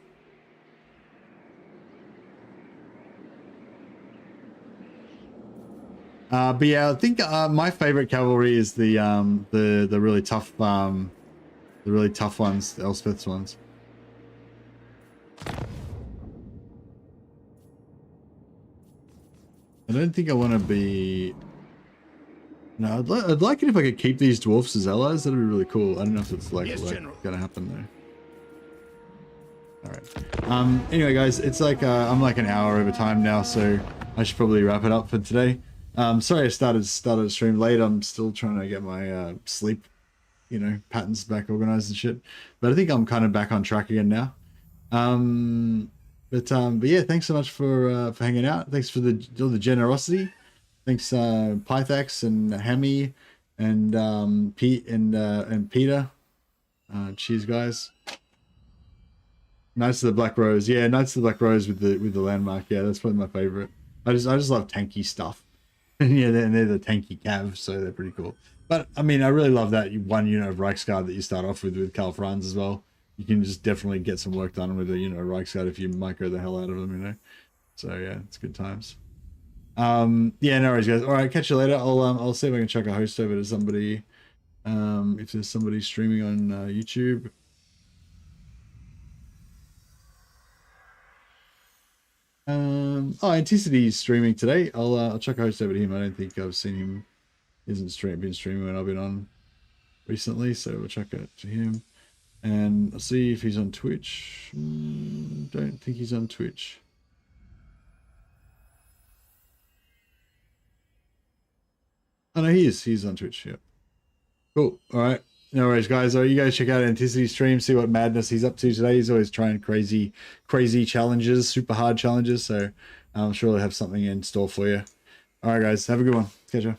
But yeah, I think my favorite cavalry is the really tough ones, the Elspeth's ones. I don't think I want to be. No, I'd like it if I could keep these dwarfs as allies. That'd be really cool. I don't know if it's like gonna happen though. All right. Anyway, guys, it's like I'm like an hour over time now, so I should probably wrap it up for today. Sorry I started the stream late. I'm still trying to get my sleep, patterns back organized and shit. But I think I'm kind of back on track again now. But yeah, thanks so much for hanging out. Thanks for all the generosity. Thanks, Pythax and Hammy and Pete and Peter. Cheers, guys. Knights of the Black Rose. Yeah, Knights of the Black Rose with the landmark. Yeah, that's probably my favorite. I just love tanky stuff. Yeah, they're the tanky cav, so they're pretty cool. But I mean, I really love that one unit of Reichsguard that you start off with Karl Franz as well. You can just definitely get some work done with a Reichsguard if you micro the hell out of them, So yeah, it's good times. Yeah, no worries, guys. All right, catch you later. I'll see if I can chuck a host over to somebody. If there's somebody streaming on YouTube. Oh, Anticity's streaming today. I'll chuck a host over to him. I don't think I've seen him. He hasn't been streaming when I've been on recently, so we'll chuck it to him. And I'll see if he's on Twitch. Don't think he's on Twitch. Oh no, he is. He's on Twitch. Yeah. Cool. All right. No worries, guys. All right, you guys check out Anticity's stream. See what madness he's up to today. He's always trying crazy challenges, super hard challenges. So I'm sure he'll have something in store for you. All right, guys. Have a good one. Catch ya.